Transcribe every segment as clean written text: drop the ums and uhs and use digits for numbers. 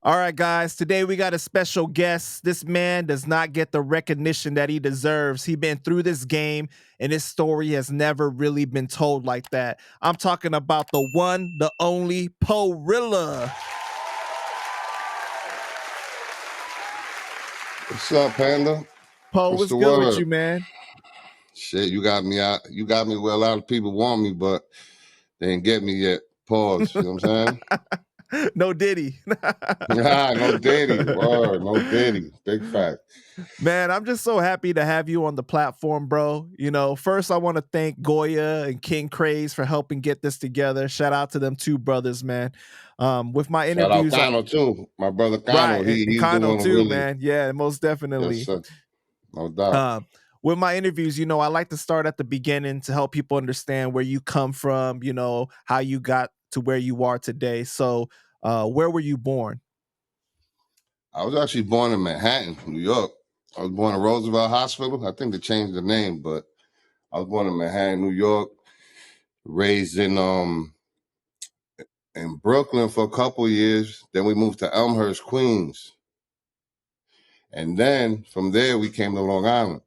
All right, guys, today we got a special guest. This man does not get the recognition that he deserves. He's been through this game, and his story has never really been told like that. I'm talking about the one, the only Poe Rilla. What's up, Panda? Poe, what's good with you, man? Shit, you got me out. You got me where a lot of people want me, but they ain't get me yet. Pause. You know what I'm saying? No Diddy. No Diddy. Word, no Diddy. Big fact. Man, I'm just so happy to have you on the platform, bro. You know, first I want to thank Goya and King Craze for helping get this together. Shout out to them two brothers, man. With my interviews, shout out Kano too. My brother Kano. Right, He's Kano doing too, really, man. Yeah, most definitely. Yes, sir. No doubt. With my interviews, you know, I like to start at the beginning to help people understand where you come from, you know, how you got to where you are today. So, where were you born? I was actually born in Manhattan, New York. I was born in Roosevelt Hospital. I think they changed the name, but I was born in Manhattan, New York. Raised in Brooklyn for a couple years. Then we moved to Elmhurst, Queens. And then from there, we came to Long Island.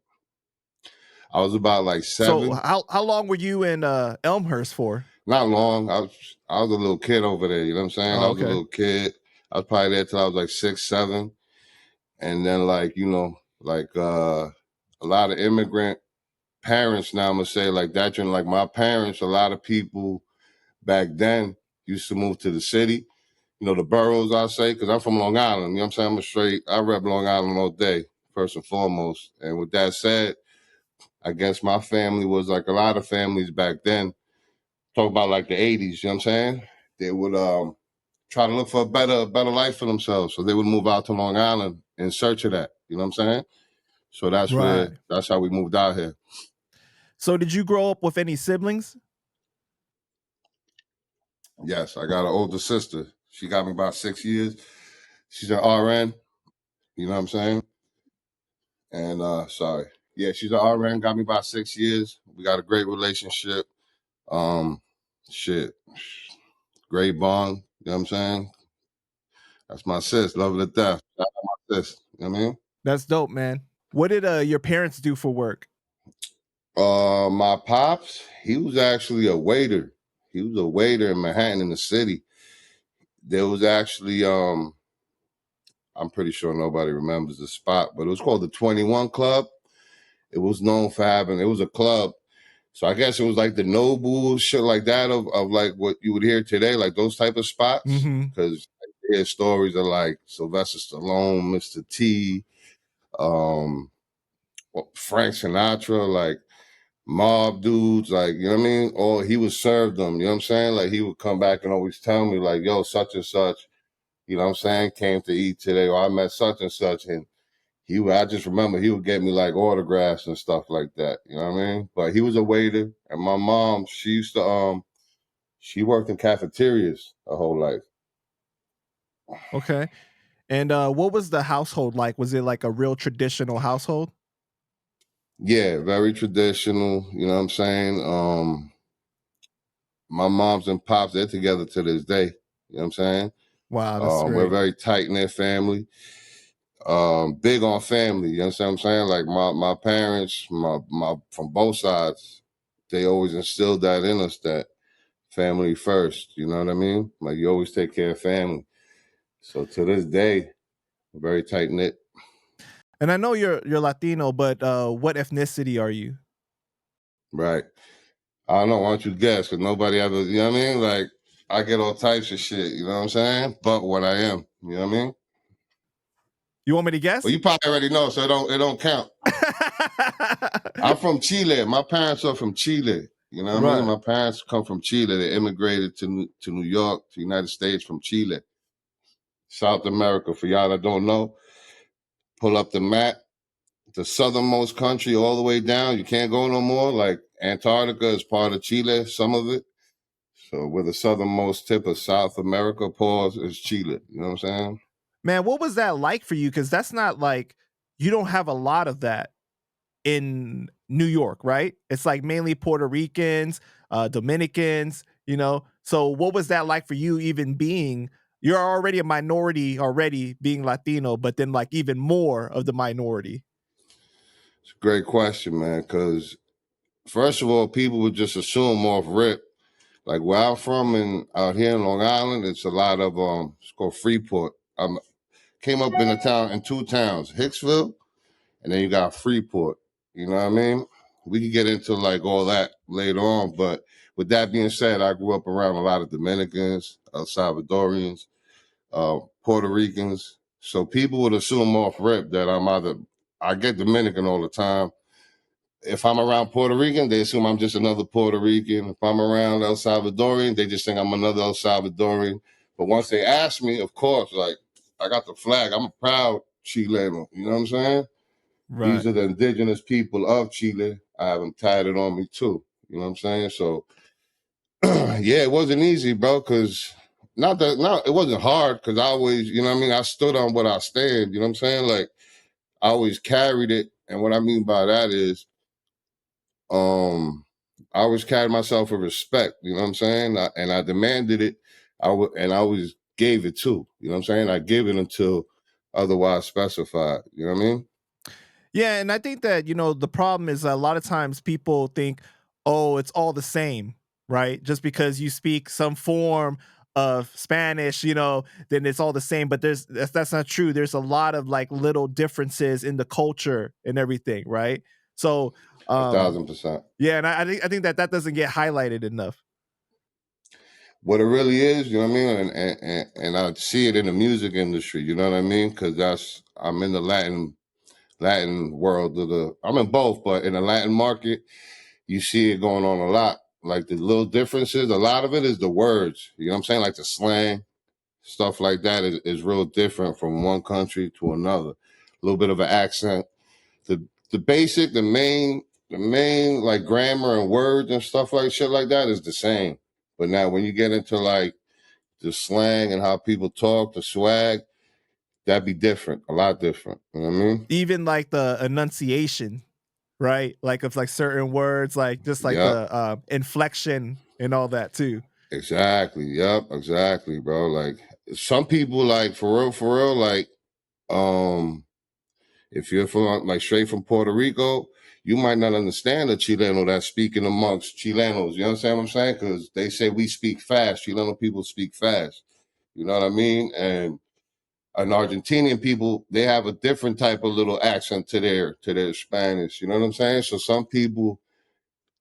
I was about like 7. So how long were you in Elmhurst for? Not long. I was a little kid over there. You know what I'm saying? I was a little kid. I was probably there till I was like 6, 7. And then like, you know, like a lot of immigrant parents now, I'm going to say like that. And like my parents, a lot of people back then used to move to the city. You know, the boroughs, I say, because I'm from Long Island. You know what I'm saying? I rep Long Island all day, first and foremost. And with that said, I guess my family was like a lot of families back then. Talk about like the 80s, you know what I'm saying? They would try to look for a better life for themselves. So they would move out to Long Island in search of that. You know what I'm saying? So that's that's how we moved out here. So did you grow up with any siblings? Yes, I got an older sister. She got me about 6 years. She's an RN. You know what I'm saying? And yeah, she's an RN. Got me about 6 years. We got a great relationship. Great bond. You know what I'm saying? That's my sis. Love her to death. That's my sis. You know what I mean? That's dope, man. What did your parents do for work? My pops, he was actually a waiter. He was a waiter in Manhattan in the city. There was actually I'm pretty sure nobody remembers the spot, but it was called the 21 Club. It was known for having, it was a club. So I guess it was like the Noble, shit like that of like what you would hear today, like those type of spots. Because I hear stories of like Sylvester Stallone, Mr. T, Frank Sinatra, like mob dudes, like, you know what I mean? Or he would serve them, you know what I'm saying? Like he would come back and always tell me like, yo, such and such, you know what I'm saying, came to eat today, or I met such and such. And I just remember he would get me like autographs and stuff like that. You know what I mean? But he was a waiter, and my mom, she used to she worked in cafeterias her whole life. Okay. And what was the household like? Was it like a real traditional household? Yeah, very traditional. You know what I'm saying? My moms and pops, they're together to this day. You know what I'm saying? Wow, that's great. We're a very tight-knit family. Big on family, you know what I'm saying? Like my parents, my from both sides, they always instilled that in us, that family first, you know what I mean? Like you always take care of family. So to this day, very tight knit. And I know you're Latino, but what ethnicity are you? Right. I don't know, why don't you guess? Because nobody ever, you know what I mean? Like I get all types of shit, you know what I'm saying? But what I am, you know what I mean? You want me to guess? Well, you probably already know, so it don't count. I'm from Chile. My parents are from Chile. You know what I mean? My parents come from Chile. They immigrated to New York, to the United States from Chile. South America, for y'all that don't know, pull up the map. The southernmost country all the way down. You can't go no more. Like Antarctica is part of Chile, some of it. So we're the southernmost tip of South America, pause, is Chile. You know what I'm saying? Man, what was that like for you? Because that's not like, you don't have a lot of that in New York, right? It's like mainly Puerto Ricans, Dominicans, you know? So what was that like for you, even being you're already a minority already being Latino, but then like even more of the minority? It's a great question, man, because first of all, people would just assume off rip. Like where I'm from and out here in Long Island, it's a lot of it's called Freeport. I came up in a town in two towns, Hicksville, and then you got Freeport. You know what I mean? We could get into like all that later on, but with that being said, I grew up around a lot of Dominicans, El Salvadorians, Puerto Ricans. So people would assume off rip that I get Dominican all the time. If I'm around Puerto Rican, they assume I'm just another Puerto Rican. If I'm around El Salvadorian, they just think I'm another El Salvadorian. But once they ask me, of course, like I got the flag. I'm a proud Chileno. You know what I'm saying? Right. These are the indigenous people of Chile. I have them tatted on me too. You know what I'm saying? So yeah, it wasn't easy, bro, because it wasn't hard because I always, you know what I mean? I stood on what I stand, you know what I'm saying? Like I always carried it. And what I mean by that is I always carried myself with respect, you know what I'm saying? And I demanded it. And I always gave it too. You know what I'm saying? I give it until otherwise specified. You know what I mean? Yeah, and I think that, the problem is a lot of times people think, oh, it's all the same, right? Just because you speak some form of Spanish, then it's all the same. But that's not true. There's a lot of like little differences in the culture and everything, right? So, A um, thousand percent. yeah, and I think that doesn't get highlighted enough. What it really is, you know what I mean? And I see it in the music industry, you know what I mean? Because I'm in the Latin world I'm in both, but in the Latin market, you see it going on a lot. Like the little differences, a lot of it is the words. You know what I'm saying? Like the slang, stuff like that is real different from one country to another. A little bit of an accent. The basic, the main like grammar and words and stuff like shit like that is the same. But now when you get into like the slang and how people talk, the swag, that'd be different, a lot different. You know what I mean? Even like the enunciation, right? Like of like certain words, like just like Yep, the inflection and all that too. exactly. Yep, exactly, bro. Like some people, like for real, like um, if you're from like straight from Puerto Rico, you might not understand a Chileno that's speaking amongst Chilenos. You understand what I'm saying? Because they say we speak fast. Chileno people speak fast. You know what I mean? And Argentinian people, they have a different type of little accent to their Spanish. You know what I'm saying? So some people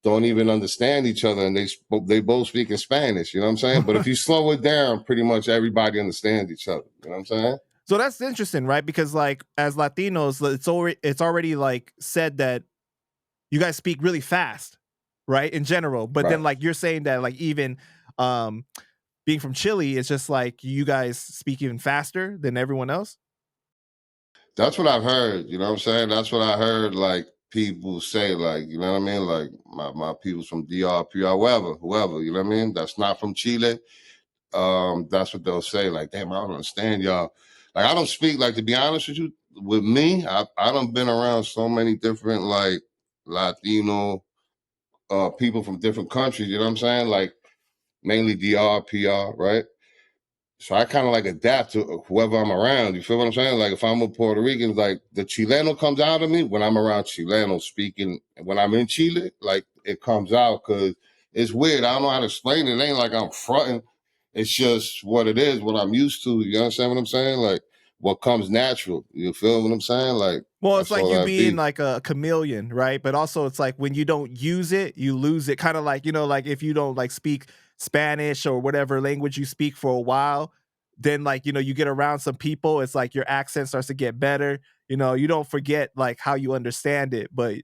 don't even understand each other, and they both speak in Spanish. You know what I'm saying? But if you slow it down, pretty much everybody understands each other. You know what I'm saying? So that's interesting, right? Because like as Latinos, it's already like said that you guys speak really fast, right? In general. But then Right. like you're saying that like even um being from Chile, it's just like you guys speak even faster than everyone else. That's what I've heard. You know what I'm saying? That's what I heard. Like people say, like you know what I mean? Like my people's from DR, PR, whoever. You know what I mean? That's not from Chile. That's what they'll say. Like, damn, I don't understand y'all. Like, I don't speak. Like, to be honest with you, with me, I don't been around so many different like Latino people from different countries. You know what I'm saying? Like, mainly DR, PR, right? So I kind of like adapt to whoever I'm around. You feel what I'm saying? Like if I'm with Puerto Ricans, like the Chileno comes out of me when I'm around Chilenos speaking. When I'm in Chile, like it comes out because it's weird. I don't know how to explain it. It ain't like I'm fronting. It's just what it is, what I'm used to. You understand what I'm saying? Like what comes natural. You feel what I'm saying? Like Well, it's that's like all you that being be. like a chameleon, right? But also it's like when you don't use it, you lose it. Kind of like, like if you don't like speak Spanish or whatever language you speak for a while, then like, you get around some people, it's like your accent starts to get better. You don't forget like how you understand it, but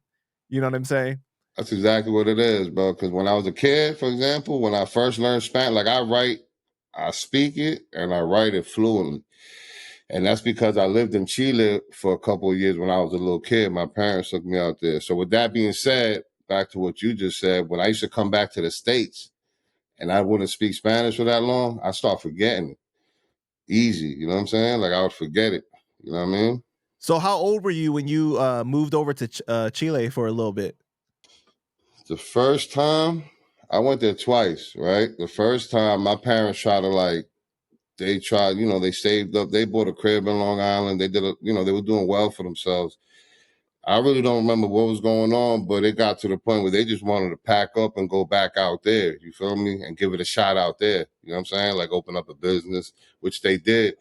you know what I'm saying? That's exactly what it is, bro. Because when I was a kid, for example, when I first learned Spanish, like I speak it and I write it fluently. And that's because I lived in Chile for a couple of years when I was a little kid. My parents took me out there. So with that being said, back to what you just said, when I used to come back to the States and I wouldn't speak Spanish for that long, I start forgetting it. Easy. You know what I'm saying? Like I would forget it. You know what I mean? So how old were you when you moved over to Chile for a little bit? The first time I went there twice, right? The first time my parents tried to like, they tried, they saved up, they bought a crib in Long Island. They did they were doing well for themselves. I really don't remember what was going on, but it got to the point where they just wanted to pack up and go back out there. You feel me? And give it a shot out there. You know what I'm saying? Like open up a business, which they did.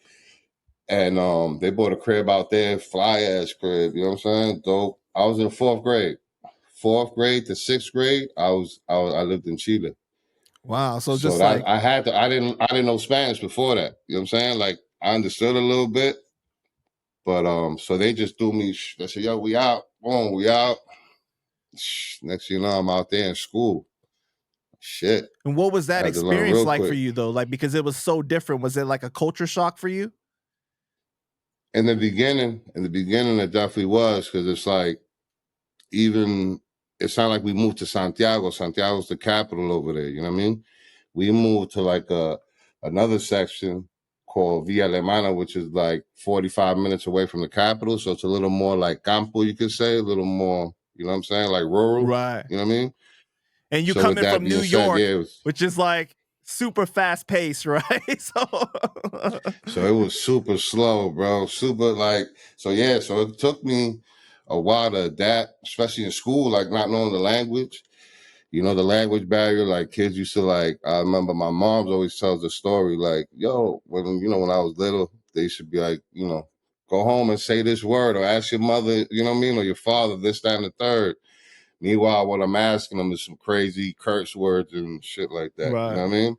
And they bought a crib out there, fly ass crib. You know what I'm saying? Dope. I was in fourth grade. Fourth grade to sixth grade, I lived in Chile. Wow. So So just that like, I didn't know Spanish before that. You know what I'm saying? Like I understood a little bit, but so they just threw me. They said, "Yo, we out. Boom, we out." Next thing you know, I'm out there in school. Shit. and what was I that had to learn experience real like for quick. you though? Like, because it was so different. Was it like a culture shock for you? In the beginning, it definitely was, because it's like, even it's not like we moved to Santiago. Santiago's the capital over there. You know what I mean? We moved to like another section called Villa Alemana, which is like 45 minutes away from the capital. So it's a little more like campo, you could say, a little more, you know what I'm saying, like rural. Right. You know what I mean? And you So with coming that from New being said, yeah, York, which is like super fast paced, right? so it was super slow, bro. Super like, so yeah, so it took me a while to adapt, especially in school, like not knowing the language. The language barrier, like kids used to like, I remember my mom's always tells the story, like, yo, when I was little, they should be like, go home and say this word or ask your mother, you know what I mean? Or your father, this, that, and the third. Meanwhile, what I'm asking them is some crazy curse words and shit like that. You know Right. what I mean?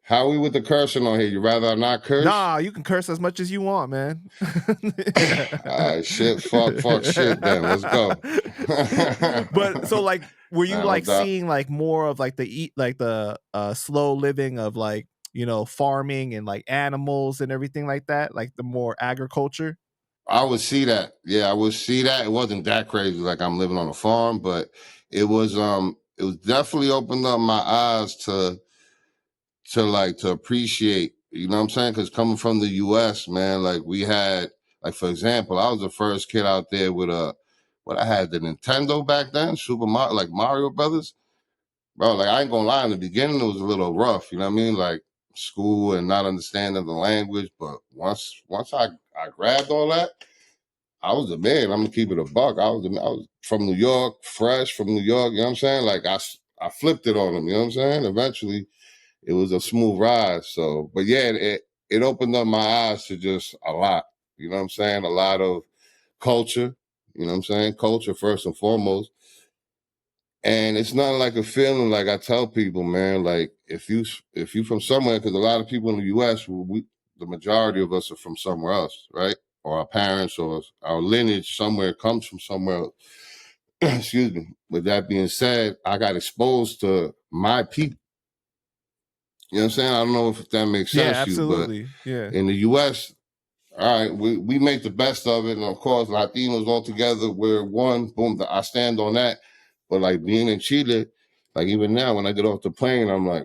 How we with the cursing on here? You rather I not curse? Nah, you can curse as much as you want, man. All right, shit, fuck, shit. Then let's go. But so like, were you Nah, no like doubt. seeing like more of like the slow living of like, farming and like animals and everything like that, like the more agriculture? I would see that. Yeah, I would see that. It wasn't that crazy, like I'm living on a farm, but it was definitely opened up my eyes to appreciate, you know what I'm saying? Because coming from the US, man, like we had, like for example, I was the first kid out there with what I had, the Nintendo back then, Super Mario, like Mario Brothers. Bro, like I ain't gonna lie, in the beginning it was a little rough, you know what I mean? Like school and not understanding the language. But once I grabbed all that, I was a man. I'm gonna keep it a buck. I was from New York, fresh from New York. You know what I'm saying? Like I flipped it on them. You know what I'm saying? Eventually, it was a smooth ride. So, but yeah, it opened up my eyes to just a lot. You know what I'm saying? A lot of culture. You know what I'm saying? Culture first and foremost. And it's not like a feeling, like I tell people, man. Like if you from somewhere, because a lot of people in the U.S., the majority of us are from somewhere else, right? Or our parents or our lineage somewhere comes from somewhere else. Excuse me. With that being said, I got exposed to my people. You know what I'm saying? I don't know if that makes Yeah, sense to you, but absolutely. Yeah. in the U.S., all right, we make the best of it. And of course, Latinos all together, we're one. Boom, I stand on that. But like being in Chile, like even now when I get off the plane, I'm like,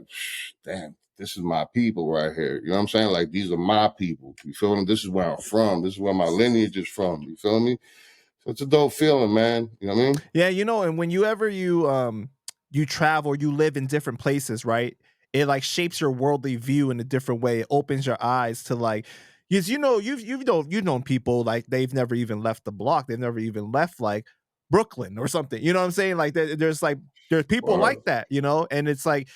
damn, this is my people right here. You know what I'm saying? Like these are my people. You feel me? This is where I'm from. This is where my lineage is from. You feel me? So it's a dope feeling, man. You know what I mean? Yeah, and whenever you travel, you live in different places, right? It like shapes your worldly view in a different way. It opens your eyes to like, because you've known people like they've never even left the block. They've never even left like Brooklyn or something. You know what I'm saying? Like there's people Word. like that, and it's like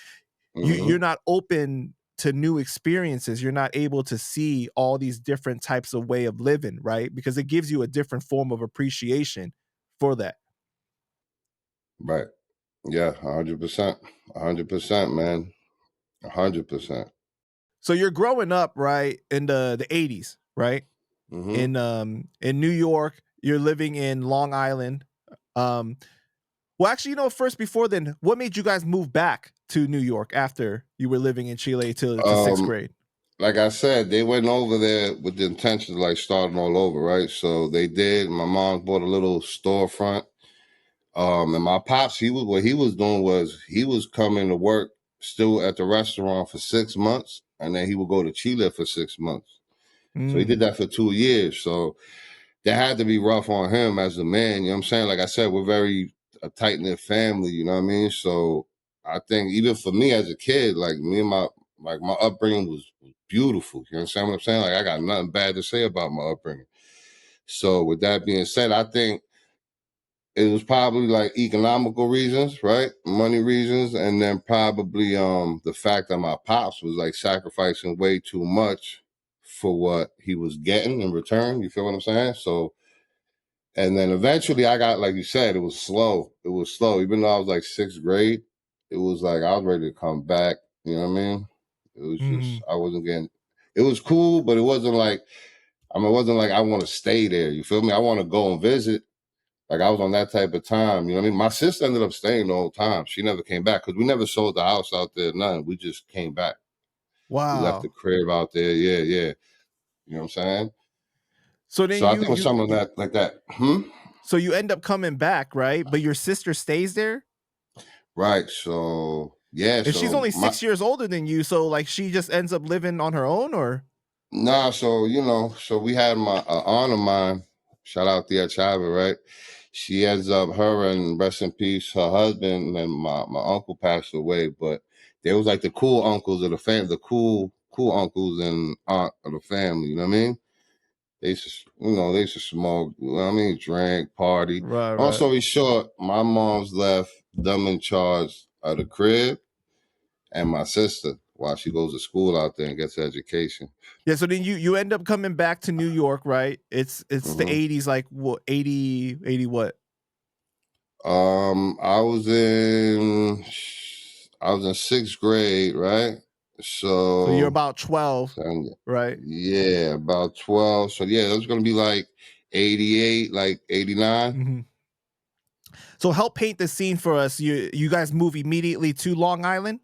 you're Mm-hmm. not open to new experiences. You're not able to see all these different types of way of living, right? Because it gives you a different form of appreciation for that. Right. Yeah, 100%. 100%, man. 100%. So you're growing up, right, in the 80s, right? Mm-hmm. In New York, you're living in Long Island. Um well actually, first before then, what made you guys move back to New York after you were living in Chile to 6th Um, grade? like I said, they went over there with the intention of like starting all over, right? So they did. My mom bought a little storefront. And my pops, what he was doing was he was coming to work still at the restaurant for 6 months, and then he would go to Chile for 6 months. So he did Mm. that for 2 years. So that had to be rough on him as a man. You know what I'm saying? Like I said, we're very a tight knit family. You know what I mean? So I think even for me as a kid, like me and my upbringing was beautiful. You understand what I'm saying? Like I got nothing bad to say about my upbringing. So with that being said, I think it was probably like economical reasons, right? Money reasons, and then probably the fact that my pops was like sacrificing way too much for what he was getting in return. You feel what I'm saying? So and then eventually I got, like you said, it was slow. It was slow. Even though I was like sixth grade, it was like I was ready to come back. You know what I mean? It was just I wasn't getting it was cool, but it wasn't like it wasn't like I want to stay there. You feel me? I want to go and visit. Like I was on that type of time. You know what I mean? My sister ended up staying the whole time. She never came back because we never sold the house out there, nothing. We just came back. We left the Wow. crib out there. Yeah, yeah. You know what I'm saying? So then So I think it was something like that. So you end up coming back, right? But your sister stays there? Right. So yeah. And she's So only 6 years older than you, so like she just ends up living on her own, or? so so we had my aunt of mine, shout out Thea Chava, right? She ends up her and rest in peace, her husband and my uncle passed away, but they was like the cool uncles of the family, the cool uncles and aunt of the family, you know what I mean? They used to, they used to smoke, you know what I mean, drink, party. Right, Long right. story short, my mom's left them in charge of the crib and my sister while she goes to school out there and gets her education. Yeah, so then you end up coming back to New York, right? It's the 80s, like what, 80 what? I was in sixth grade, right? So you're So about 12, right? yeah, about 12. So yeah, that's gonna be like 88, like 89. So help paint the scene for us. You guys move immediately to Long Island?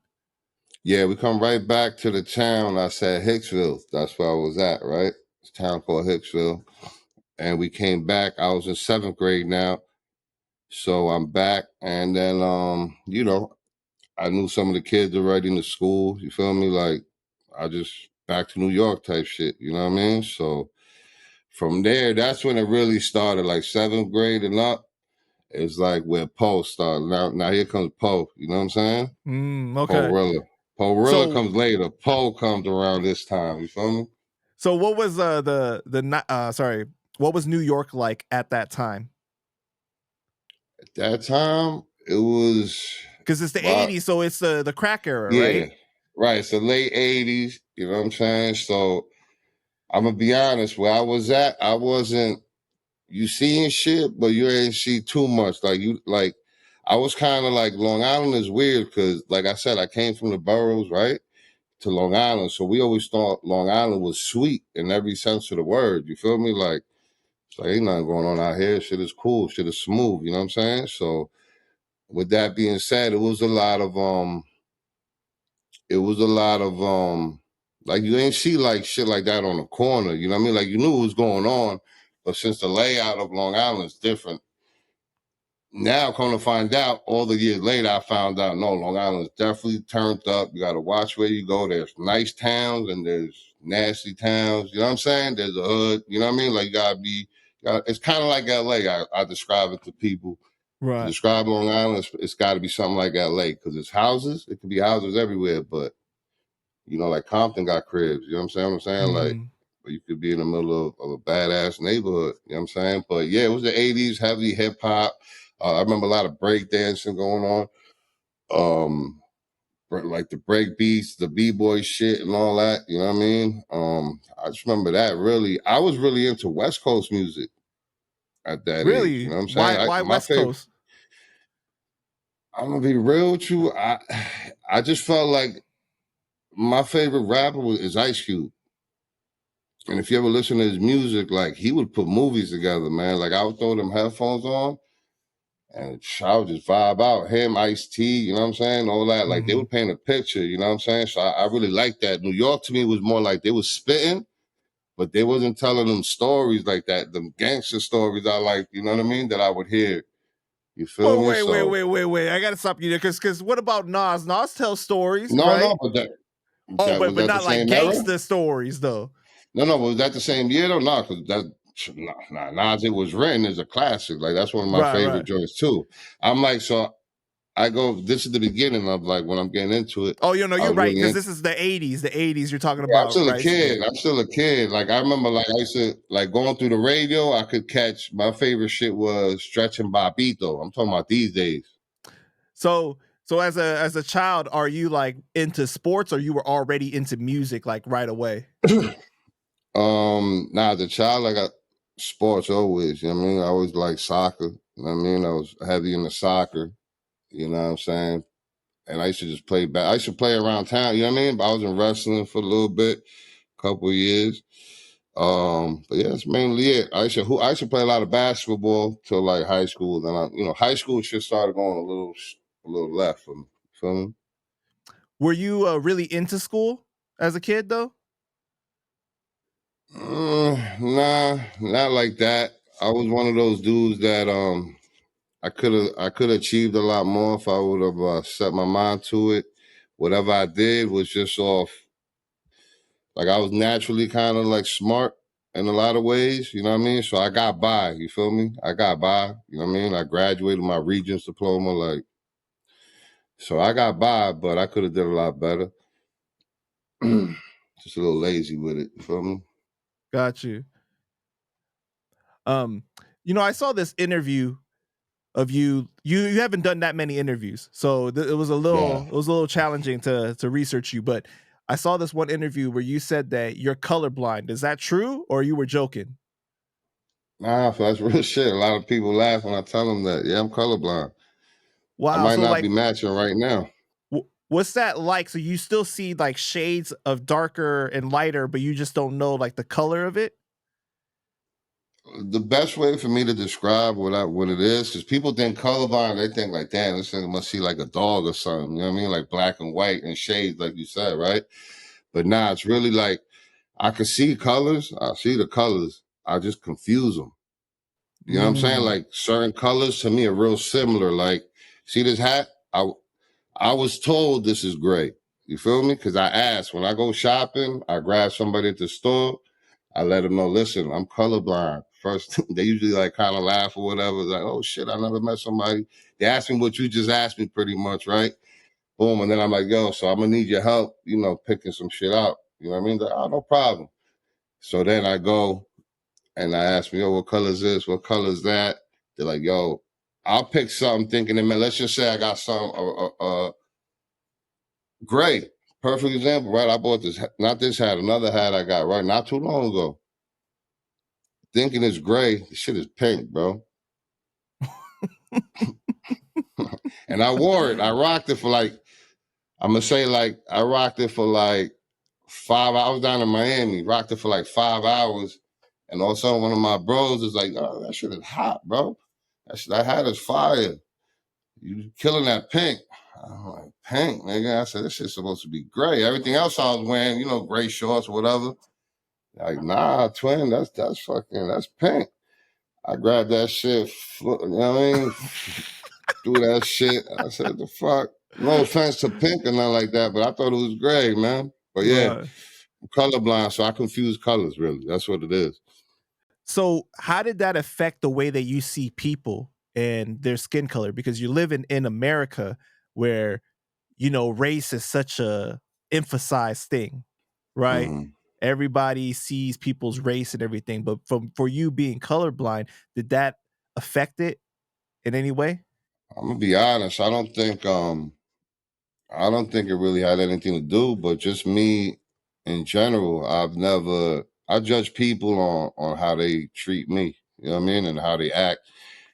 Yeah, we come right back to the town. I said Hicksville. That's where I was at, right? It's a town called Hicksville. And we came back. I was in seventh grade now. So I'm back. And then I knew some of the kids already in the school. You feel me? Like I just back to New York type shit. You know what I mean? So from there, that's when it really started. Like seventh grade and up, it's like where Poe started. Now here comes Poe. You know what I'm saying? Poe Okay. Rilla. Poe Rilla So comes later. Poe comes around this time. You feel me? so what was what was New York like at that time? At that time, it was Because it's the about 80s, so it's the crack era, yeah, right? right. It's the late '80s. You know what I'm saying? So I'm gonna be honest. Where I was at, I wasn't. You seeing shit, but you ain't see too much. Like I was kind of like Long Island is weird because, like I said, I came from the boroughs, right, to Long Island. So we always thought Long Island was sweet in every sense of the word. You feel me? Like, it's like ain't nothing going on out here. Shit is cool. Shit is smooth. You know what I'm saying? So with that being said, it was a lot of like you ain't see like shit like that on the corner. You know what I mean? Like you knew what was going on, but since the layout of Long Island is different. Now, come to find out, all the years later, I found out no, Long Island is definitely turned up. You got to watch where you go. There's nice towns and there's nasty towns. You know what I'm saying? There's a hood. You know what I mean? Like, it's kind of like LA. I describe it to people. To Right. describe Long Island, it's got to be something like LA because it's houses. It could be houses everywhere, but, like Compton got cribs. You know what I'm saying? Like, but you could be in the middle of a badass neighborhood. You know what I'm saying? But yeah, it was the 80s, heavy hip hop. I remember a lot of break dancing going on. Like the break beats, the b-boy shit and all that, you know what I mean? I just remember that really. I was really into West Coast music at that age, you Really? know what I'm saying? Why My West favorite, Coast? I'm gonna be real with you. I just felt like my favorite rapper is Ice Cube. And if you ever listen to his music, like he would put movies together, man. Like I would throw them headphones on and I would just vibe out. Him, Ice-T, you know what I'm saying? All that. Like they would paint a picture, you know what I'm saying? So I really liked that. New York to me was more like they was spitting, but they wasn't telling them stories like that. Them gangster stories I like, you know what I mean? That I would hear. You feel Oh, me? So wait. I gotta stop you there, because what about Nas? Nas tells stories, no, right? but Oh, that but was that the not like same era? gangster stories though. No, was that the same year though? No, because Nas, It Was Written is a classic. Like that's one of my Right, favorite right. joints too. I'm like, so I go. This is the beginning of like when I'm getting into it. Oh, you know, I you're was right, really because into. this is the 80s. The 80s you're talking Yeah, I'm about, still a right? Yeah. kid. I'm still a kid. Like I remember, like I used to like going through the radio. I could catch my favorite shit was Stretching Bobito. I'm talking about these days. So as a child, are you like into sports, or you were already into music like right away? Now as a child, I got sports always. You know what I mean? I always like soccer. You know what I mean? I was heavy into soccer. You know what I'm saying? And I used to just play back. I used to play around town. You know what I mean? But I was in wrestling for a little bit, couple of years. But yeah, that's mainly it. I used to play a lot of basketball till like high school. Then high school shit started going a little left for me. Feel me? Were you really into school as a kid though? Nah, not like that. I was one of those dudes that I could have achieved a lot more if I would have set my mind to it. Whatever I did was just off. Like I was naturally kind of like smart in a lot of ways, you know what I mean? So I got by, you feel me? I got by, you know what I mean? I graduated my Regents diploma, like, so I got by, but I could have did a lot better. Just a little lazy with it, you feel me? Got you. Um, you know, I saw this interview of you. You haven't done that many interviews, so it was a Yeah. little challenging to research you. But I saw this one interview where you said that you're colorblind. Is that true, or you were joking? Nah, that's real shit. A lot of people laugh when I tell them that. Yeah, I'm colorblind. I Wow. might So not be like, matching right now. what's that like? So you still see like shades of darker and lighter, but you just don't know like the color of it. The best way for me to describe what it is, because people think colorblind, they think like, damn, this thing must see like a dog or something. You know what I mean? Like black and white and shades, like you said, right? But nah, it's really like I can see colors. I see the colors. I just confuse them. You know what I'm saying? Mm. Like certain colors to me are real similar. Like, see this hat? I was told this is gray. You feel me? Because I asked when I go shopping, I grab somebody at the store. I let them know, listen, I'm colorblind. First, they usually like kind of laugh or whatever. Like, oh shit, I never met somebody. They ask me what you just asked me pretty much, right? Boom. And then I'm like, yo, so I'm gonna need your help, picking some shit out. You know what I mean? Like, oh, no problem. So then I go and I ask me, yo, what color is this? What color is that? They're like, yo, I'll pick something thinking, man, let's just say I got some gray. Perfect example, right? I bought this, not this hat, another hat I got, right? Not too long ago. Thinking it's gray. The shit is pink, bro. And I wore it. I rocked it for like, I'm gonna say like I rocked it for like 5 hours. I was down in Miami, rocked it for like 5 hours. And all of a sudden one of my bros is like, oh, that shit is hot, bro. That hat is fire. You killing that pink. I'm like, pink, nigga. I said, this shit's supposed to be gray. Everything else I was wearing, gray shorts or whatever. Like, nah, twin, that's pink. I grabbed that shit, you know what I mean? Threw that shit. I said, the fuck? No offense to pink or nothing like that, but I thought it was gray, man. But yeah, Right. I'm colorblind, so I confuse colors, really. That's what it is. So how did that affect the way that you see people and their skin color? Because you live in America where, you know, race is such a emphasized thing, right? Mm-hmm. Everybody sees people's race and everything. But for you being colorblind, did that affect it in any way? I'm gonna be honest. I don't think it really had anything to do, but just me in general. I judge people on how they treat me. You know what I mean, and how they act,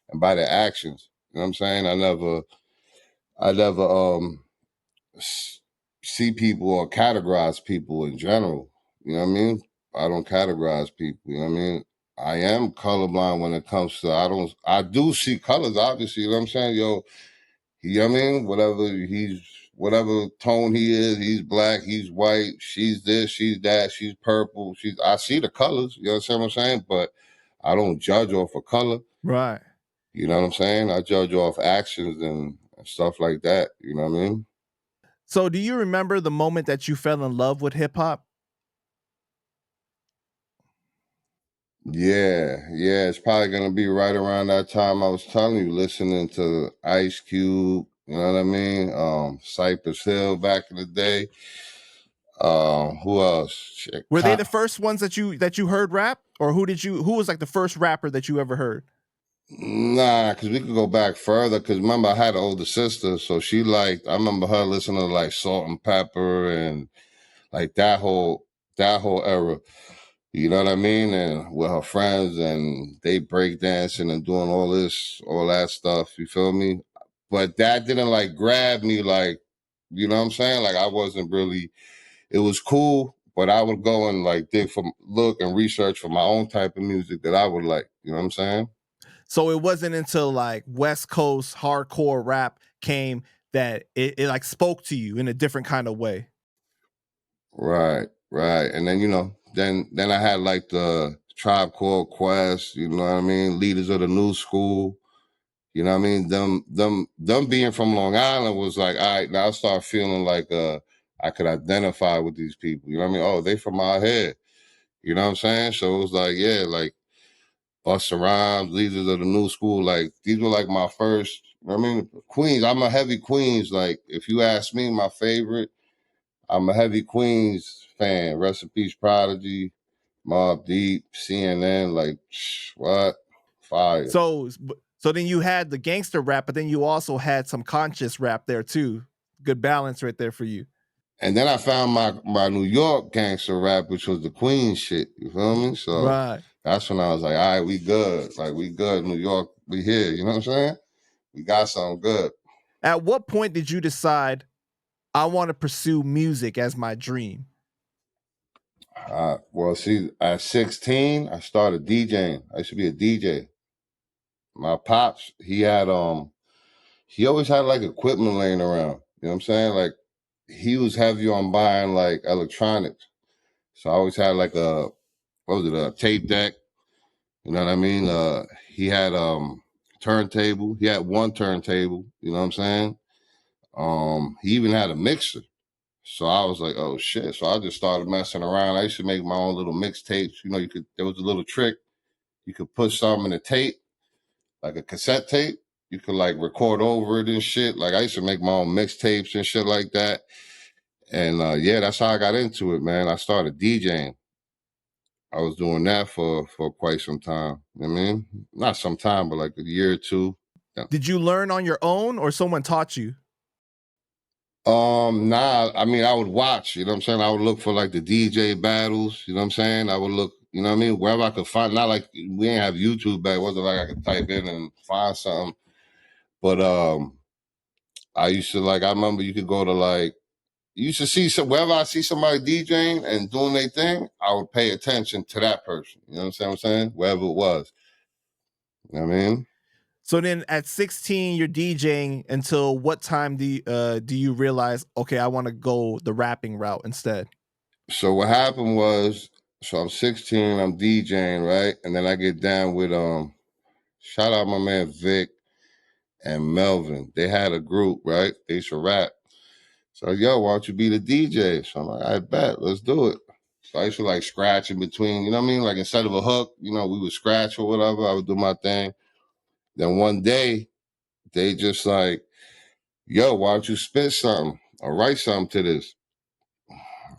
and by their actions. You know what I'm saying? I never see people or categorize people in general. You know what I mean? I don't categorize people. You know what I mean? I am colorblind when it comes to I do see colors, obviously, you know what I'm saying? Yo, you know what I mean? Whatever tone he is, he's black, he's white, she's this, she's that, she's purple, I see the colors, you know what I'm saying? But I don't judge off of color. Right. You know what I'm saying? I judge off actions and stuff like that. You know what I mean? So do you remember the moment that you fell in love with hip hop? Yeah. It's probably gonna be right around that time I was telling you, listening to Ice Cube, You know what I mean? Cypress Hill back in the day. Who else? Shit, Were they the first ones that you heard rap, or who was like the first rapper that you ever heard? Nah, because we could go back further. Because remember, I had an older sister, so I remember her listening to like Salt and Pepper and like that whole era. You know what I mean? And with her friends, and they breakdancing and doing all that stuff. You feel me? But that didn't like grab me, like, you know what I'm saying? Like I wasn't really. It was cool, but I would go and like look and research for my own type of music that I would like. You know what I'm saying? So it wasn't until like West Coast hardcore rap came that it like spoke to you in a different kind of way. Right. And then, then I had like the Tribe Called Quest, you know what I mean? Leaders of the New School, you know what I mean? Them being from Long Island was like, all right, now I start feeling like I could identify with these people. You know what I mean? Oh, they from out here. You know what I'm saying? So it was like, yeah, like Busta Rhymes, Leaders of the New School, like these were like my first, you know what I mean? Queens, I'm a heavy Queens. Like if you ask me my favorite, I'm a heavy Queens fan. Rest in peace, Prodigy, Mobb Deep, CNN. Like, what? Fire. So then you had the gangster rap, but then you also had some conscious rap there too. Good balance right there for you. And then I found my New York gangster rap, which was the Queen shit. You feel me? So that's when I was like, all right, we good. Like, we good. New York, we here. You know what I'm saying? We got something good. At what point did you decide I want to pursue music as my dream? Well, see, at 16, I started DJing. I used to be a DJ. My pops, he always had like equipment laying around. You know what I'm saying? Like he was heavy on buying like electronics. So I always had like a tape deck. You know what I mean? He had turntable. He had one turntable, you know what I'm saying? He even had a mixer. So I was like, oh shit. So I just started messing around. I used to make my own little mixtapes. You know, there was a little trick. You could put something in a tape, like a cassette tape. You could like record over it and shit. Like I used to make my own mixtapes and shit like that. And yeah, that's how I got into it, man. I started DJing. I was doing that for quite some time. You know what I mean? Not some time, but like a year or two. Yeah. Did you learn on your own or someone taught you? Nah, I mean, I would watch, you know what I'm saying? I would look for like the DJ battles, you know what I'm saying? I would look, you know what I mean? Wherever I could find, not like we didn't have YouTube back. It wasn't like I could type in and find something. But I used to I remember you could go to you used to see wherever I see somebody DJing and doing their thing, I would pay attention to that person. You know what I'm saying? Wherever it was. You know what I mean? So then at 16, you're DJing until what time do you realize, okay, I want to go the rapping route instead? So what happened was, so I'm 16, I'm DJing, right? And then I get down with shout out my man Vic and Melvin. They had a group, right? They used to rap. So yo, why don't you be the DJ? So I'm like, I bet, let's do it. So I used to scratch in between, you know what I mean? Like instead of a hook, we would scratch or whatever. I would do my thing. Then one day, they just yo, why don't you spit something or write something to this?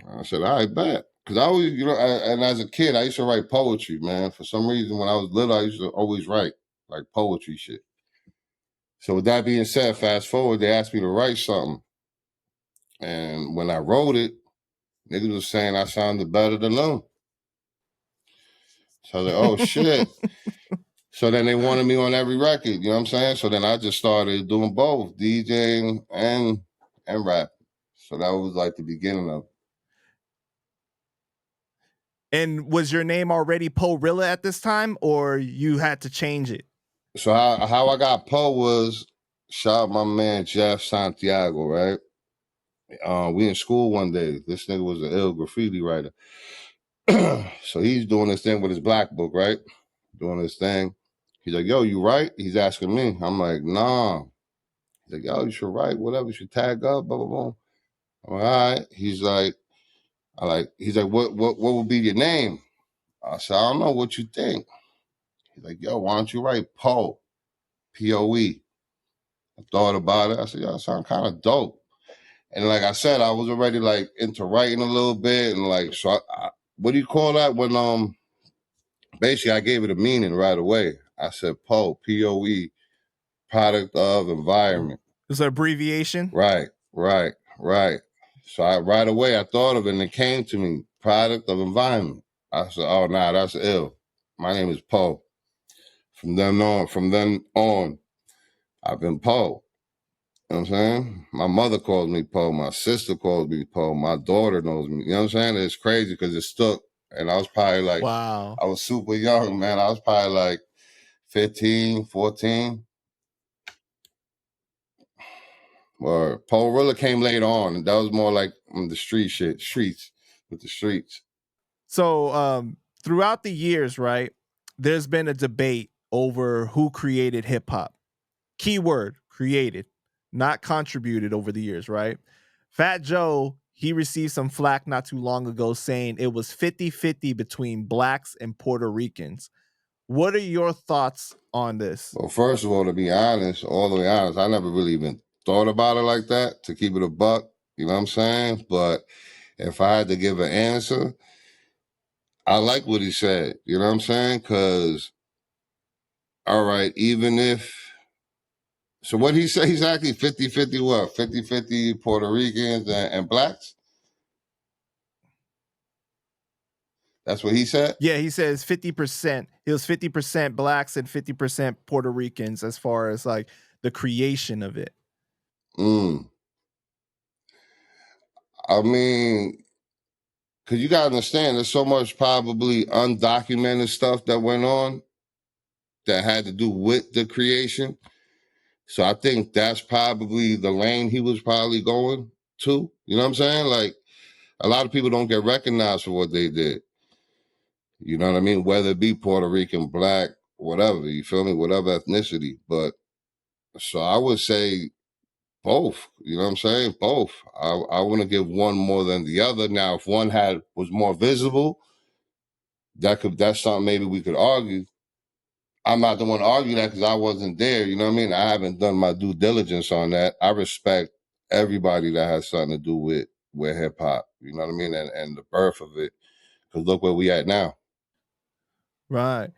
I said, I bet. Because I always, and as a kid, I used to write poetry, man. For some reason, when I was little, I used to always write like poetry shit. So with that being said, fast forward, they asked me to write something. And when I wrote it, niggas was saying I sounded better than them. So I was like, oh shit. So then they wanted me on every record, you know what I'm saying? So then I just started doing both, DJing and rap. So that was like the beginning of it. And was your name already Poe Rilla at this time, or you had to change it? So how I got Poe was, shout out my man Jeff Santiago, right? We in school one day. This nigga was an ill graffiti writer. So he's doing this thing with his black book, right? Doing this thing. He's like, yo, you write? He's asking me. I'm like, nah. He's like, yo, you should write, whatever, you should tag up, blah, blah, blah. I'm like, all right. He's like, what would be your name? I said, I don't know, what you think? He's like, yo, why don't you write Poe? Poe. I thought about it. I said, yo, that sound kind of dope. And like I said, I was already like into writing a little bit, and like, so what do you call that when basically I gave it a meaning right away. I said Poe, P-O-E, product of environment. It's an abbreviation. Right. So right away I thought of it, and it came to me, product of environment. I said, oh nah, that's ill. My name is Poe. From then on, I've been Poe. You know what I'm saying? My mother calls me Poe. My sister calls me Poe. My daughter knows me. You know what I'm saying? It's crazy because it stuck. And I was probably like, wow. I was super young, man. I was probably like 15, 14. Or Poe Rilla came later on. And that was more like the streets. So throughout the years, right, there's been a debate over who created hip hop. Keyword, created, not contributed over the years, right? Fat Joe, he received some flack not too long ago saying it was 50-50 between blacks and Puerto Ricans. What are your thoughts on this? Well, first of all, to be honest, all the way honest, I never really even thought about it like that, to keep it a buck. You know what I'm saying? But if I had to give an answer, I like what he said. You know what I'm saying? Because, all right, even if, so what he said, exactly 50-50 what? 50-50 Puerto Ricans and blacks? That's what he said? Yeah, he says 50%. It was 50% blacks and 50% Puerto Ricans as far as like the creation of it. I mean, because you got to understand, there's so much probably undocumented stuff that went on that had to do with the creation. So I think that's probably the lane he was probably going to. You know what I'm saying? Like, a lot of people don't get recognized for what they did. You know what I mean? Whether it be Puerto Rican, black, whatever, you feel me? Whatever ethnicity. But so I would say both. You know what I'm saying? Both. I wouldn't give one more than the other. Now, if one was more visible, that's something maybe we could argue. I'm not the one to argue that because I wasn't there. You know what I mean? I haven't done my due diligence on that. I respect everybody that has something to do with hip hop. You know what I mean? And the birth of it. Because look where we at now. Right.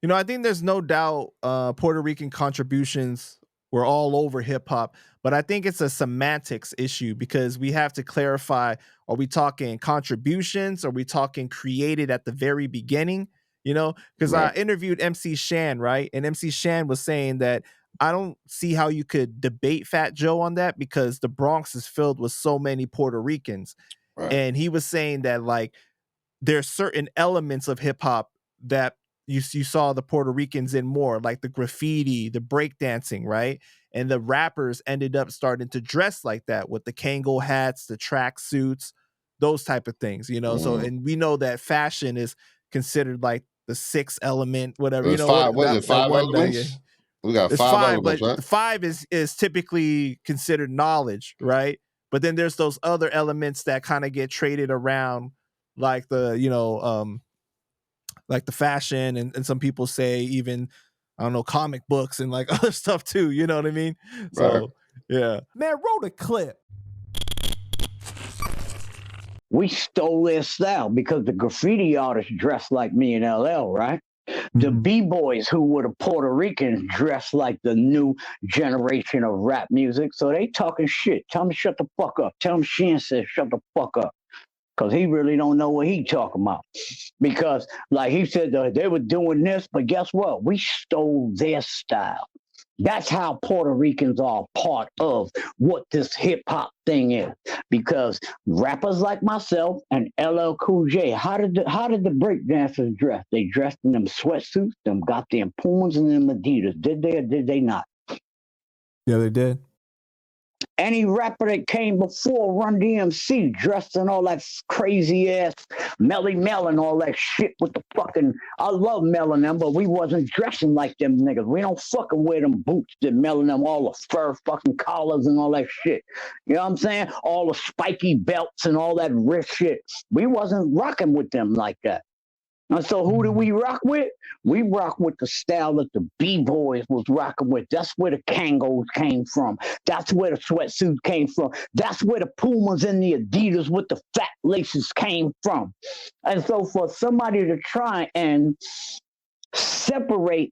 You know, I think there's no doubt Puerto Rican contributions were all over hip hop, but I think it's a semantics issue because we have to clarify, are we talking contributions? Are we talking created at the very beginning? You know, because Right. I interviewed MC Shan, right? And MC Shan was saying that I don't see how you could debate Fat Joe on that because the Bronx is filled with so many Puerto Ricans. Right. And he was saying that like there's certain elements of hip hop that you saw the Puerto Ricans in more, like the graffiti, the breakdancing, right? And the rappers ended up starting to dress like that with the Kangol hats, the track suits, those type of things, you know? So, and we know that fashion is considered like the sixth element, whatever, you know, five elements? We got it's five five, elements, but right? the five is typically considered knowledge, right? But then there's those other elements that kind of get traded around, like the, you know, like the fashion and some people say even, I don't know, comic books and like other stuff too. You know what I mean? So, Right. yeah. Man, roll the clip. We stole their style because the graffiti artists dressed like me in LL, right? The B-boys who were the Puerto Ricans dressed like the new generation of rap music. So they talking shit. Tell me shut the fuck up. Tell them Shan said shut the fuck up. Because he really don't know what he talking about. Because like he said, they were doing this, but guess what? We stole their style. That's how Puerto Ricans are part of what this hip hop thing is. Because rappers like myself and LL Cool J, how did the breakdancers dress? They dressed in them sweatsuits, them goddamn Pumas and them Adidas. Did they or did they not? Yeah, they did. Any rapper that came before Run DMC dressed in all that crazy ass Melly Mel and all that shit with the fucking, I love Mel and them, but we wasn't dressing like them niggas. We don't fucking wear them boots that Mel and them, all the fur fucking collars and all that shit. You know what I'm saying? All the spiky belts and all that rich shit. We wasn't rocking with them like that. And so who do we rock with? We rock with the style that the B-boys was rocking with. That's where the Kangos came from. That's where the sweatsuits came from. That's where the Pumas and the Adidas with the fat laces came from. And so for somebody to try and separate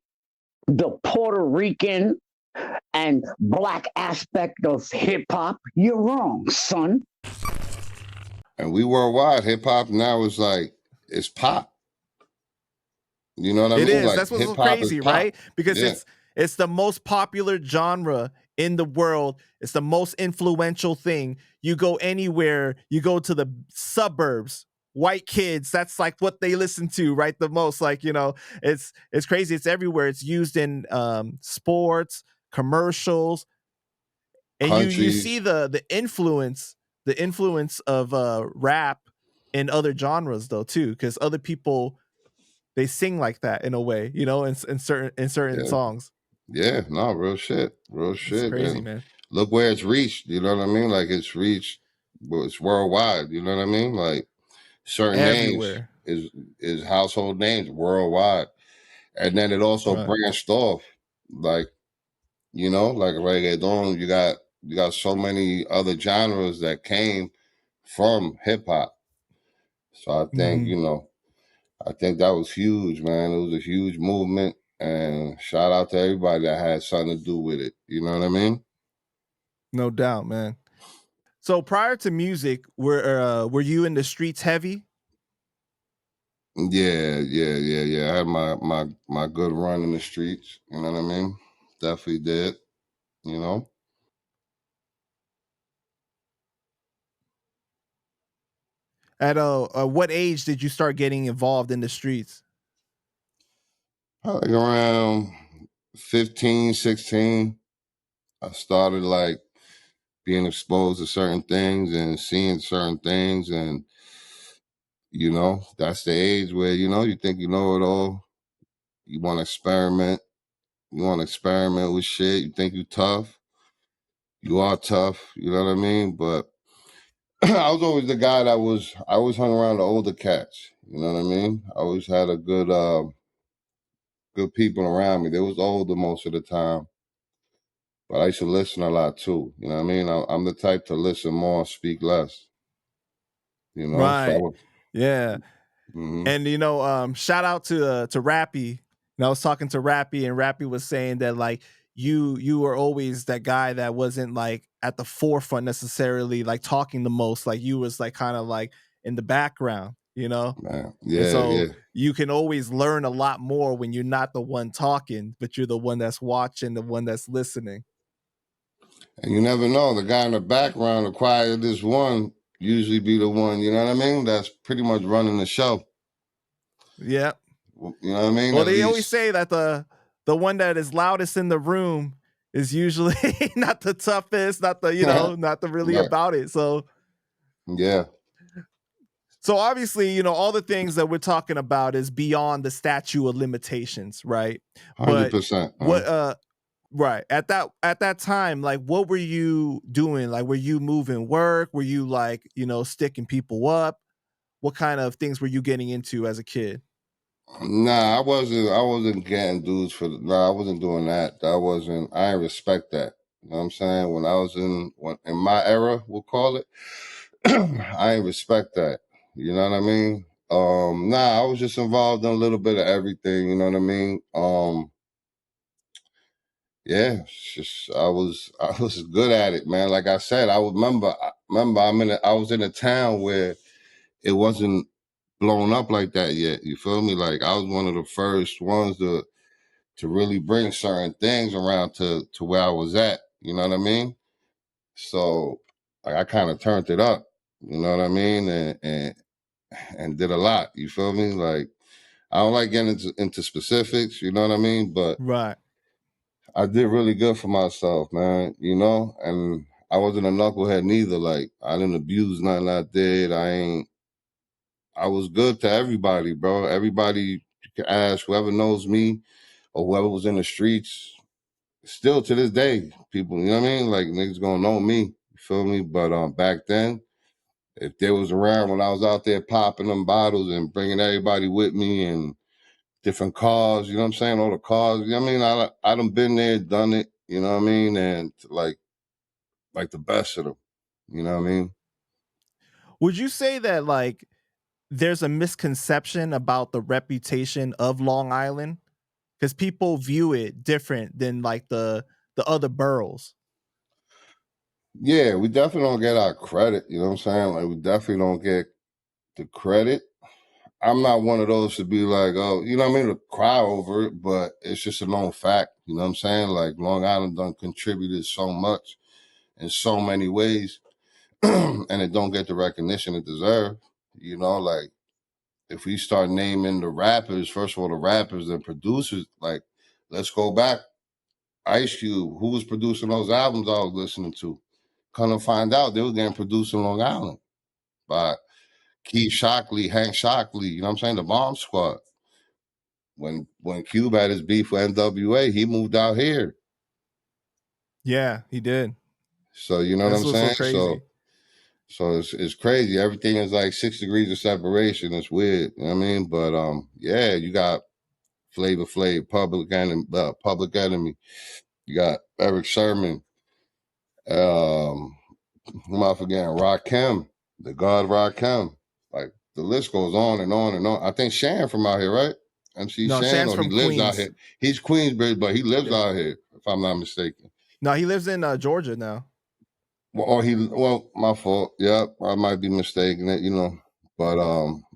the Puerto Rican and black aspect of hip hop, you're wrong, son. And we worldwide. Hip hop now is like, it's pop. You know what I mean? It is. Like, That's what's so hip-hop is crazy, pop. right? Because it's the most popular genre in the world. It's the most influential thing. You go anywhere, you go to the suburbs, white kids, that's like what they listen to, right? The most, like, you know, it's crazy. It's everywhere. It's used in sports, commercials, and you see the influence of rap in other genres though too, because other people, they sing like that in a way, you know, in certain songs. Yeah, no, real shit. It's crazy, And man. look where it's reached, you know what I mean? Like, it's reached, well, it's worldwide, you know what I mean? Like, certain Everywhere. names is household names worldwide. And then it also branched off. Like, you know, like reggaeton, you got so many other genres that came from hip hop. So I think, you know, I think that was huge, man. It was a huge movement, and shout out to everybody that had something to do with it. You know what I mean? No doubt, man. So prior to music, were you in the streets heavy? Yeah. I had my good run in the streets. You know what I mean? Definitely did. You know. At what age did you start getting involved in the streets? Probably around 15, 16. I started like being exposed to certain things and seeing certain things, and you know, that's the age where, you know, you think you know it all. You want to experiment. You want to experiment with shit. You think you tough. You are tough. You know what I mean? But I was always the guy I always hung around the older cats. You know what I mean? I always had a good people around me. They was older most of the time. But I used to listen a lot too. You know what I mean? I'm the type to listen more, speak less. You know? Right. Yeah. Mm-hmm. And you know, shout out to Rappy. And I was talking to Rappy, and Rappy was saying that like you were always that guy that wasn't like at the forefront necessarily, like talking the most. Like you was like kind of like in the background, you know? Man. And so Yeah. you can always learn a lot more when you're not the one talking, but you're the one that's watching, the one that's listening. And you never know. The guy in the background, the quietest one, usually be the one, you know what I mean? That's pretty much running the show. Yeah. You know what I mean? Well, they always say that the one that is loudest in the room is usually not the toughest, not the, you know, not the really about it. So yeah. So obviously, you know, all the things that we're talking about is beyond the statute of limitations, right? 100%. What right. At that time, like what were you doing? Like were you moving work? Were you like, you know, sticking people up? What kind of things were you getting into as a kid? Nah, I wasn't getting dudes I wasn't doing that. I didn't respect that. You know what I'm saying? When I was in my era, we'll call it, I didn't respect that. You know what I mean? Nah, I was just involved in a little bit of everything, you know what I mean? Yeah, it's just I was good at it, man. Like I said, I remember I was in a town where it wasn't blown up like that yet. You feel me? Like I was one of the first ones to really bring certain things around to where I was at. You know what I mean? So like I kind of turned it up. You know what I mean? And did a lot. You feel me? Like I don't like getting into specifics. You know what I mean? But right. I did really good for myself, man. You know, and I wasn't a knucklehead neither. Like I didn't abuse nothing I did. I was good to everybody, bro. Everybody you can ask, whoever knows me or whoever was in the streets, still to this day, people, you know what I mean? Like niggas gonna know me. You feel me? But back then, if they was around when I was out there popping them bottles and bringing everybody with me and different cars, you know what I'm saying? All the cars, you know what I mean? I done been there, done it, you know what I mean? And like the best of them, you know what I mean? Would you say that like there's a misconception about the reputation of Long Island? Because people view it different than like the other boroughs. Yeah, we definitely don't get our credit, you know what I'm saying? Like we definitely don't get the credit. I'm not one of those to be like, oh, you know what I mean, to cry over it, but it's just a known fact, you know what I'm saying? Like Long Island done contributed so much in so many ways, and it don't get the recognition it deserves. You know, like if we start naming the rappers, first of all, the rappers and producers, like let's go back. Ice Cube, who was producing those albums I was listening to? Come to find out, they were getting produced in Long Island by Keith Shockley, Hank Shockley, you know what I'm saying? The Bomb Squad. When Cube had his beef with NWA, he moved out here. Yeah, he did. So you know what That's I'm what's so saying? crazy. So it's crazy. Everything is like 6 degrees of separation. It's weird. You know what I mean? But yeah, you got Flavor Flav, Public Enemy. You got Eric Sherman. Who am I forgetting? Rakim, the God Rakim. Like the list goes on and on and on. I think Shan from out here, right? MC No, Shan, Shan's or he from lives out Queens. here. He's Queensbridge, but he lives Yeah. out here, if I'm not mistaken. No, he lives in Georgia now. Well, my fault. Yep, I might be mistaken it, you know. But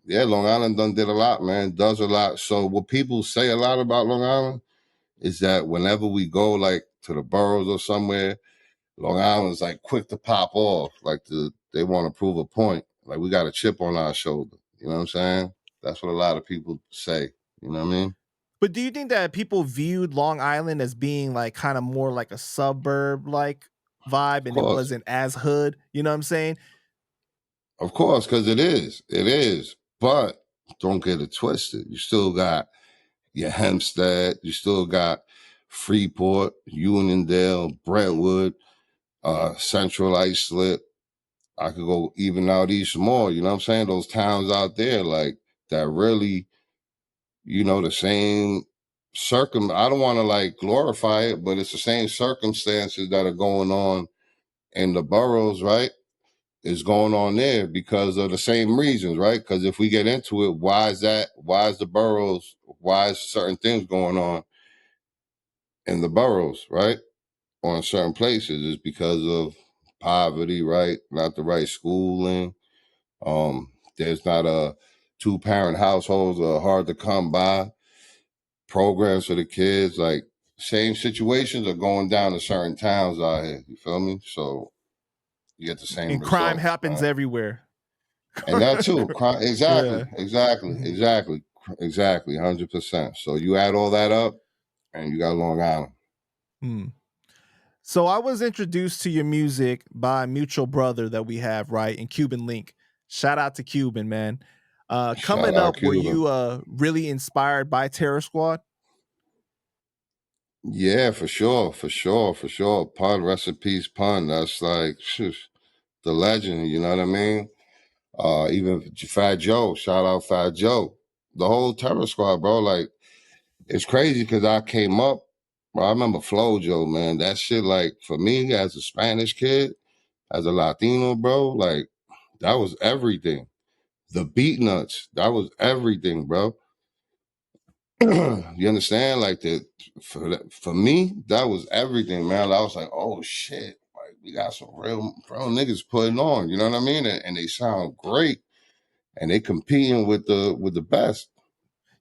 yeah, Long Island done did a lot, man. Does a lot. So what people say a lot about Long Island is that whenever we go like to the boroughs or somewhere, Long Island's like quick to pop off. Like they want to prove a point. Like we got a chip on our shoulder. You know what I'm saying? That's what a lot of people say. You know what I mean? But do you think that people viewed Long Island as being like kind of more like a suburb like vibe Of and it course. wasn't as hood? You know what I'm saying? Of course, because it is. It is. But don't get it twisted. You still got your Hempstead, you still got Freeport, Uniondale, Brentwood, Central Islip. I could go even out east more, you know what I'm saying? Those towns out there, like that really, you know, the same I don't want to like glorify it, but it's the same circumstances that are going on in the boroughs, right? Is going on there because of the same reasons, right? Because if we get into it, why is that? Why is the boroughs? Why is certain things going on in the boroughs, right? Or in certain places is because of poverty, right? Not the right schooling. There's not a 2-parent households are hard to come by. Programs for the kids, like same situations are going down in certain towns out here. You feel me? So you get the same And crime results, happens man. everywhere. And that too, exactly, Yeah. exactly, 100%. So you add all that up, and you got Long Island. Hmm. So I was introduced to your music by a mutual brother that we have, right? In Cuban Link. Shout out to Cuban, man. Shout Coming out up, were Cuba. you really inspired by Terror Squad? Yeah, for sure. Pun, rest in peace, Pun. That's like the legend. You know what I mean? Even Fat Joe. Shout out Fat Joe. The whole Terror Squad, bro. Like it's crazy because I came up. Bro, I remember Flo Joe, man. That shit, like for me as a Spanish kid, as a Latino, bro, like that was everything. The beat nuts, that was everything, bro. You understand? Like for me, that was everything, man. I was like, oh shit, like we got some real niggas putting on. You know what I mean? And they sound great, and they competing with the best.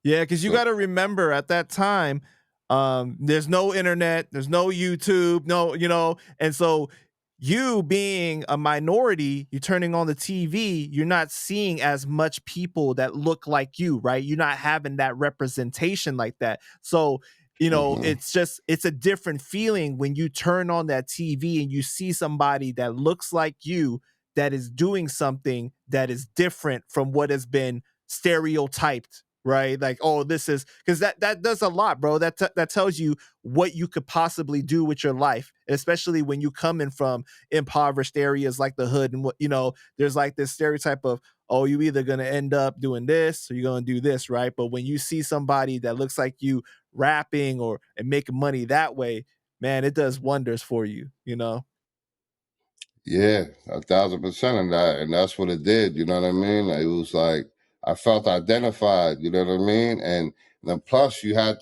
Yeah, because you So, got to remember at that time, there's no internet, there's no YouTube, no, and so you being a minority, you're turning on the TV, you're not seeing as much people that look like you, right? You're not having that representation like that. So, it's a different feeling when you turn on that TV and you see somebody that looks like you that is doing something that is different from what has been stereotyped right? Like, oh, this is because that does a lot, bro. That tells you what you could possibly do with your life, especially when you coming from impoverished areas like the hood. And what, there's like this stereotype of, oh, you either gonna end up doing this or you're gonna do this, right? But when you see somebody that looks like you rapping and making money that way, man, it does wonders for you, Yeah, 1,000% of that. And that's what it did. You know what I mean? It was like, I felt identified, you know what I mean? And then plus you had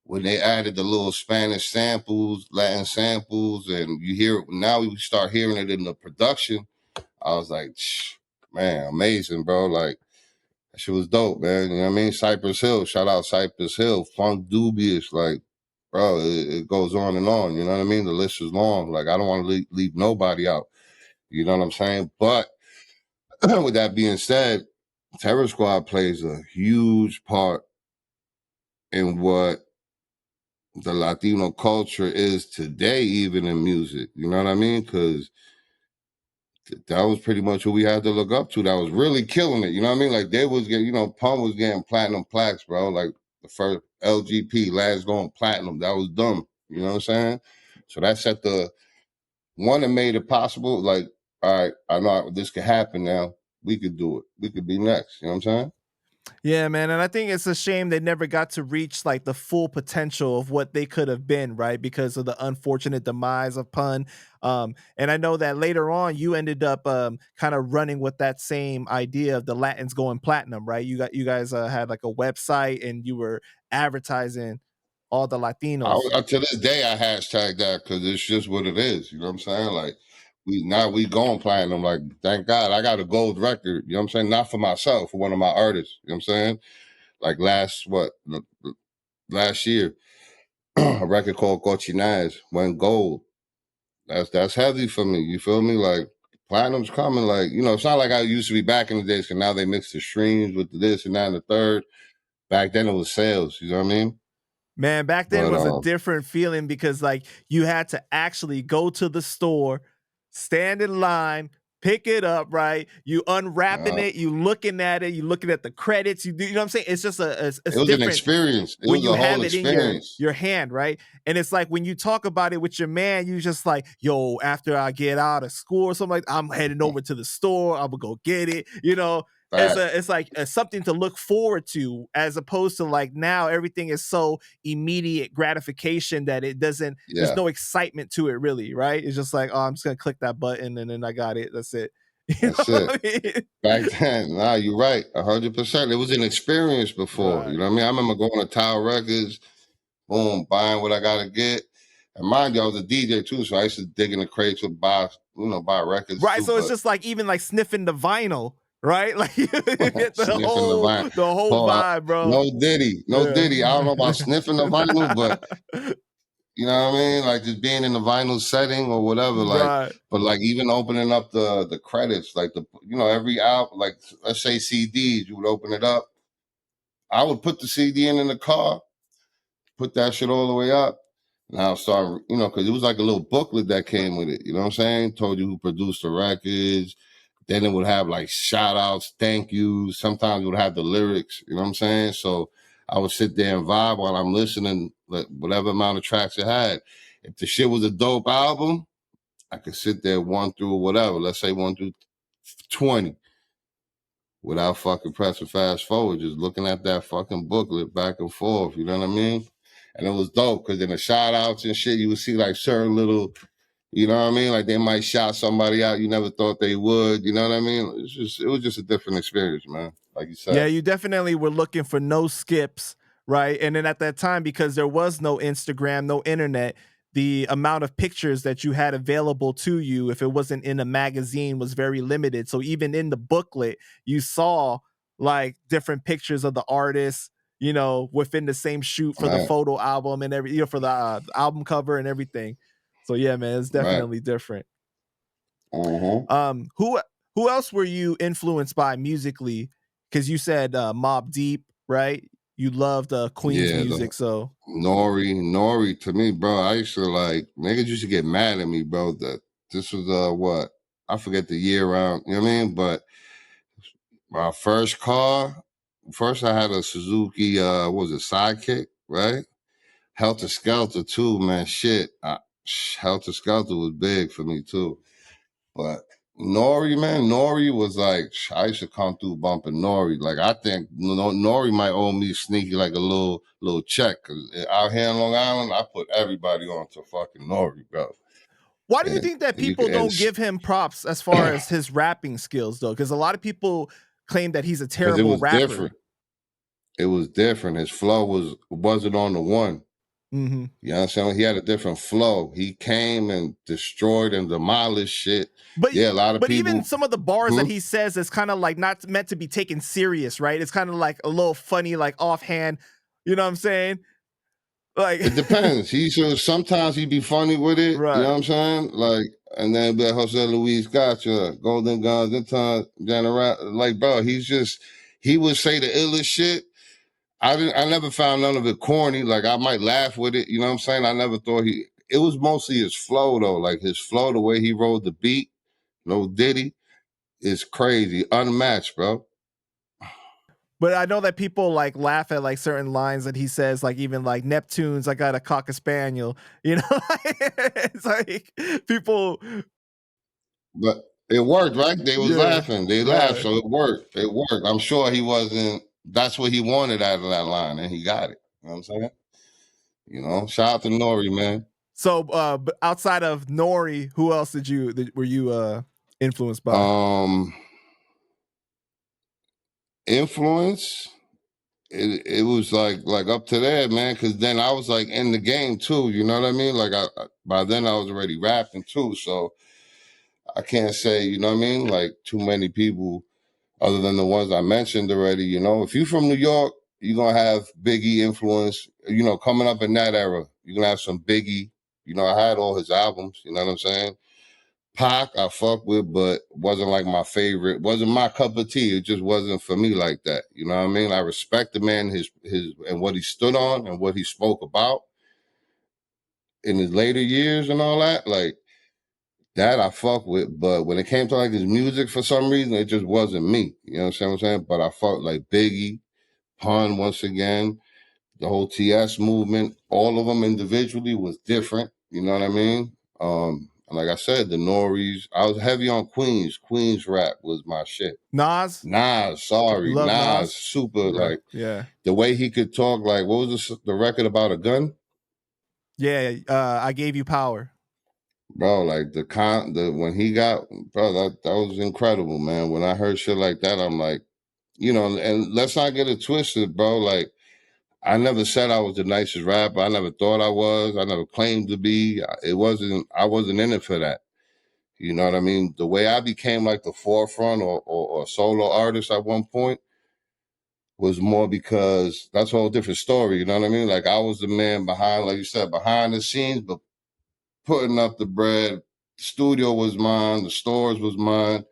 when they added the little Spanish samples, Latin samples, and you hear it, now we start hearing it in the production. I was like, man, amazing, bro. Like, that shit was dope, man. You know what I mean? Cypress Hill, shout out Cypress Hill, Funk Dubious, like, bro, it goes on and on. You know what I mean? The list is long. Like, I don't want to leave nobody out. You know what I'm saying? But with that being said, Terror Squad plays a huge part in what the Latino culture is today, even in music. You know what I mean? Because that was pretty much what we had to look up to. That was really killing it. You know what I mean? Like they was getting, Pun was getting platinum plaques, bro. Like the first LGP, last going platinum. That was dumb. You know what I'm saying? So that set the one that made it possible. Like, all right, I know this could happen now. We could do it. We could be next. You know what I'm saying? Yeah, man. And I think it's a shame they never got to reach like the full potential of what they could have been, right? Because of the unfortunate demise of Pun. And I know that later on you ended up kind of running with that same idea of the Latins going platinum, right? You guys had like a website and you were advertising all the Latinos. To this day, I hashtag that because it's just what it is. You know what I'm saying? Like, we going platinum. Like, thank God I got a gold record. You know what I'm saying? Not for myself, for one of my artists. You know what I'm saying? Like last year, a record called Cochinaz went gold. That's heavy for me. You feel me? Like, platinum's coming. Like, it's not like I used to be back in the days, and now they mix the streams with this and that and the third. Back then it was sales. You know what I mean? Man, back then was a different feeling because like you had to actually go to the store, stand in line, pick it up, right? You unwrapping it, you looking at it, you looking at the credits, you know what I'm saying? It's just it was an experience. It when was you a have whole it experience. in your hand, right? And it's like when you talk about it with your man, you just like, yo, after I get out of school or something like that, I'm heading over to the store, I'm gonna go get it, It's like something to look forward to, as opposed to like now everything is so immediate gratification that there's no excitement to it really, right? It's just like, oh, I'm just gonna click that button and then I got it. That's it. That's it. I mean? Back then, nah, you're right, 100%. It was an experience before. Right. You know what I mean? I remember going to Tower Records, boom, buying what I gotta get. And mind you, I was a DJ too, so I used to dig in the crates to buy records. Right. Too, so it's just like even like sniffing the vinyl. Right, like you get the whole vibe, bro. No Diddy. I don't know about sniffing the vinyl, but you know what I mean? Like just being in the vinyl setting or whatever. Like, right. But like even opening up the credits, like every album, like let's say CDs, you would open it up. I would put the CD in the car, put that shit all the way up. And I'll start, because it was like a little booklet that came with it. You know what I'm saying? Told you who produced the records. Then it would have like shout outs, thank yous. Sometimes it would have the lyrics, you know what I'm saying? So I would sit there and vibe while I'm listening, whatever amount of tracks it had. If the shit was a dope album, I could sit there 1 through whatever, let's say 1 through 20, without fucking pressing fast forward, just looking at that fucking booklet back and forth, you know what I mean? And it was dope because in the shout outs and shit, you would see like certain little, you know what I mean? Like they might shout somebody out you never thought they would. You know what I mean? It was just a different experience, man. Like you said. Yeah, you definitely were looking for no skips, right? And then at that time, because there was no Instagram, no internet, the amount of pictures that you had available to you, if it wasn't in a magazine, was very limited. So even in the booklet, you saw like different pictures of the artists, within the same shoot for the photo album and for the album cover and everything. So yeah, man, it's definitely different. Who else were you influenced by musically? Because you said Mobb Deep, right? You loved Queen's music, so Nori to me, bro. I used to like niggas used to get mad at me, bro. That this was what I forget the year around. You know what I mean? But my first car, first I had a Suzuki, what was it, Sidekick, right? Helter Skelter too, man. Shit, Helter Skelter was big for me too. But Nori, man, Nori was like, I used to come through bumping Nori. Like, I think Nori might owe me sneaky like a little check. Cause out here in Long Island, I put everybody on to fucking Nori, bro. Why do you think that people don't give him props as far as his rapping skills, though? Because a lot of people claim that he's a terrible rapper. Different. It was different. His flow wasn't on the one. Mm-hmm. You know what I'm saying? He had a different flow. He came and destroyed and demolished shit. But yeah, a lot of people. But even some of the bars that he says is kind of like not meant to be taken serious, right? It's kind of like a little funny, like offhand. You know what I'm saying? Like it depends. Sometimes he be funny with it. Right. You know what I'm saying? Like, and then be like Jose Luis Gotcha, Golden Guns, like, bro, he would say the illest shit. I never found none of it corny. Like, I might laugh with it. You know what I'm saying? I never thought it was mostly his flow though. Like his flow, the way he rode the beat, no Diddy, is crazy, unmatched, bro. But I know that people like laugh at like certain lines that he says, like even like Neptunes, I got a Cocker Spaniel, you know, it's like people. But it worked, right? They was laughing. They laughed, so it worked. It worked. I'm sure he wasn't. That's what he wanted out of that line, and he got it. You know what I'm saying? You know, shout out to Nori, man. So, outside of Nori, who else were you influenced by? Influence. It was like up to there, man. Because then I was like in the game too. You know what I mean? Like by then I was already rapping too, so I can't say, you know what I mean, like too many people other than the ones I mentioned already. You know, if you from New York, you're gonna have Biggie influence. You know, coming up in that era, you're gonna have some Biggie. You know, I had all his albums. You know what I'm saying? Pac, I fuck with, but wasn't like my favorite. Wasn't my cup of tea. It just wasn't for me like that. You know what I mean? I respect the man, his and what he stood on and what he spoke about in his later years and all that. Like that, I fuck with. But when it came to like his music, for some reason, it just wasn't me. You know what I'm saying? But I fuck like Biggie, Pun once again, the whole TS movement. All of them individually was different. You know what I mean? And like I said, the Noris, I was heavy on Queens. Queens rap was my shit. Nas, sorry. Nas, super, right. like, yeah. The way he could talk, like, what was the record about a gun? Yeah, I Gave You Power. Bro, like, when he got, bro, that was incredible, man. When I heard shit like that, I'm like, you know, and let's not get it twisted, bro. Like, I never said I was the nicest rapper. I never thought I was. I never claimed to be. I wasn't in it for that. You know what I mean? The way I became like the forefront or solo artist at one point was more because that's a whole different story. You know what I mean? Like I was the man behind, like you said, behind the scenes, but putting up the bread. The studio was mine. The stores was mine.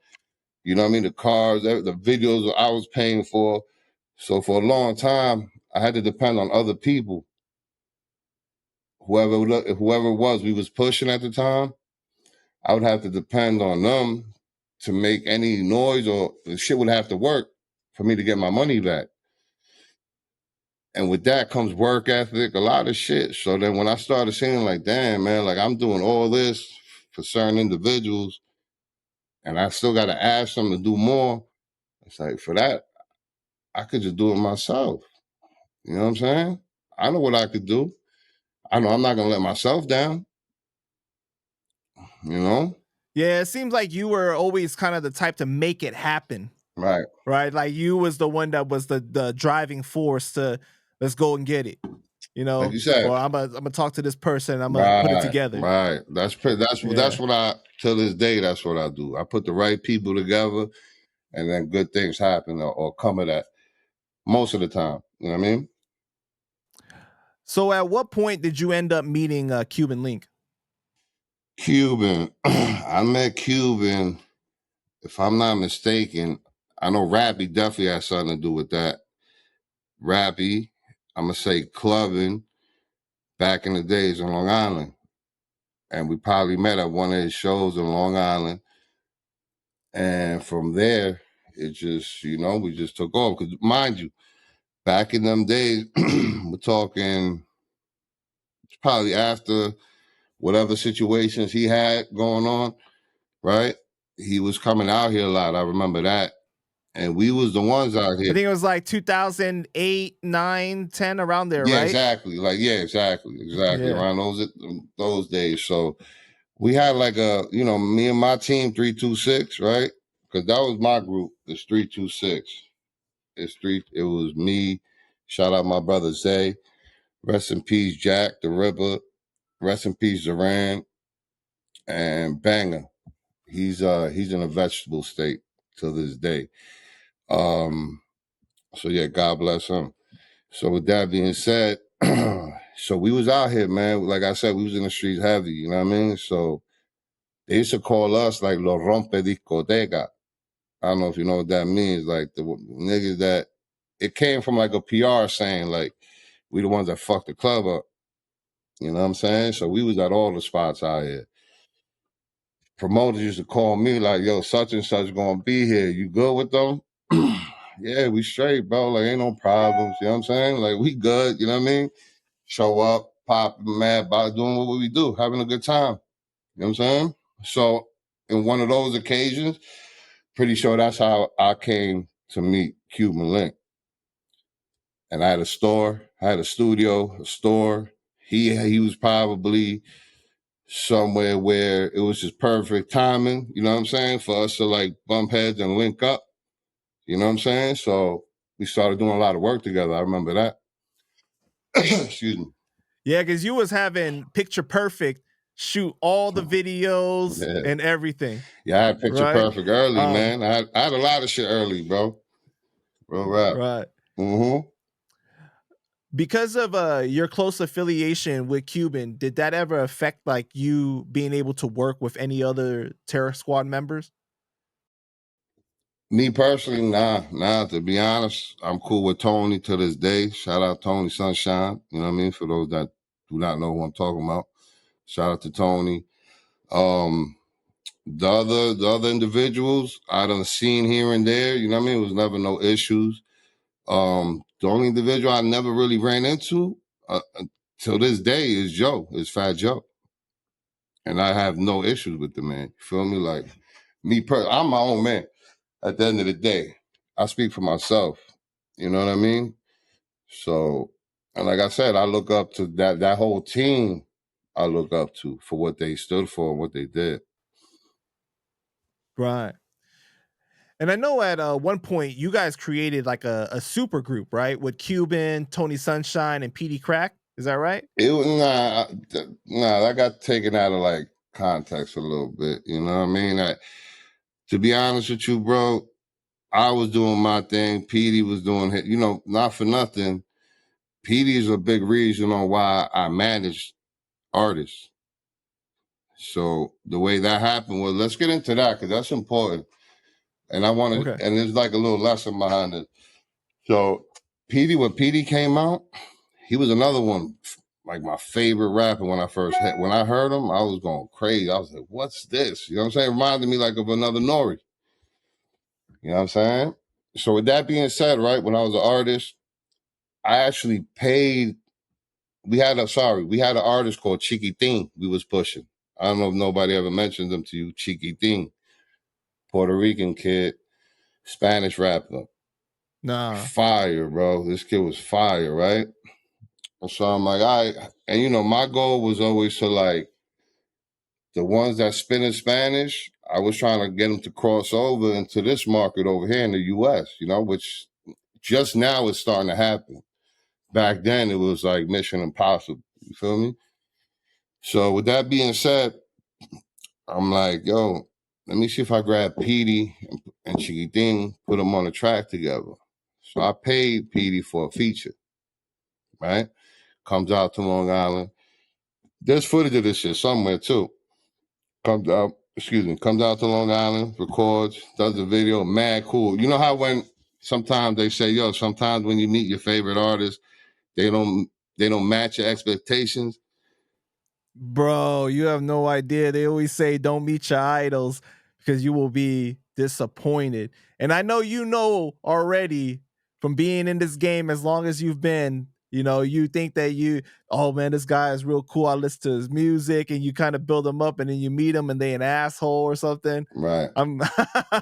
You know what I mean? The cars, the videos I was paying for. So for a long time, I had to depend on other people. Whoever it was we was pushing at the time, I would have to depend on them to make any noise, or the shit would have to work for me to get my money back. And with that comes work ethic, a lot of shit. So then when I started seeing like, damn, man, like I'm doing all this for certain individuals and I still got to ask them to do more. It's like, for that, I could just do it myself. You know what I'm saying? I know what I could do. I know I'm not going to let myself down. You know? Yeah, it seems like you were always kind of the type to make it happen. Right. Right. Like you was the one that was the driving force to let's go and get it. You know, like you said, or I'm gonna talk to this person. I'm gonna put it together. Right. That's what I, till this day, that's what I do. I put the right people together and then good things happen or come of that most of the time. You know what I mean? So at what point did you end up meeting Cuban Link? Cuban. I met Cuban, if I'm not mistaken. I know Rappy definitely has something to do with that. Rappy, I'm going to say clubbing back in the days in Long Island. And we probably met at one of his shows in Long Island. And from there, it just, you know, we just took off. Because mind you, back in them days, we're talking probably after whatever situations he had going on, right? He was coming out here a lot. I remember that. And we was the ones out here. I think it was like 2008, 9, 10, around there, yeah, right? Exactly. Like, yeah, exactly. Yeah. Around those days. So we had like you know, me and my team, 326, right? Because that was my group. It's 326. It was me. Shout out my brother Zay. Rest in peace, Jack the Ripper. Rest in peace, Zoran. And Banger. He's in a vegetable state to this day. So yeah, God bless him. So with that being said, so we was out here, man. Like I said, we was in the streets heavy, you know what I mean? So they used to call us like Los Rompe Discoteca. I don't know if you know what that means. Like the niggas that, it came from like a PR saying like, we the ones that fucked the club up. You know what I'm saying? So we was at all the spots out here. Promoters used to call me like, yo, such and such gonna be here. You good with them? Yeah, we straight, bro. Like, ain't no problems. You know what I'm saying? Like, we good. You know what I mean? Show up, pop, mad about doing what we do, having a good time. You know what I'm saying? So, in one of those occasions, pretty sure that's how I came to meet Cuban Link. And I had a store, I had a studio, a store. He was probably somewhere where it was just perfect timing, you know what I'm saying, for us to like bump heads and link up. You know what I'm saying? So we started doing a lot of work together. I remember that. Excuse me. Yeah, because you was having Picture Perfect shoot all the videos and everything. Yeah, I had Picture Perfect early, man. I had a lot of shit early, bro. Real rap. Right. Mm-hmm. Because of your close affiliation with Cuban, did that ever affect like you being able to work with any other Terror Squad members? Me personally, nah. To be honest, I'm cool with Tony to this day. Shout out Tony Sunshine. You know what I mean? For those that do not know who I'm talking about, shout out to Tony. The other individuals I done seen here and there. You know what I mean? It was never no issues. The only individual I never really ran into till this day is Fat Joe. And I have no issues with the man. You feel me? Like, I'm my own man. At the end of the day, I speak for myself. You know what I mean? So, and like I said, I look up to that whole team. I look up to for what they stood for and what they did. Right. And I know at one point you guys created like a super group, right? With Cuban, Tony Sunshine, and PD Crack. Is that right? That got taken out of like context a little bit. You know what I mean? To be honest with you, bro, I was doing my thing. PD was doing his, you know, not for nothing. PD is a big reason on why I managed artists. So the way that happened was, let's get into that because that's important. And I wanted, and there's like a little lesson behind it. So when PD came out, he was another one, like my favorite rapper when I heard him, I was going crazy. I was like, what's this? You know what I'm saying? It reminded me like of another Nori. You know what I'm saying? So with that being said, right, when I was an artist, I actually paid. We had an artist called Chiquitin we was pushing. I don't know if nobody ever mentioned them to you. Chiquitin, Puerto Rican kid, Spanish rapper. Nah. Fire, bro. This kid was fire, right? So I'm like, and you know, my goal was always to like, the ones that spit in Spanish, I was trying to get them to cross over into this market over here in the U.S., you know, which just now is starting to happen. Back then, it was like mission impossible. You feel me? So with that being said, I'm like, yo, let me see if I grab Petey and Chiquitin, put them on a track together. So I paid Petey for a feature, right? Comes out to Long Island. There's footage of this shit somewhere too. Comes out to Long Island, records, does the video, mad cool. You know how when sometimes they say, yo, sometimes when you meet your favorite artist, they don't match your expectations. Bro, you have no idea. They always say don't meet your idols because you will be disappointed. And I know you know already from being in this game as long as you've been, you think that oh man, this guy is real cool. I listen to his music, and you kind of build him up, and then you meet him and they an asshole or something. Right. Right.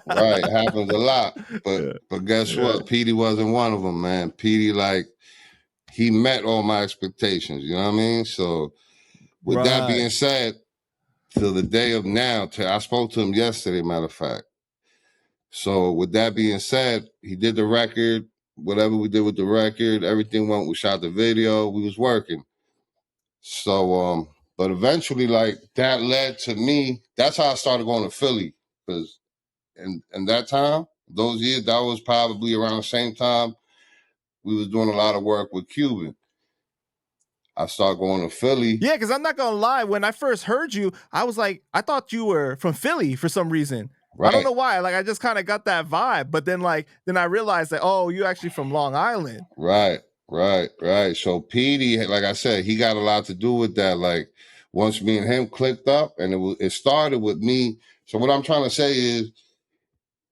It happens a lot. But guess what? Petey wasn't one of them, man. Petey, like, he met all my expectations. You know what I mean? So with that being said, till the day of now, I spoke to him yesterday, matter of fact. So with that being said, he did the record, whatever we did with the record, everything went, we shot the video, we was working. So, but eventually, like, that led to me, that's how I started going to Philly. Because in that time, those years, that was probably around the same time we was doing a lot of work with Cuban. I started going to Philly. Yeah, because I'm not going to lie. When I first heard you, I was like, I thought you were from Philly for some reason. Right. I don't know why. Like, I just kind of got that vibe. But then I realized that, oh, you're actually from Long Island. Right. So Petey, like I said, he got a lot to do with that. Like, once me and him clicked up, and it started with me. So what I'm trying to say is,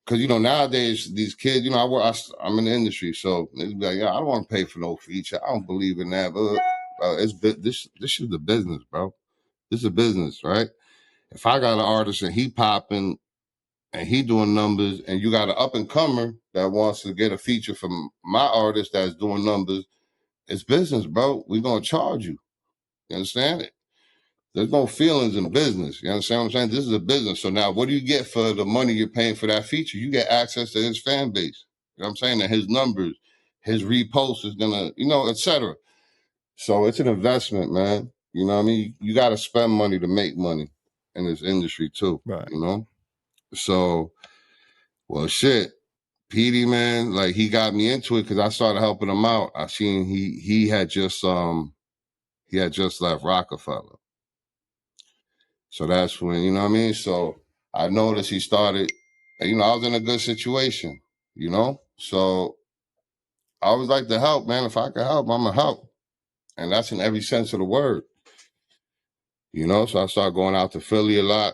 because, nowadays, these kids, I'm in the industry, so they'd be like, yeah, I don't want to pay for no feature. I don't believe in that. But this is the business, bro. This is a business, right? If I got an artist and he popping and he doing numbers, and you got an up-and-comer that wants to get a feature from my artist that's doing numbers, it's business, bro. We're going to charge you. You understand it? There's no feelings in business. You understand what I'm saying? This is a business. So now what do you get for the money you're paying for that feature? You get access to his fan base. You know what I'm saying? And his numbers, his repost is going to, et cetera. So it's an investment, man. You know what I mean? You got to spend money to make money in this industry too. Right. So, well, shit. Petey, man, like, he got me into it because I started helping him out. I seen he had just left Rockefeller. So that's when, you know what I mean? So I noticed he started, I was in a good situation, So I always like to help, man. If I can help, I'm going to help. And that's in every sense of the word. So I started going out to Philly a lot,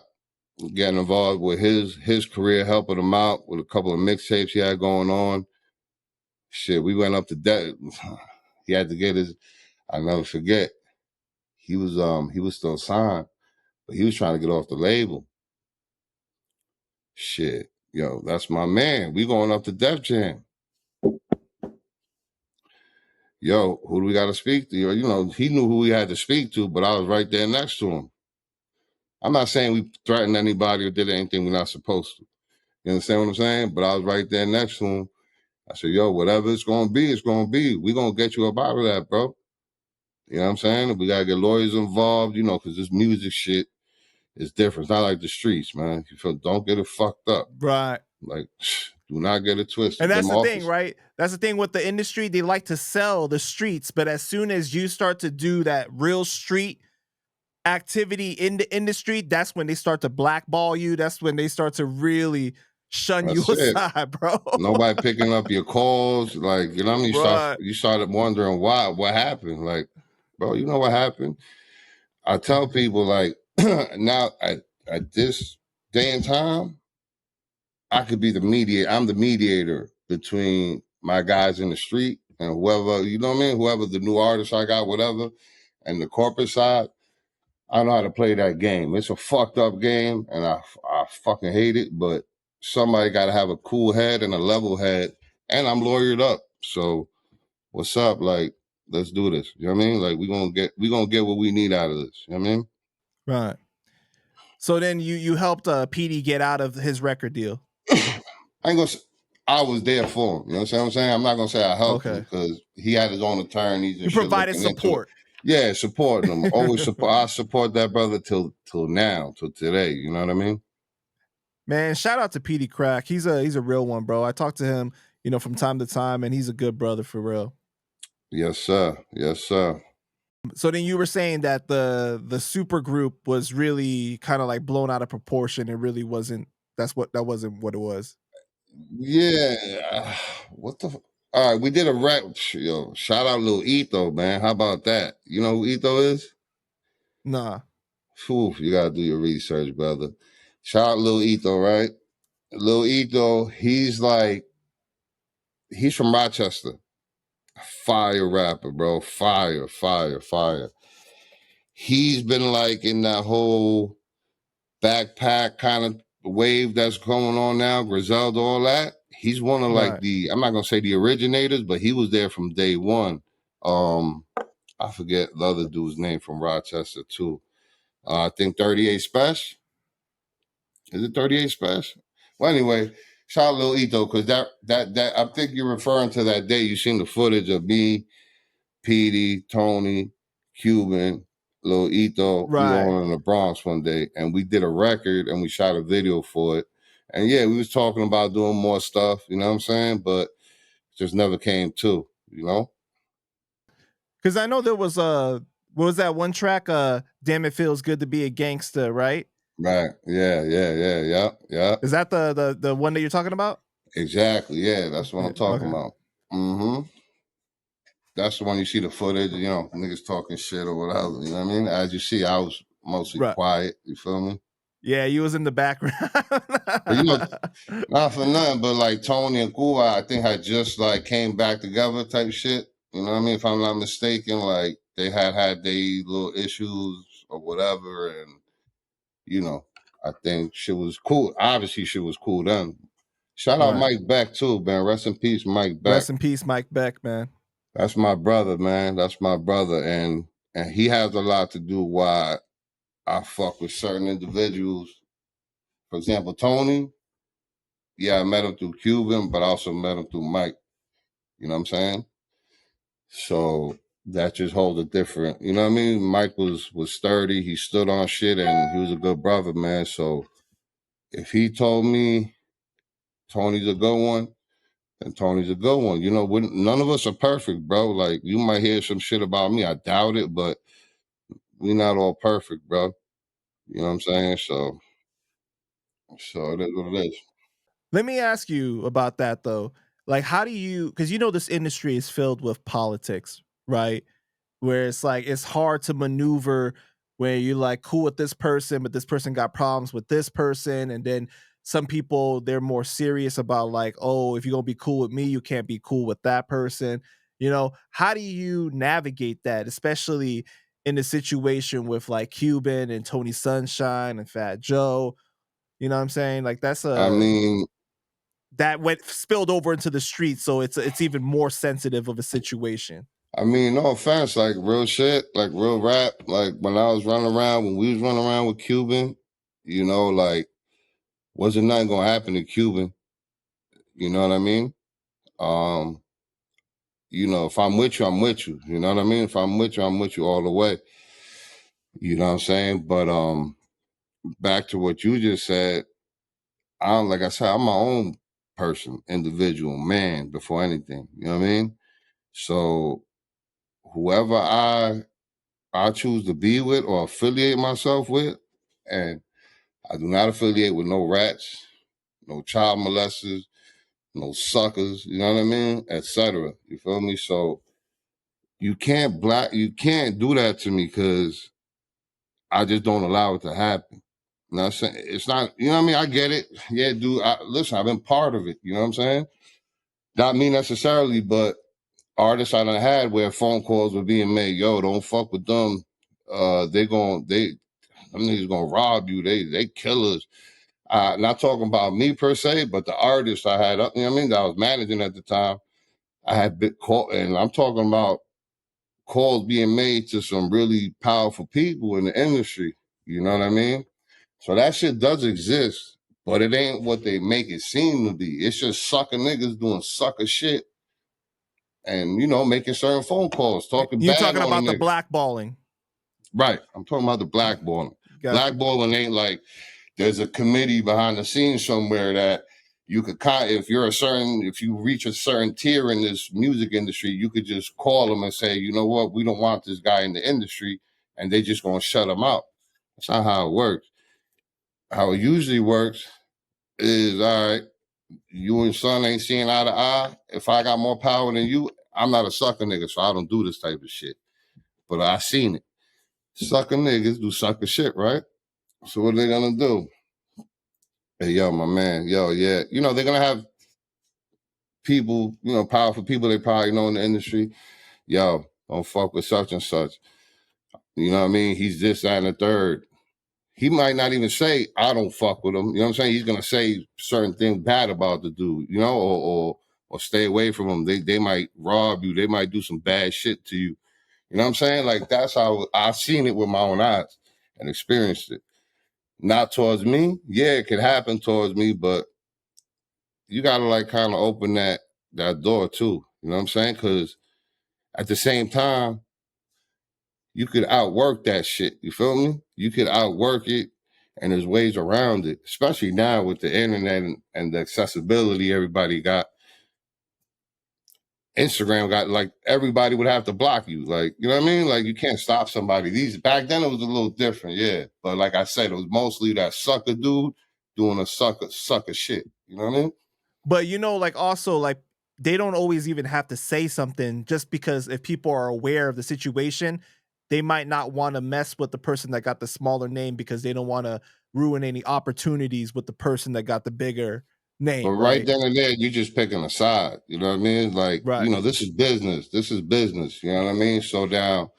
getting involved with his career, helping him out with a couple of mixtapes he had going on. Shit, we went up to that. He had to get I'll never forget. He was still signed, but he was trying to get off the label. Shit, yo, that's my man. We going up to Def Jam. Yo, who do we got to speak to? He knew who he had to speak to, but I was right there next to him. I'm not saying we threatened anybody or did anything we're not supposed to. You understand what I'm saying? But I was right there next to him. I said, yo, whatever it's going to be, it's going to be. We're going to get you up out of that, bro. You know what I'm saying? We got to get lawyers involved, because this music shit is different. It's not like the streets, man. Don't get it fucked up. Right. Like, do not get it twisted. And that's the thing, right? That's the thing with the industry. They like to sell the streets, but as soon as you start to do that real street activity in the industry, that's when they start to blackball you. That's when they start to really shun you aside, bro. Nobody picking up your calls. Like, you know what I mean? You started wondering what happened. Like, bro, you know what happened? I tell people, like, now at this day and time, I could be the mediator. I'm the mediator between my guys in the street and whoever, you know what I mean? Whoever the new artist I got, whatever, and the corporate side. I know how to play that game. It's a fucked up game, and I fucking hate it, but somebody got to have a cool head and a level head, and I'm lawyered up. So what's up? Like, let's do this. You know what I mean? Like, we gonna get what we need out of this. You know what I mean? Right. So then you helped Petey get out of his record deal. I was there for him. You know what I'm saying? I'm not gonna say I helped him because he had his own attorneys. And you provided support. Yeah, supporting him. Always support. I support that brother till now, till today. You know what I mean? Man, shout out to Petey Crack. He's a real one, bro. I talk to him, from time to time, and he's a good brother for real. Yes, sir. Yes, sir. So then you were saying that the super group was really kind of like blown out of proportion. It really wasn't. That wasn't what it was. Yeah. What the? All right, we did a rap. Yo, shout out Lil Etho, man. How about that? You know who Etho is? Nah. Phew, you gotta do your research, brother. Shout out Lil Etho, right? Lil Ito, he's from Rochester. Fire rapper, bro. Fire. He's been like in that whole backpack kind of wave that's going on now, Griselda, all that. He's one of like I'm not gonna say the originators, but he was there from day one. I forget the other dude's name from Rochester too. I think 38 Special. Is it 38 Special? Well, anyway, shout out Lil Ito, because that I think you're referring to that day. You seen the footage of me, Petey, Tony, Cuban, Lil Ito. We were all in the Bronx one day, and we did a record, and we shot a video for it. And yeah, we was talking about doing more stuff, you know what I'm saying? But just never came to, you know? Because I know there was what was that one track? Damn, It Feels Good to Be a Gangster, right? Right. Yeah. Is that the one that you're talking about? Exactly. Yeah, that's what I'm talking about. Mm-hmm. That's the one you see the footage, you know, niggas talking shit or whatever. You know what I mean? As you see, I was mostly quiet. You feel me? Yeah, you was in the background. But you know, not for nothing, but like Tony and Cuba, I think had just like came back together type shit. You know what I mean? If I'm not mistaken, like they had their little issues or whatever, and you know, I think shit was cool. Obviously, shit was cool then. Shout out Mike Beck too, man. Rest in peace, Mike Beck. Rest in peace, Mike Beck, man. That's my brother, man. That's my brother, and he has a lot to do why I fuck with certain individuals. For example, Tony. Yeah, I met him through Cuban, but I also met him through Mike. You know what I'm saying? So that just holds a different, you know what I mean? Mike was sturdy. He stood on shit, and he was a good brother, man. So if he told me Tony's a good one, then Tony's a good one. You know, none of us are perfect, bro. Like, you might hear some shit about me. I doubt it, but we not all perfect, bro. You know what I'm saying? So it is what it is. Let me ask you about that though. Like, how do you? Because you know this industry is filled with politics, right? Where it's like it's hard to maneuver. Where you're like cool with this person, but this person got problems with this person, and then some people they're more serious about like, oh, if you're gonna be cool with me, you can't be cool with that person. You know, how do you navigate that, especially in a situation with like Cuban and Tony Sunshine and Fat Joe? You know what I'm saying? Like that went spilled over into the streets, so it's even more sensitive of a situation. I mean, no offense, like real shit, like real rap. Like when we was running around with Cuban, you know, like wasn't nothing gonna happen to Cuban. You know what I mean? You know, if I'm with you, I'm with you. You know what I mean? If I'm with you all the way. You know what I'm saying? But back to what you just said, like I said, I'm my own person, individual, man, before anything. You know what I mean? So whoever I choose to be with or affiliate myself with, and I do not affiliate with no rats, no child molesters, no suckers, you know what I mean, etc. You feel me? So you can't do that to me because I just don't allow it to happen. You know what I'm saying? It's not, you know what I mean? I get it. Yeah, dude. Listen, I've been part of it. You know what I'm saying? Not me necessarily, but artists I done had where phone calls were being made. Yo, don't fuck with them. Them niggas gonna rob you. They killers. Not talking about me per se, but the artists I had up, you know what I mean, that I was managing at the time, I had been called, and I'm talking about calls being made to some really powerful people in the industry. You know what I mean? So that shit does exist, but it ain't what they make it seem to be. It's just sucker niggas doing sucker shit and, you know, making certain phone calls, talking You're bad talking on about the the blackballing. Right. I'm talking about the blackballing. Gotcha. Blackballing ain't like there's a committee behind the scenes somewhere that you could if you reach a certain tier in this music industry, you could just call them and say, you know what, we don't want this guy in the industry, and they just gonna shut him out. That's not how it works. How it usually works is, all right, you and son ain't seeing eye to eye. If I got more power than you, I'm not a sucker nigga, so I don't do this type of shit. But I seen it. Sucker niggas do sucker shit, right? So what are they gonna do? Hey, yo, my man, yo, yeah. You know, they're gonna have people, you know, powerful people they probably know in the industry. Yo, don't fuck with such and such. You know what I mean? He's this, that, and the third. He might not even say, I don't fuck with him. You know what I'm saying? He's gonna say certain things bad about the dude, you know, or stay away from him. They might rob you, they might do some bad shit to you. You know what I'm saying? Like that's how I've seen it with my own eyes and experienced it. Not towards me. Yeah, it could happen towards me, but you gotta like kind of open that door too. You know what I'm saying? Because at the same time, you could outwork that shit. You feel me? You could outwork it, and there's ways around it, especially now with the internet and the accessibility everybody got. Instagram got like everybody would have to block you. Like, you know what I mean? Like you can't stop somebody. These back then it was a little different, yeah. But like I said, it was mostly that sucker dude doing a sucker shit. You know what I mean? But you know, like also like they don't always even have to say something, just because if people are aware of the situation, they might not want to mess with the person that got the smaller name because they don't want to ruin any opportunities with the person that got the bigger But name, right right? then and there, you just picking a side. You know what I mean? Like, Right. you know, this is business. This is business. You know what I mean? So now,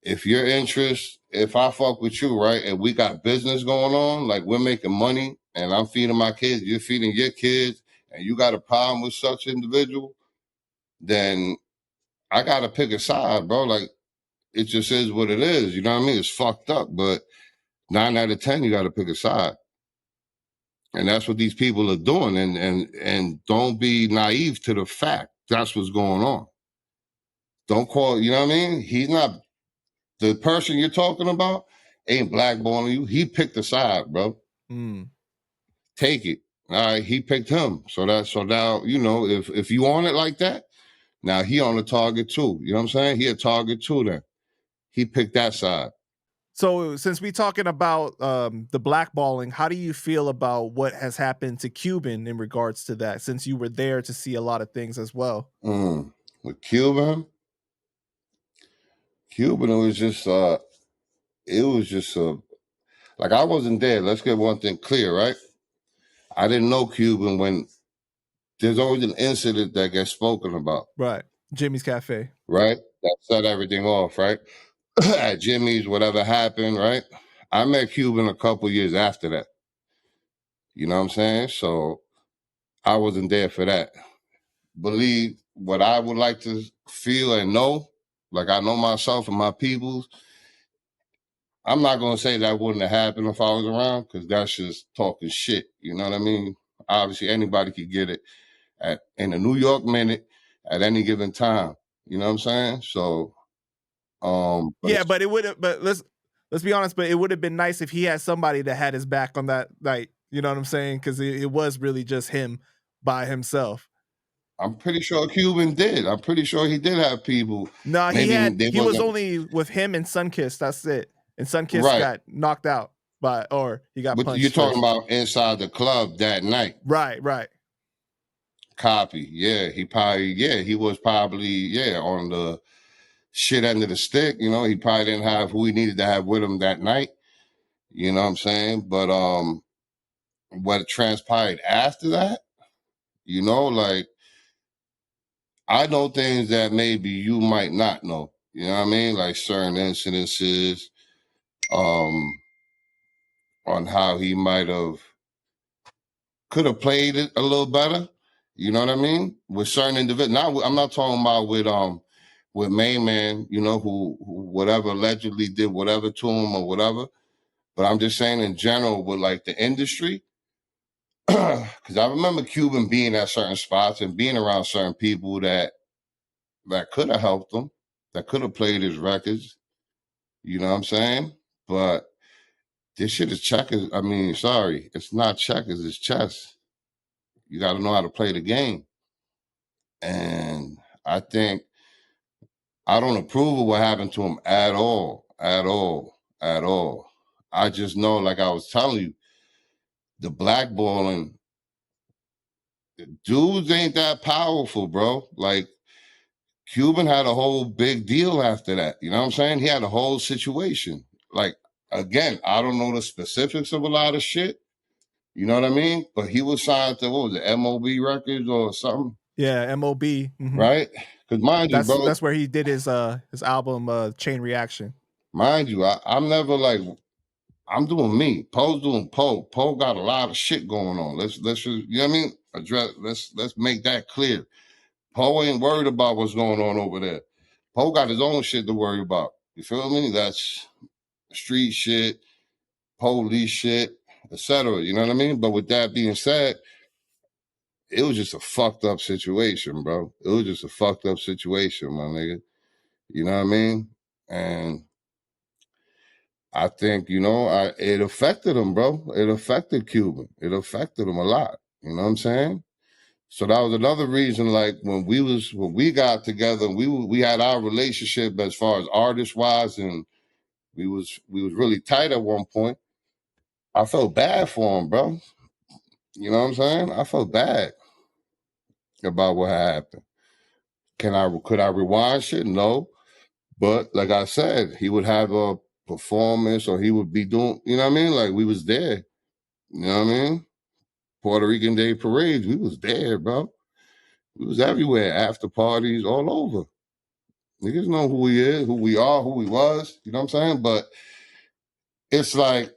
if your interest, if I fuck with you, right, and we got business going on, like we're making money and I'm feeding my kids, you're feeding your kids, and you got a problem with such individual, then I gotta pick a side, bro. Like it just is what it is. You know what I mean? It's fucked up, but 9 out of 10, you gotta pick a side. And that's what these people are doing. And don't be naive to the fact that's what's going on. Don't call, you know what I mean? He's not the person you're talking about ain't blackballing you. He picked a side, bro. Take it. All right, he picked him. So now, you know, if you on it like that, now he on the target too. You know what I'm saying? He a target too then. He picked that side. So since we're talking about the blackballing, how do you feel about what has happened to Cuban in regards to that, since you were there to see a lot of things as well? With Cuban, it was just like I wasn't there. Let's get one thing clear, right? I didn't know Cuban when there's always an incident that gets spoken about. Right. Jimmy's Cafe. Right? That set everything off, right? At Jimmy's, whatever happened, right? I met Cuban a couple years after that. You know what I'm saying? So I wasn't there for that. Believe what I would like to feel and know, like I know myself and my peoples. I'm not going to say that wouldn't have happened if I was around, because that's just talking shit. You know what I mean? Obviously, anybody could get it in a New York minute at any given time. You know what I'm saying? So, but it would have. But let's be honest. But it would have been nice if he had somebody that had his back on that night. You know what I'm saying? Because it was really just him by himself. I'm pretty sure Cuban did. I'm pretty sure he did have people. No, he was only with him and Sunkiss. That's it. And Sunkiss got knocked out or he got punched. You're talking about inside the club that night. Right. Copy. Yeah, he was probably on the shit end of the stick. You know, he probably didn't have who he needed to have with him that night. You know what I'm saying? But what transpired after that, you know, like I know things that maybe you might not know. You know what I mean? Like certain incidences, on how he could have played it a little better. You know what I mean? With certain individuals. Now I'm not talking about with Main Man, you know, who whatever allegedly did whatever to him or whatever. But I'm just saying in general with like the industry. Because I remember Cuban being at certain spots and being around certain people that could have helped him, that could have played his records. You know what I'm saying? But this shit is checkers. I mean, sorry, it's not checkers, it's chess. You got to know how to play the game. And I think I don't approve of what happened to him at all. I just know, like I was telling you, the blackballing, dudes ain't that powerful, bro. Like, Cuban had a whole big deal after that. You know what I'm saying? He had a whole situation. Like, again, I don't know the specifics of a lot of shit, You know what I mean? But he was signed to, what was it, MOB Records or something? Yeah, MOB. Mm-hmm. Right? Because mind you, bro. That's where he did his album Chain Reaction. Mind you, I'm never like, I'm doing me. Poe's doing Poe. Poe got a lot of shit going on. Let's just, you know what I mean? Let's make that clear. Poe ain't worried about what's going on over there. Poe got his own shit to worry about. You feel me? That's street shit, police shit, etc. You know what I mean? But with that being said, it was just a fucked up situation, bro. It was just a fucked up situation, my nigga. You know what I mean? And I think, you know, it affected him, bro. It affected Cuban. It affected him a lot. You know what I'm saying? So that was another reason, like when we got together, we had our relationship as far as artist wise, and we was really tight at one point. I felt bad for him, bro. You know what I'm saying? I felt bad about what happened. Could I rewind shit? No. But like I said, he would have a performance or he would be doing, you know what I mean? Like we was there. You know what I mean? Puerto Rican Day parades, we was there, bro. We was everywhere, after parties, all over. Niggas know who he is, who we are, who he was. You know what I'm saying? But it's like,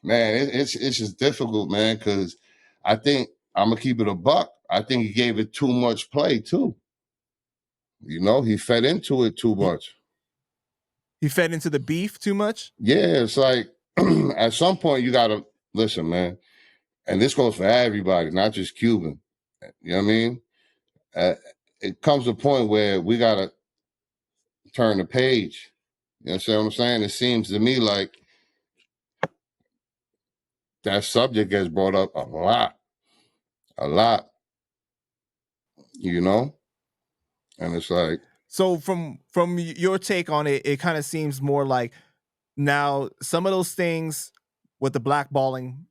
man, it's just difficult, man, because I think, I'm going to keep it a buck, I think he gave it too much play, too. You know, he fed into it too much. He fed into the beef too much? Yeah, it's like, at some point, you got to, listen, man, and this goes for everybody, not just Cuban. You know what I mean? It comes to a point where we got to turn the page. You know what I'm saying? It seems to me like that subject gets brought up a lot, you know? And it's like, so from your take on it, it kind of seems more like now some of those things with the blackballing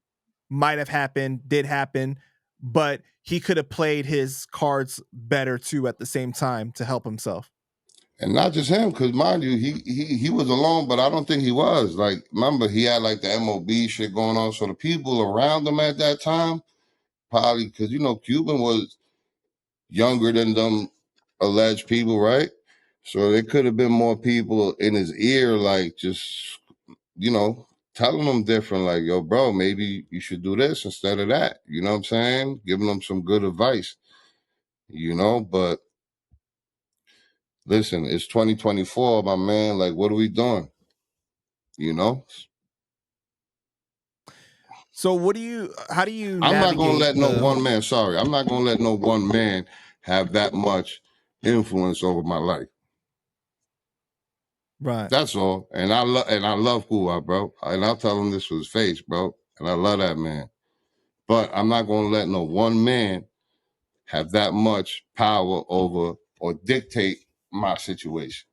might have happened, did happen, but he could have played his cards better too at the same time to help himself. and not just him, because mind you, he was alone, but I don't think he was. Like, remember, he had like the MOB shit going on. So the people around him at that time, probably, because, you know, Cuban was younger than them alleged people, right? So there could have been more people in his ear, like just, you know, telling him different, like, yo, bro, maybe you should do this instead of that. You know what I'm saying? Giving them some good advice, you know, but listen, it's 2024, my man. Like, what are we doing? You know? So how do you I'm not going to let no one whole... man, sorry, I'm not going to let no one man have that much influence over my life. Right. That's all. And I love Cuba, bro. And I'll tell him this to his face, bro. And I love that man. But I'm not going to let no one man have that much power over or dictate my situation.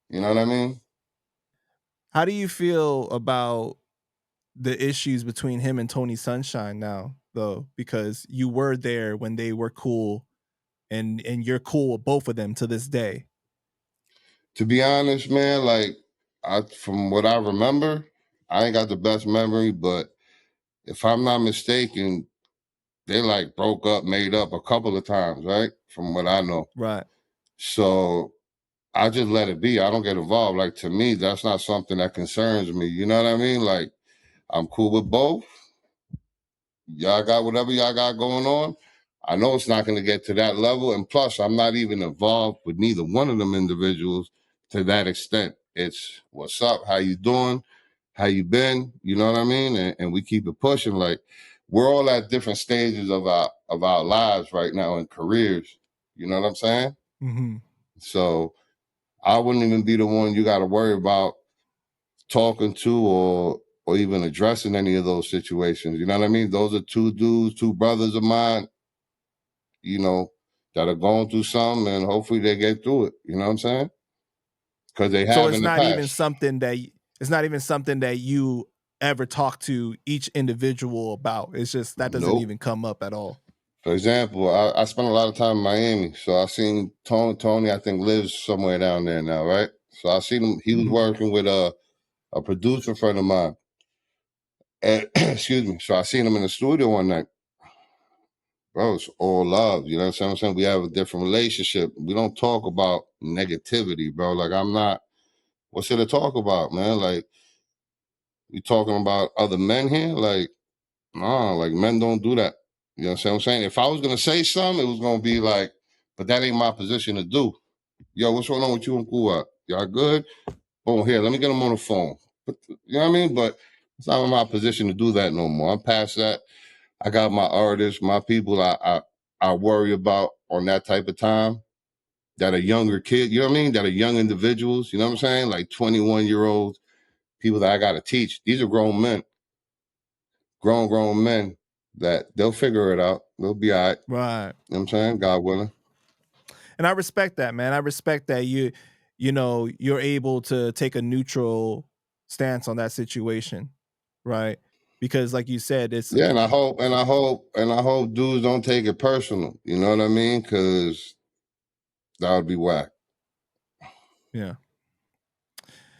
You know what I mean? How do you feel about the issues between him and Tony Sunshine now, though? Because you were there when they were cool, and you're cool with both of them to this day. To be honest, man, like from what I remember, I ain't got the best memory, but if I'm not mistaken, they like broke up, made up a couple of times, right? From what I know. Right. So I just let it be. I don't get involved. Like, to me, that's not something that concerns me. You know what I mean? Like, I'm cool with both. Y'all got whatever y'all got going on. I know it's not going to get to that level. And plus, I'm not even involved with neither one of them individuals to that extent. It's what's up? How you doing? How you been? You know what I mean? And we keep it pushing. Like, we're all at different stages of our lives right now and careers. You know what I'm saying? Mm-hmm. So I wouldn't even be the one you got to worry about talking to or even addressing any of those situations. You know what I mean? Those are two brothers of mine, you know, that are going through something, and hopefully they get through it. You know what I'm saying? Because they have So it's in the not even past. something that you ever talk to each individual about. It's just that doesn't Nope. even come up at all. For example, I spent a lot of time in Miami, so I seen Tony. Tony, I think, lives somewhere down there now, right? So I seen him. He was working with a producer friend of mine, And excuse me. So I seen him in the studio one night. Bro, it's all love. You know what I'm saying? We have a different relationship. We don't talk about negativity, bro. Like, I'm not, what's there to talk about, man? Like, you talking about other men here? Like, nah, like, men don't do that. You know what I'm saying? If I was going to say something, it was going to be like, but that ain't my position to do. Yo, what's going on with you and Kuwa? Y'all good? Oh, here, let me get them on the phone. But, you know what I mean? But it's not in my position to do that no more. I'm past that. I got my artists, my people I worry about on that type of time that are younger kids, you know what I mean? That are young individuals, you know what I'm saying? Like 21-year-olds, people that I got to teach. These are grown men, grown men that they'll figure it out. They'll be all right. Right. You know what I'm saying? God willing. And I respect that, man. I respect that you know, you're able to take a neutral stance on that situation, right? Because like you said, it's Yeah, and I hope dudes don't take it personal. You know what I mean? Because that would be whack. Yeah.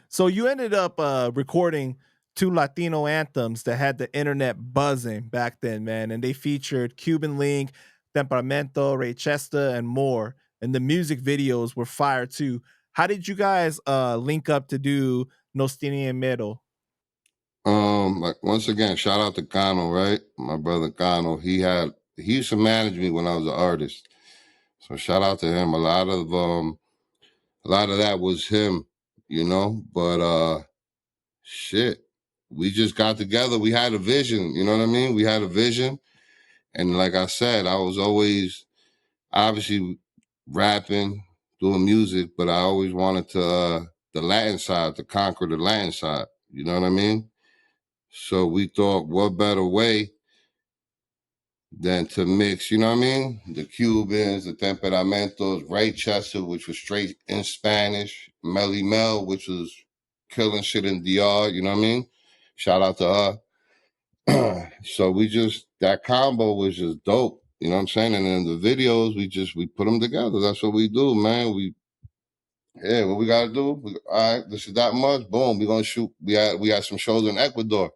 So you ended up recording 2 Latino anthems that had the internet buzzing back then, man, and they featured Cuban Link, Temperamento, Reychesta, and more. And the music videos were fire too. How did you guys link up to do Nos Tiene Miedo? Like once again, shout out to Cano, right? My brother Cano. He used to manage me when I was an artist. So shout out to him. A lot of that was him, you know. But shit. We just got together. We had a vision, you know what I mean? We had a vision. And like I said, I was always obviously rapping, doing music, but I always wanted to the Latin side, to conquer the Latin side. You know what I mean? So we thought, what better way than to mix, you know what I mean? The Cubans, the Temperamentos, Reychesta, which was straight in Spanish, Melly Mel, which was killing shit in DR, you know what I mean? Shout out to her. So that combo was just dope, you know what I'm saying? And then the videos, we put them together. That's what we do, man. What we gotta do? All right, this is that much. Boom, we gonna shoot. We had some shows in Ecuador.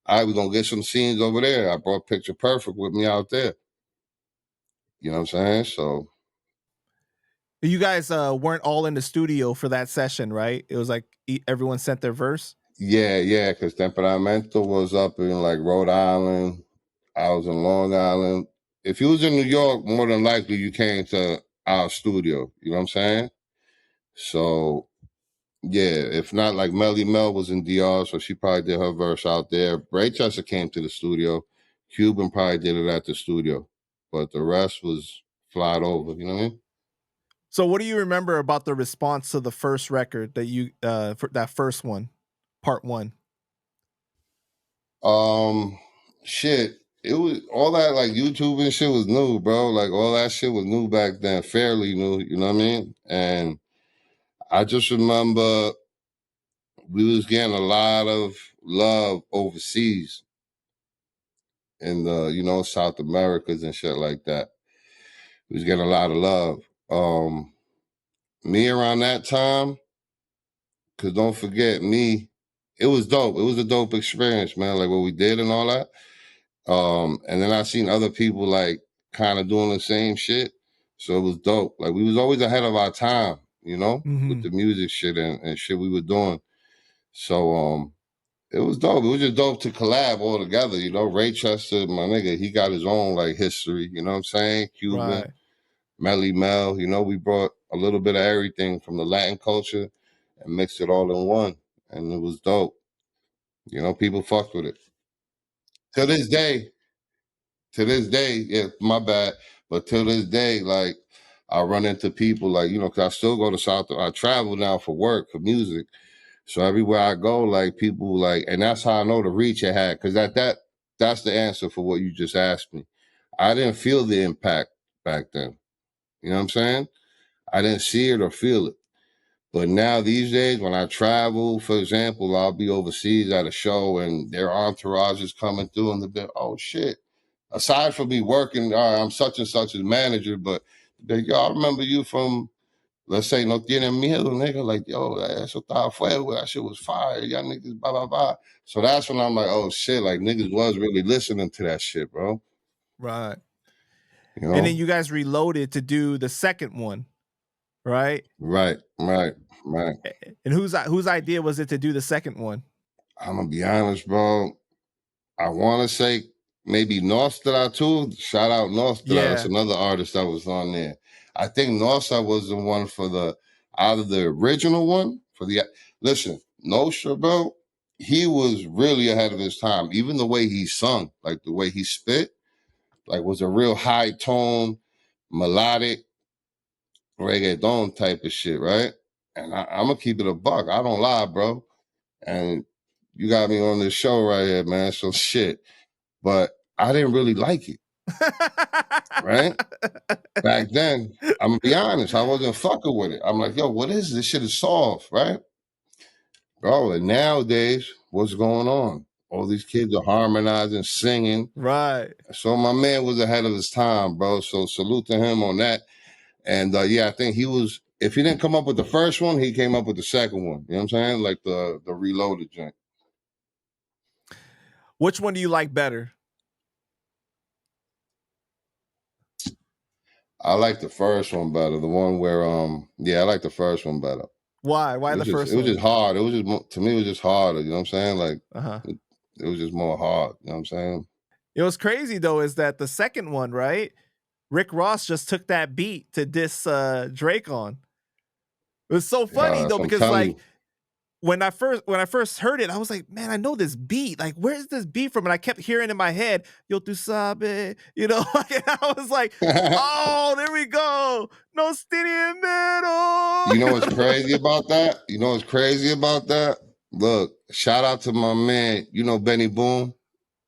All right, we're gonna get some scenes over there. I brought Picture Perfect with me out there. You know what I'm saying? So You guys weren't all in the studio for that session, right? It was like everyone sent their verse. yeah, because Temperamento was up in like Rhode Island. I was in Long Island. If you was in New York, more than likely you came to our studio. You know what I'm saying? So yeah, if not, like Melly Mel was in DR, so she probably did her verse out there. Reychesta came to the studio. Cuban probably did it at the studio, but the rest was flied over. You know what I mean? So what do you remember about the response to the first record that you for that first one, part 1? Shit. It was all that like YouTube and shit was new, bro. Like all that shit was new back then, fairly new, you know what I mean? And I just remember we was getting a lot of love overseas in the, you know, South Americas and shit like that. We was getting a lot of love. Me around that time, cause don't forget me, it was dope. It was a dope experience, man. Like what we did and all that. And then I seen other people like kind of doing the same shit. So it was dope. Like we was always ahead of our time, you know, with the music shit and shit we were doing. So it was dope. It was just dope to collab all together, you know. Reychesta, my nigga, he got his own like history, you know what I'm saying? Cuban, Right. Melly Mel, you know, we brought a little bit of everything from the Latin culture and mixed it all in one. And it was dope. You know, people fucked with it. To this day, yeah, my bad. But till this day, like I run into people like, you know, cause I still go to I travel now for work, for music. So everywhere I go, like people like, and that's how I know the reach it had. Cause that's the answer for what you just asked me. I didn't feel the impact back then. You know what I'm saying? I didn't see it or feel it. But now these days, when I travel, for example, I'll be overseas at a show and their entourage is coming through and they're, oh shit. Aside from me working, I'm such and such as manager, but they, yo, I remember you from let's say no tiene miedo, nigga. Like, yo, eso estaba fuego. That shit was fire. Y'all niggas, blah, blah, blah. So that's when I'm like, oh shit, like niggas was really listening to that shit, bro. Right. You know? And then you guys reloaded to do the second one, right? Right. And whose idea was it to do the second one? I'm gonna be honest, bro. I want to say maybe Nostra too. Shout out Nostra. Yeah. That's another artist that was on there. I think Nostra was the one out of the original one for the. Listen, Nostra, bro. He was really ahead of his time. Even the way he sung, like the way he spit, like was a real high tone, melodic reggaeton type of shit, right? And I'm gonna keep it a buck. I don't lie, bro. And you got me on this show right here, man. So shit. But I didn't really like it. Right? Back then, I'm gonna be honest, I wasn't fucking with it. I'm like, yo, what is this? Shit is soft, right? Bro, and nowadays, what's going on? All these kids are harmonizing, singing. Right. So my man was ahead of his time, bro. So salute to him on that. And yeah, I think he was, if he didn't come up with the first one, he came up with the second one. You know what I'm saying? Like the reloaded joint. Which one do you like better? I like the first one better. The one where I like the first one better. Why? Why the first one? It was just hard. It was just, to me, it was just harder. You know what I'm saying? Like, it was just more hard. You know what I'm saying? It was crazy though, is that the second one, right? Rick Ross just took that beat to diss Drake on. It was so funny though, because like when I first heard it, I was like, man, I know this beat. Like, where's this beat from? And I kept hearing in my head, yo tu sabe, you know, and I was like, oh, there we go. No Temperamento. You know what's crazy about that? You know what's crazy about that? Look, shout out to my man, you know Benny Boom,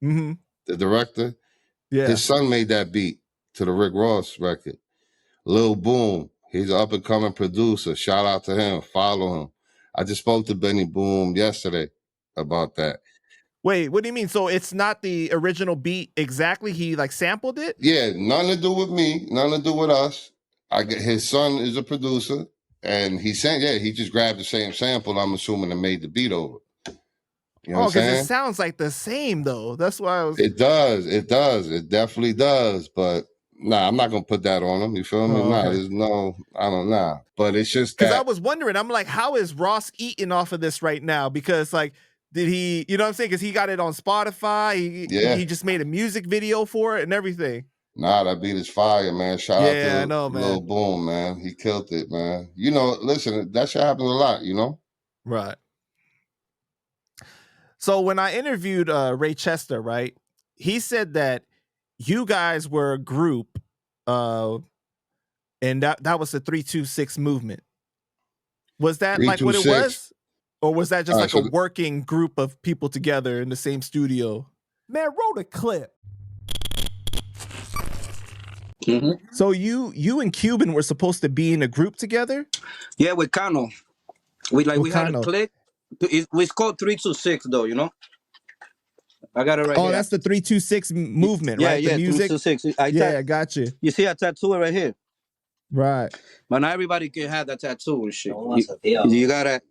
the director? Yeah. His son made that beat to the Rick Ross record. Lil Boom, he's an up-and-coming producer. Shout out to him. Follow him. I just spoke to Benny Boom yesterday about that. Wait, what do you mean? So it's not the original beat exactly? He like sampled it? Yeah, nothing to do with me, nothing to do with us. His son is a producer, and he just grabbed the same sample, I'm assuming, and made the beat over. You know what I'm saying? Because it sounds like the same though. That's why I was. It does. It definitely does. But nah, I'm not gonna put that on him. You feel me? Nah, there's no, I don't know. But it's just because I was wondering. I'm like, how is Ross eating off of this right now? Because like, did he? You know what I'm saying? Because he got it on Spotify. He just made a music video for it and everything. Nah, that beat is fire, man. Shout out to I know, man. Lil Boom, man. He killed it, man. You know, listen, that shit happens a lot, you know? Right. So when I interviewed Reychesta, right, he said that you guys were a group, and that was the 326 movement. Was that like what it was? Or was that just like a working group of people together in the same studio? Man, roll the clip. So you and Cuban were supposed to be in a group together? Yeah, with Cano. We had a click. It's called 326 though, you know? I got it right here. Oh, that's the 326 movement, right? Yeah, the music? 326. I got you. You see, I tattoo it right here. Right. But not everybody can have that tattoo and shit. You gotta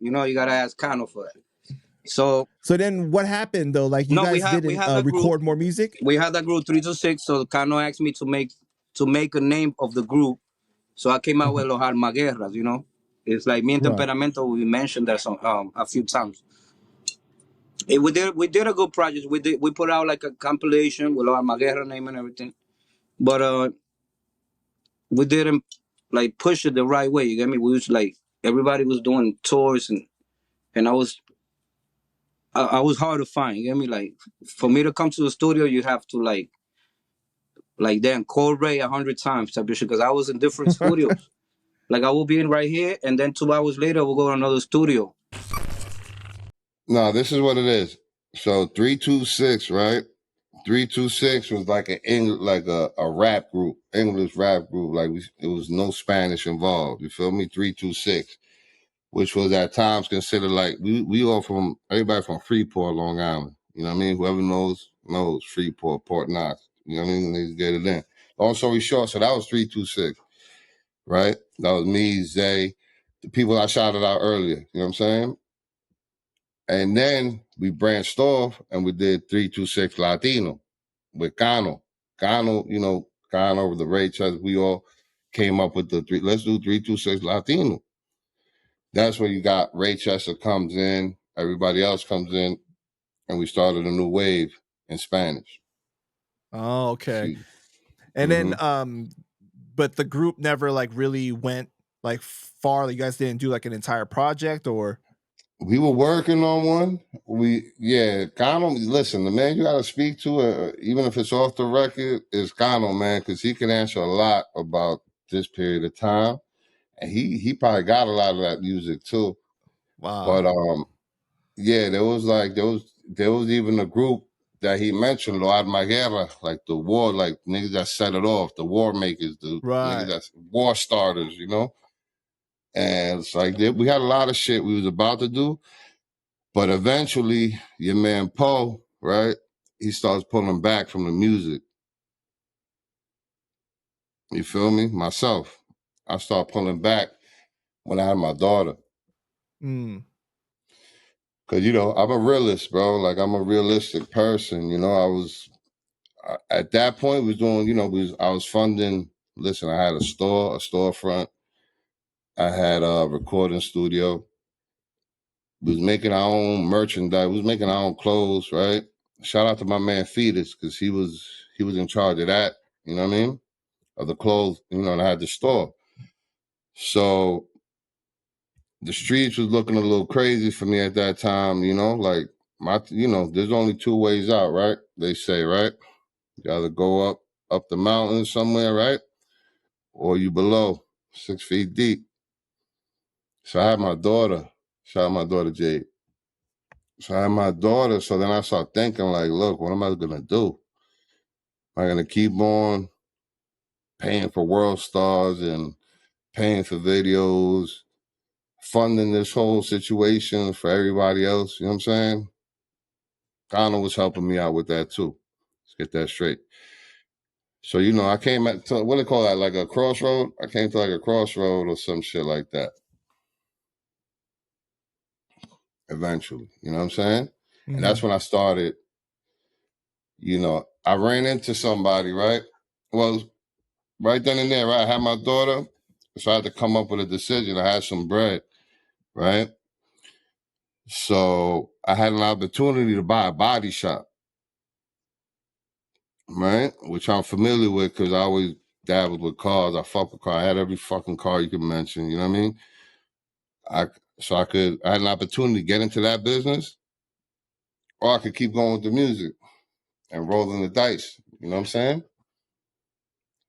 ask Cano for it. So then what happened though? Like you guys didn't record more music? We had that group 326, so Cano asked me to make a name of the group. So I came out with Los Almaguerras, you know? It's like me and Temperamento, we mentioned that a few times. We did a good project. We put out like a compilation with Los Almaguerra name and everything. But we didn't like push it the right way, you get me? We was like, everybody was doing tours and I was hard to find, you get me? Like, for me to come to the studio, you have to like then call Ray 100 times type of shit, because I was in different studios. Like, I will be in right here, and then 2 hours later, we'll go to another studio. No, this is what it is. So 326, right? 326 was like a rap group, English rap group. Like it was no Spanish involved. You feel me? 326, which was at times considered like we all from everybody from Freeport, Long Island. You know what I mean? Whoever knows Freeport, Port Knox. You know what I mean? They get it in. Long story short, so that was 326, right? That was me, Zay, the people I shouted out earlier. You know what I'm saying? And then we branched off and we did 326 Latino with Cano. Cano, you know, Cano, the Reychesta, we all came up with let's do 326 Latino. That's where you got Reychesta comes in, everybody else comes in, and we started a new wave in Spanish. Oh, okay. And then but the group never like really went like far. You guys didn't do like an entire project, or we were working on one. Cano, listen, the man you got to speak to, even if it's off the record, is Cano, man, because he can answer a lot about this period of time. And he probably got a lot of that music too. Wow. But there was even a group that he mentioned, Lo Armaguerra, like the war, like niggas that set it off, the war makers, the niggas that's war starters, you know? And it's like we had a lot of shit we was about to do. But eventually, your man Poe, right? He starts pulling back from the music. You feel me? Myself, I start pulling back when I had my daughter. Cause you know I'm a realist, bro. Like I'm a realistic person. You know, at that point was doing. You know, I was funding. Listen, I had a storefront. I had a recording studio. We was making our own merchandise. We was making our own clothes, right? Shout out to my man Fetus, because he was in charge of that. You know what I mean? Of the clothes, you know, and I had the store. So the streets was looking a little crazy for me at that time, you know, like there's only two ways out, right? They say, right? You either go up the mountain somewhere, right? Or you below 6 feet deep. So I had my daughter. Shout out my daughter Jade. So I had my daughter. So then I started thinking, like, look, what am I gonna do? Am I gonna keep on paying for world stars and paying for videos, funding this whole situation for everybody else? You know what I'm saying? Connor was helping me out with that too. Let's get that straight. So, you know, I came to, what do they call that? Like a crossroad? I came to like a crossroad or some shit like that. Eventually, you know what I'm saying? Mm-hmm. And that's when I started, you know, I ran into somebody, right? Well, right then and there, right? I had my daughter, so I had to come up with a decision. I had some bread, right? So I had an opportunity to buy a body shop, right? Which I'm familiar with because I always dabbled with cars. I fuck with cars. I had every fucking car you can mention, you know what I mean? I had an opportunity to get into that business, or I could keep going with the music and rolling the dice. You know what I'm saying?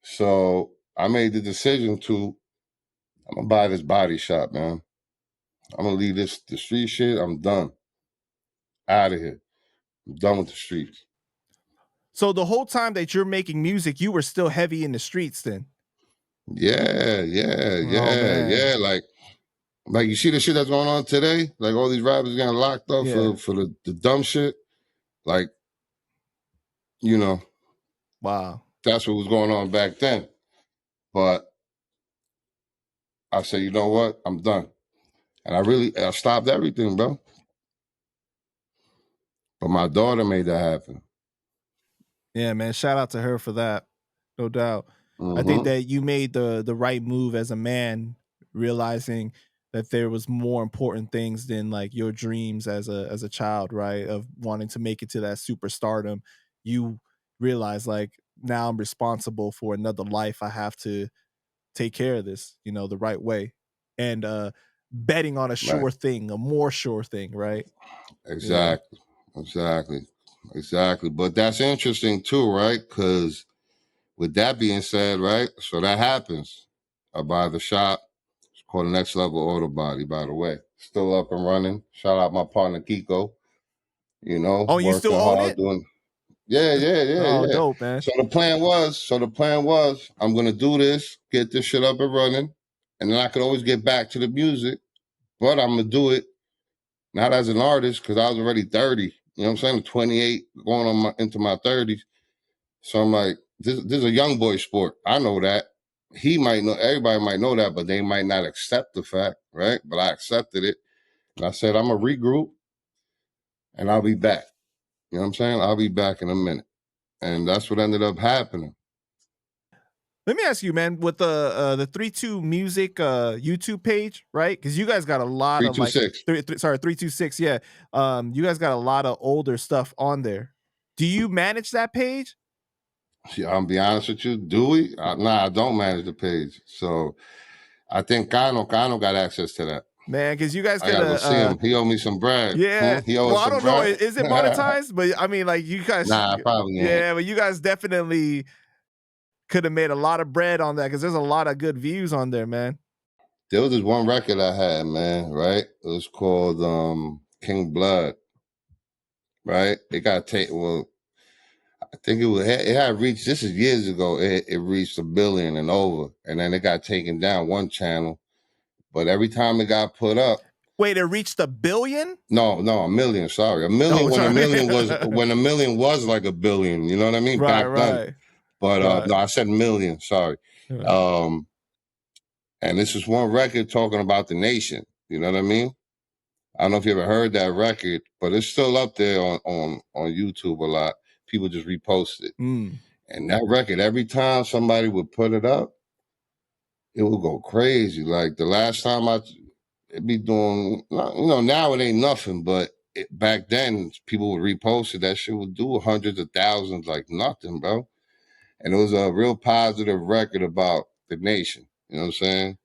So I made the decision I'm gonna buy this body shop, man. I'm gonna leave the street shit. I'm done. Out of here. I'm done with the streets. So the whole time that you're making music, you were still heavy in the streets then? Yeah. Like you see the shit that's going on today? Like all these rappers getting locked up for the dumb shit. Like, you know. Wow. That's what was going on back then. But I said, you know what? I'm done. And I stopped everything, bro. But my daughter made that happen. Yeah, man. Shout out to her for that. No doubt. Mm-hmm. I think that you made the right move as a man, realizing that there was more important things than like your dreams as a child, right? Of wanting to make it to that superstardom. You realize like, now I'm responsible for another life. I have to take care of this, you know, the right way. And betting on a sure thing, a more sure thing, right? Exactly. But that's interesting too, right? Because with that being said, right? So that happens. I buy the shop. It's called Next Level Auto Body, by the way. Still up and running. Shout out my partner Kiko. You know, oh, you still own it? Yeah. Dope, man. So the plan was, I'm gonna do this, get this shit up and running, and then I could always get back to the music. But I'm gonna do it not as an artist because I was already 30. You know what I'm saying? 28, going on into my 30s. So I'm like, this is a young boy sport. I know that. he might know, everybody might know that, but they might not accept the fact, right? But I accepted it. And I said, I'm going to regroup and I'll be back. You know what I'm saying? I'll be back in a minute. And that's what ended up happening. Let me ask you, man, with the 32 Music YouTube page, right? Because you guys got a lot of like 326, yeah. You guys got a lot of older stuff on there. Do you manage that page? Yeah, I'll be honest with you. Do we? Nah, I don't manage the page. So I think Kano got access to that. Man, because you guys I gotta go see him. He owed me some bread. Yeah. He owed well, I some don't bread. know. Is it monetized? But I mean, like you guys. Nah, probably ain't. Yeah, but you guys definitely could have made a lot of bread on that because there's a lot of good views on there, man. There was this one record I had, man, right? It was called King Blood. Right? It got taken. Well, I think it had reached, this is years ago, it reached 1 billion and over. And then it got taken down one channel. But every time it got put up. Wait, it reached 1 billion? No, 1 million, sorry. 1 million when 1 million was like 1 billion, you know what I mean? Right, Back then. But no, I said million, sorry. And this is one record talking about the nation, you know what I mean? I don't know if you ever heard that record, but it's still up there on YouTube a lot. People just repost it. And that record, every time somebody would put it up, it would go crazy. Like the last time it'd be doing, you know, now it ain't nothing, but back then people would repost it. That shit would do hundreds of thousands like nothing, bro. And it was a real positive record about the nation. You know what I'm saying?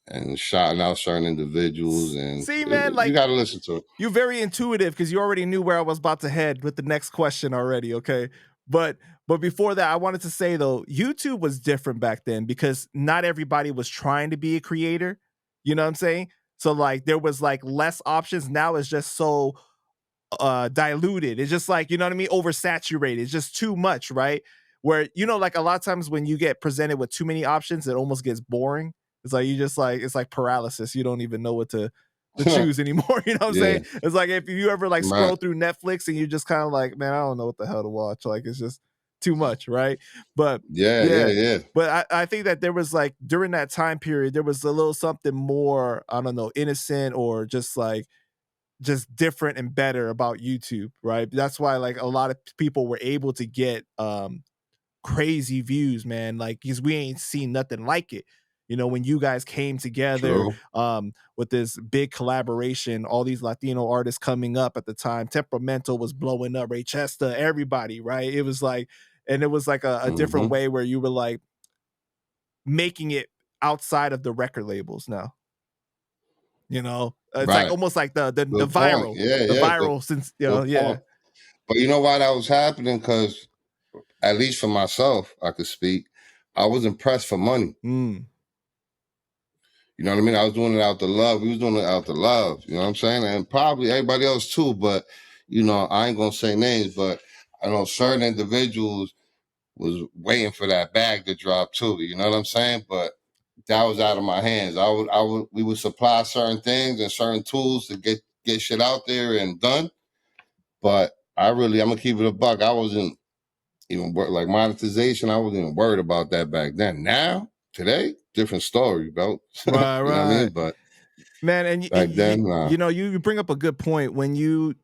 And shouting out certain individuals. And see, man, like you got to listen to it. You're very intuitive because you already knew where I was about to head with the next question already. Okay, but before that, I wanted to say though, YouTube was different back then because not everybody was trying to be a creator. You know what I'm saying? So like there was like less options. Now it's just so diluted. It's just like, you know what I mean, oversaturated. It's just too much, right? Where, you know, like a lot of times when you get presented with too many options, it almost gets boring. It's like you just like, it's like paralysis. You don't even know what to choose anymore. You know what I'm saying? It's like if you ever like scroll through Netflix and you just kind of like, man, I don't know what the hell to watch. Like it's just too much, right? But yeah. But I think that there was like during that time period, there was a little something more, I don't know, innocent or just like just different and better about YouTube, right? That's why like a lot of people were able to get crazy views, man. Like because we ain't seen nothing like it. You know, when you guys came together with this big collaboration, all these Latino artists coming up at the time, Temperamento was blowing up, Reychesta, everybody, right? It was like, and it was like a different way where you were like making it outside of the record labels now. You know, it's like almost like the viral, viral since, you know, point. But you know why that was happening? Because at least for myself, I could speak, I wasn't pressed for money. You know what I mean? I was doing it out the love. We was doing it out the love. You know what I'm saying? And probably everybody else too. But, you know, I ain't going to say names, but I know certain individuals was waiting for that bag to drop too. You know what I'm saying? But that was out of my hands. We would supply certain things and certain tools to get shit out there and done. But I'm going to keep it a buck. I wasn't even like monetization. I wasn't even worried about that back then. Now, today, different story, bro. Right. You know what I mean? But man, and back then, you know, you bring up a good point when you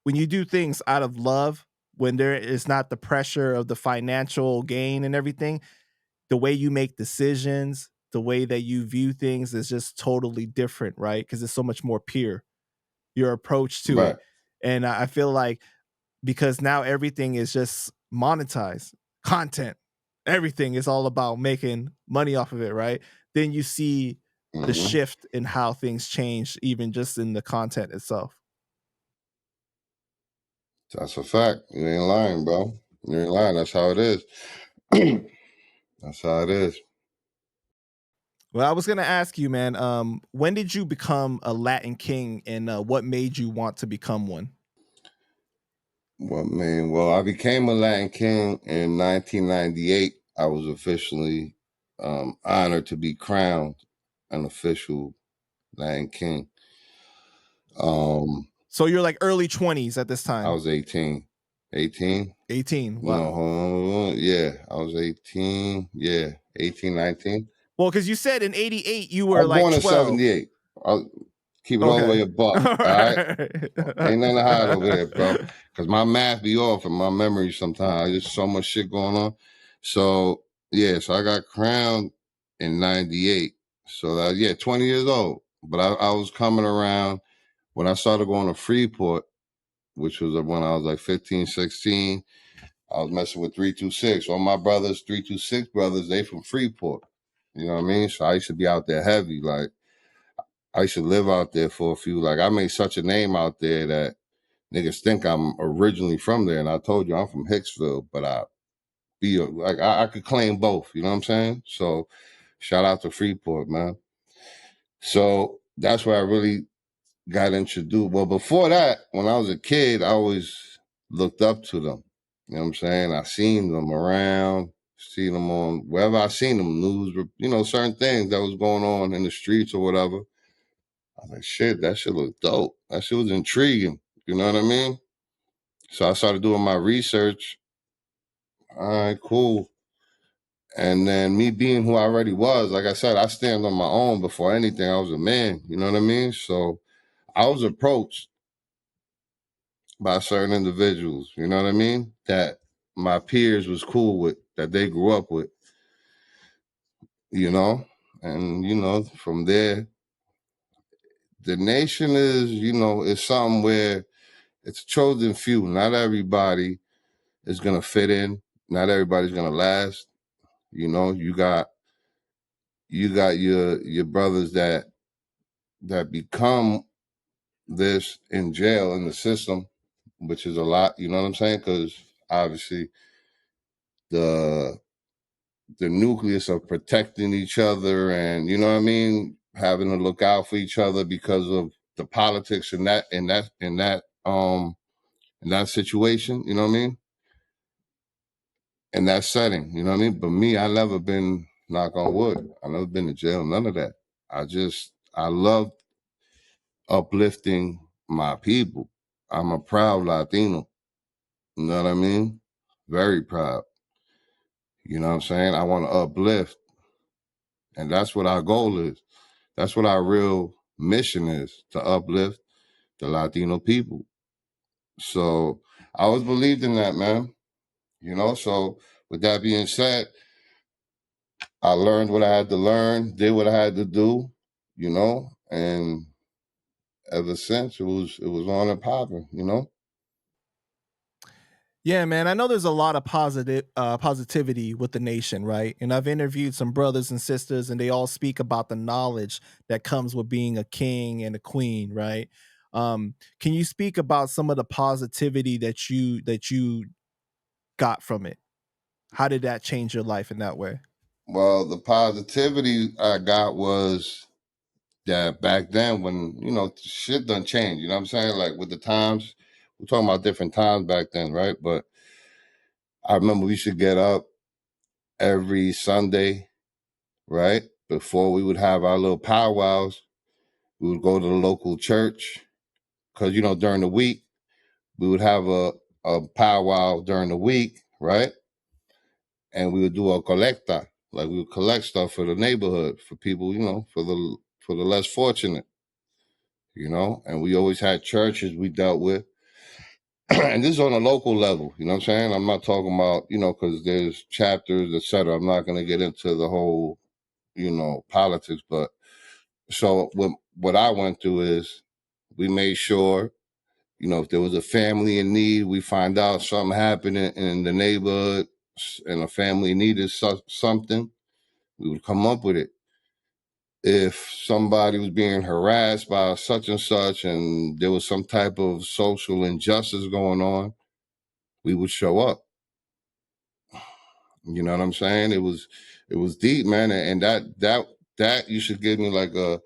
do things out of love, when there is not the pressure of the financial gain and everything, the way you make decisions, the way that you view things is just totally different, right? Because it's so much more pure, your approach to it. And I feel like because now everything is just monetized content, everything is all about making money off of it, right? Then you see the shift in how things change, even just in the content itself. That's a fact. You ain't lying, bro. You ain't lying. That's how it is. That's how it is. Well, I was going to ask you, man, when did you become a Latin king and what made you want to become one? Well, I became a Latin king in 1998. I was officially honored to be crowned an official Latin king. So you're like early 20s at this time? I was 18. 18? Wow. No, yeah, I was 18. Yeah, 18, 19. Well, because you said in 88 you I were was like born in 12. 78. I'll keep it all the way a buck. All right. Ain't nothing to hide over there, bro. Because my math be off and my memory sometimes. There's so much shit going on. So, yeah, so I got crowned in 98. So, 20 years old. But I was coming around when I started going to Freeport, which was when I was like 15, 16. I was messing with 326. All my brothers, 326 brothers, they from Freeport. You know what I mean? So I used to be out there heavy. Like, I used to live out there for a few. Like, I made such a name out there that niggas think I'm originally from there. And I told you I'm from Hicksville, but I could claim both. You know what I'm saying? So shout out to Freeport, man. So that's where I really got introduced. Well, before that, when I was a kid, I always looked up to them. You know what I'm saying? I seen them around, seen them on wherever I seen them, news, certain things that was going on in the streets or whatever. I was like, shit, that shit looked dope. That shit was intriguing. You know what I mean? So I started doing my research. All right, cool. And then me being who I already was, like I said, I stand on my own before anything. I was a man. You know what I mean? So I was approached by certain individuals, you know what I mean? That my peers was cool with, that they grew up with, and from there, the nation is something where it's a chosen few. Not everybody is gonna fit in. Not everybody's gonna last. You got your brothers that become this in jail in the system, which is a lot. You know what I'm saying? Because obviously the nucleus of protecting each other and, you know what I mean, having to look out for each other because of the politics in that situation, you know what I mean? In that setting, you know what I mean? But me, I never been, knock on wood, I never been to jail, none of that. I love uplifting my people. I'm a proud Latino. You know what I mean? Very proud. You know what I'm saying? I want to uplift. And that's what our goal is. That's what our real mission is, to uplift the Latino people. So I always believed in that, man. So with that being said, I learned what I had to learn, did what I had to do, and ever since it was on and popping, Yeah, man. I know there's a lot of positivity with the nation, right? And I've interviewed some brothers and sisters, and they all speak about the knowledge that comes with being a king and a queen, right? Can you speak about some of the positivity that you got from it? How did that change your life in that way? Well, the positivity I got was that back then when, shit done changed, you know what I'm saying? Like with the times, we're talking about different times back then, right? But I remember we should get up every Sunday, right? Before we would have our little powwows, we would go to the local church because, during the week, we would have a powwow during the week, right? And we would do a colecta, like we would collect stuff for the neighborhood, for people, for the less fortunate, and we always had churches we dealt with. And this is on a local level, you know what I'm saying? I'm not talking about, because there's chapters, etc. I'm not going to get into the whole, politics, but so what I went through is we made sure, if there was a family in need, we find out something happened in the neighborhood and a family needed something, we would come up with it. If somebody was being harassed by such and such and there was some type of social injustice going on, we would show up. You know what I'm saying? It was deep, man. And that you should give me like a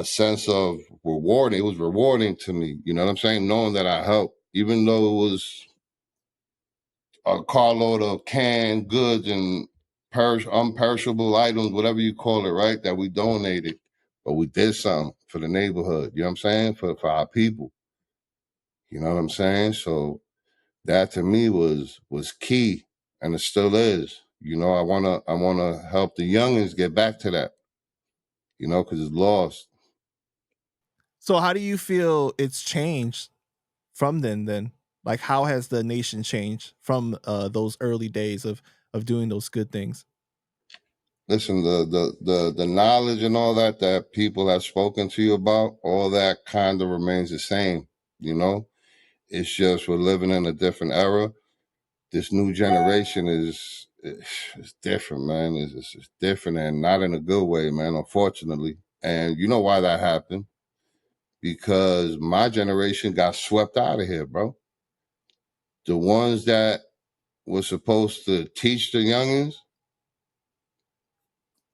sense of rewarding. It was rewarding to me. You know what I'm saying? Knowing that I helped, even though it was a carload of canned goods and unperishable items, whatever you call it, right? That we donated, but we did something for the neighborhood. You know what I'm saying? For our people. You know what I'm saying? So that to me was key, and it still is. You know, I wanna help the youngins get back to that. You know, because it's lost. So how do you feel it's changed from then? Like, how has the nation changed from those early days of doing those good things? Listen, the knowledge and all that people have spoken to you about, all that kind of remains the same. You know, it's just we're living in a different era. This new generation is different, man. It's different, and not in a good way, man. Unfortunately, and you know why that happened? Because my generation got swept out of here, bro. The ones that were supposed to teach the youngins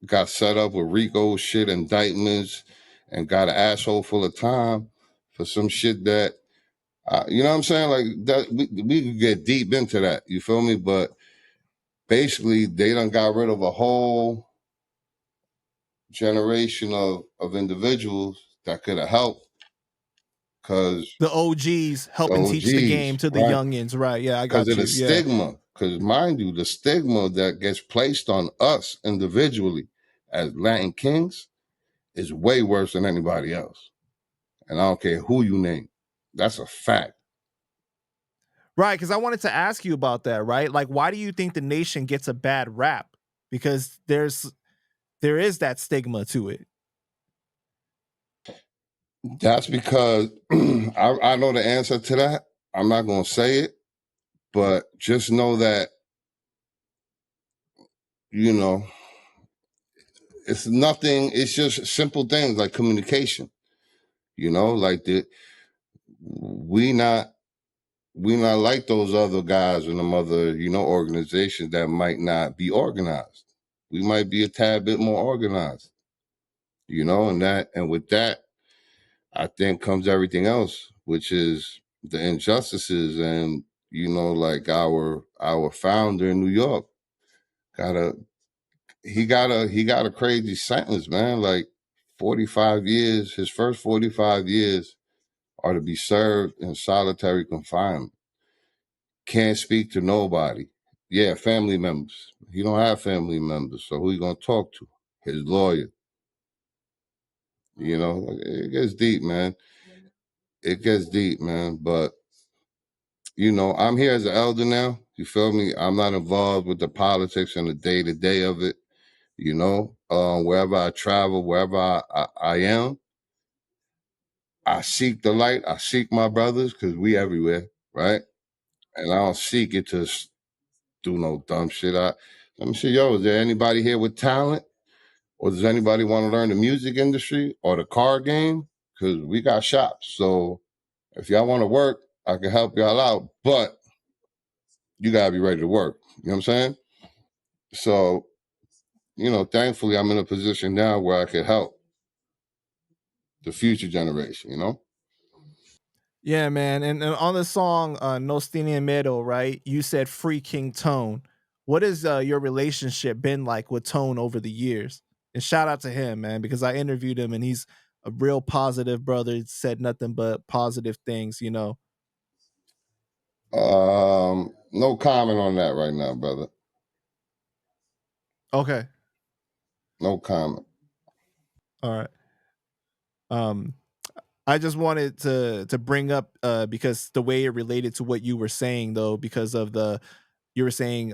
got set up with RICO shit indictments and got an asshole full of time for some shit that, you know what I'm saying? Like that, we could get deep into that. You feel me? But basically, they done got rid of a whole generation of individuals that could have helped. Cause the OGs the helping teach the game OGs, to the right? youngins, right? Yeah, I Because got of the you. Yeah. stigma. Because mind you, the stigma that gets placed on us individually as Latin kings is way worse than anybody else. And I don't care who you name. That's a fact. Right, because I wanted to ask you about that, right? Like, why do you think the nation gets a bad rap? Because there is that stigma to it. That's because I know the answer to that. I'm not going to say it, but just know that, you know, it's nothing. It's just simple things like communication, you know, like we not like those other guys and them other, you know, organizations that might not be organized. We might be a tad bit more organized, you know, and with that, I think comes everything else, which is the injustices and, you know, like our founder in New York he got a crazy sentence, man. Like 45 years, his first 45 years are to be served in solitary confinement. Can't speak to nobody. Yeah, family members. He don't have family members, so who he gonna talk to? His lawyer. You know, it gets deep, man. It gets deep, man. But you know, I'm here as an elder now. You feel me? I'm not involved with the politics and the day-to-day of it. You know, wherever I travel, wherever I am, I seek the light. I seek my brothers because we everywhere, right? And I don't seek it to do no dumb shit. Let me see, yo, is there anybody here with talent? Or does anybody want to learn the music industry or the car game? Because we got shops. So if y'all want to work, I can help y'all out. But you got to be ready to work. You know what I'm saying? So, you know, thankfully, I'm in a position now where I can help the future generation, you know? Yeah, man. And on the song No Tiene Miedo, right? You said free King Tone. What has your relationship been like with Tone over the years? And shout out to him, man, because I interviewed him and he's a real positive brother. Said nothing but positive things, you know. No comment on that right now, brother. Okay. No comment. All right. I just wanted to bring up because the way it related to what you were saying though, because of you were saying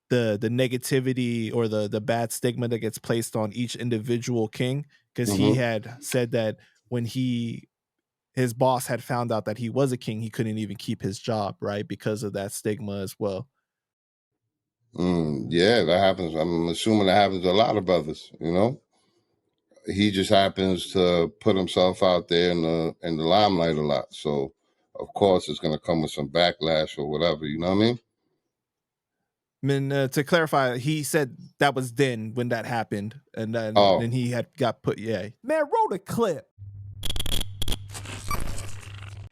the negativity or the bad stigma that gets placed on each individual king, because he had said that when his boss had found out that he was a king, he couldn't even keep his job, right? Because of that stigma as well. Yeah, that happens. I'm assuming that happens to a lot of brothers, you know? He just happens to put himself out there in the limelight a lot. So of course it's gonna come with some backlash or whatever, you know what I mean? I mean, to clarify, he said that was then when that happened, and then he had got put. Yeah, man, roll the clip.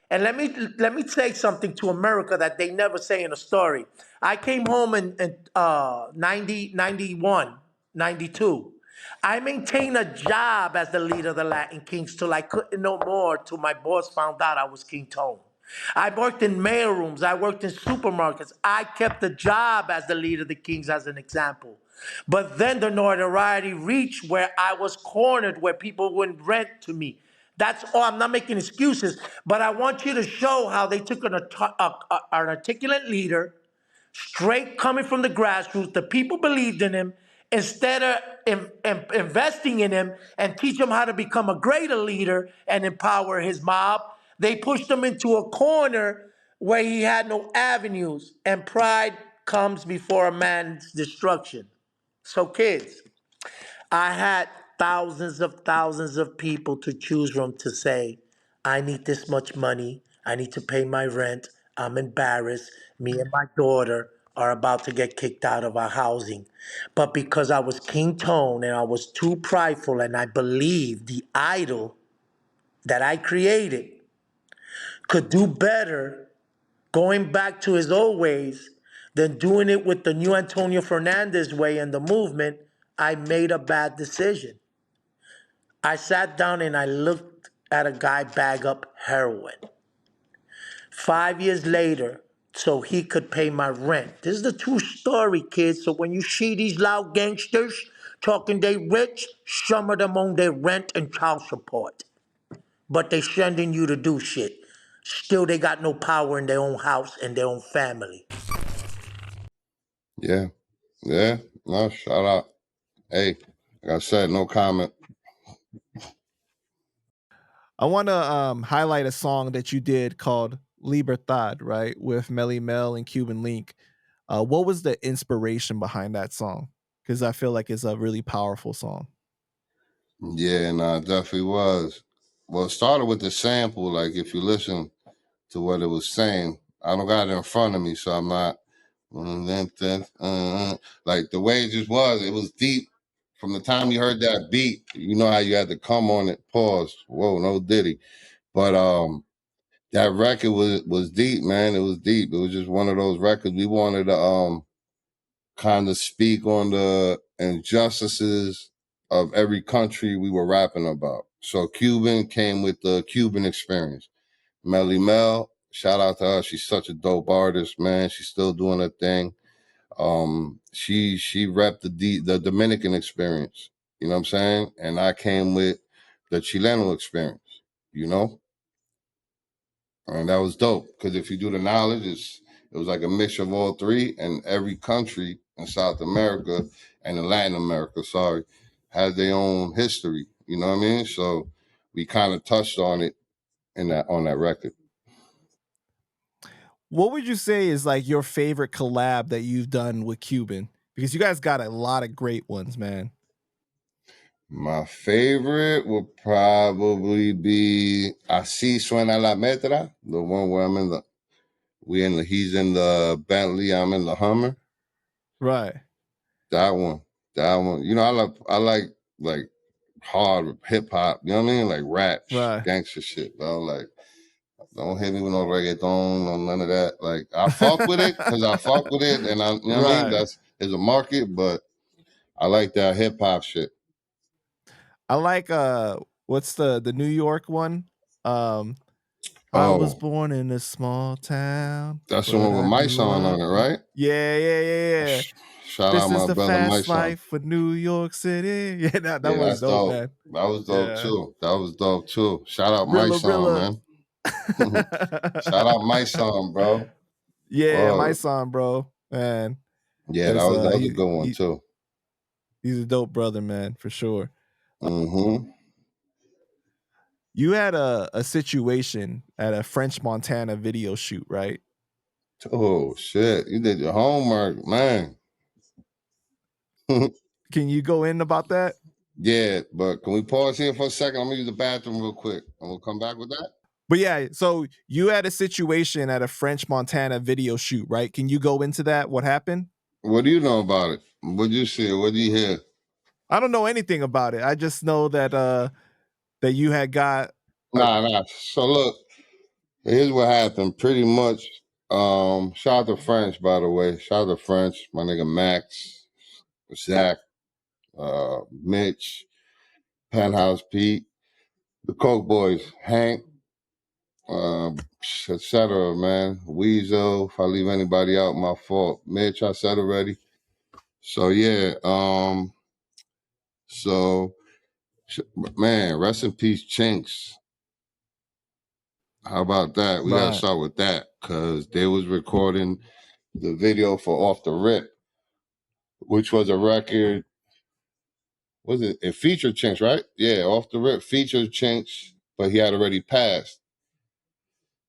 And let me say something to America that they never say in a story. I came home in 90, 91, 92. I maintained a job as the leader of the Latin Kings till I couldn't no more till my boss found out I was King Tone. I worked in mailrooms. I worked in supermarkets. I kept a job as the leader of the Kings, as an example. But then the notoriety reached where I was cornered, where people wouldn't rent to me. That's all. I'm not making excuses, but I want you to show how they took an articulate leader, straight coming from the grassroots. The people believed in him. Instead of investing in him and teach him how to become a greater leader and empower his mob, they pushed him into a corner where he had no avenues, and pride comes before a man's destruction. So, kids, I had thousands of people to choose from to say, I need this much money. I need to pay my rent. I'm embarrassed. Me and my daughter are about to get kicked out of our housing. But because I was King Tone and I was too prideful and I believed the idol that I created could do better going back to his old ways than doing it with the new Antonio Fernandez way and the movement, I made a bad decision. I sat down and I looked at a guy bag up heroin. 5 years later, so he could pay my rent. This is the true story, kids. So when you see these loud gangsters talking they rich, some of them own their rent and child support. But they sending you to do shit. Still, they got no power in their own house and their own family. Yeah. Yeah. No, shout out. Hey, like I said, no comment. I want to highlight a song that you did called Libertad, right, with Melly Mel and Cuban Link. What was the inspiration behind that song? Because I feel like it's a really powerful song. Yeah, no, it definitely was. Well, it started with the sample. Like, if you listen to what it was saying, I don't got it in front of me, so I'm not like the way it just was. It was deep. From the time you heard that beat, you know how you had to come on it. Pause. Whoa, no Diddy. But that record was deep, man. It was deep. It was just one of those records we wanted to kind of speak on the injustices of every country we were rapping about. So Cuban came with the Cuban experience. Melly Mel, shout out to her. She's such a dope artist, man. She's still doing her thing. She repped the Dominican experience. You know what I'm saying? And I came with the Chileno experience, you know? And that was dope. Because if you do the knowledge, it was like a mixture of all three, and every country in South America and in Latin America, has their own history. You know what I mean? So we kind of touched on it on that record. What would you say is like your favorite collab that you've done with Cuban? Because you guys got a lot of great ones, man. My favorite would probably be Así Suena la Metra, the one where he's in the Bentley, I'm in the Hummer. Right. That one. You know, I like hard hip hop, you know what I mean? Like rap, right. Gangster shit, bro. Like, don't hit me with no reggaeton, no none of that. Like, I fuck with it because I fuck with it, and you know what I mean? There's a market, but I like that hip hop shit. I like what's the New York one? I was born in a small town. That's the one with my song on it, right? Yeah. Shout this out is my the brother Mike. Fast Life for New York City. Yeah, that was dope, man. That was dope too. Shout out my song, man. Shout out my song, bro. Yeah, my song, bro. Man. Yeah, that was a good one too. He's a dope brother, man, for sure. Mm-hmm. You had a situation at a French Montana video shoot, right? Oh shit! You did your homework, man. Can you go in about that? Yeah, but can we pause here for a second? I'm gonna use the bathroom real quick, and we'll come back with that. But yeah, so you had a situation at a French Montana video shoot, right? Can you go into that? What happened? What do you know about it? What did you see? What did you hear? I don't know anything about it. I just know that that you had got. Nah. So look, here's what happened. Pretty much, shout out to French, by the way. Shout out to French, my nigga Max, Zach, Mitch, Penthouse Pete, the Coke Boys, Hank. etc. Man, Weasel. If I leave anybody out, my fault. Mitch, I said already. So yeah, so man, rest in peace, Chinks. How about that? We gotta start with that because they was recording the video for Off the Rip, which was a record. Was it? It featured Chinks, right? Yeah, Off the Rip featured Chinks, but he had already passed.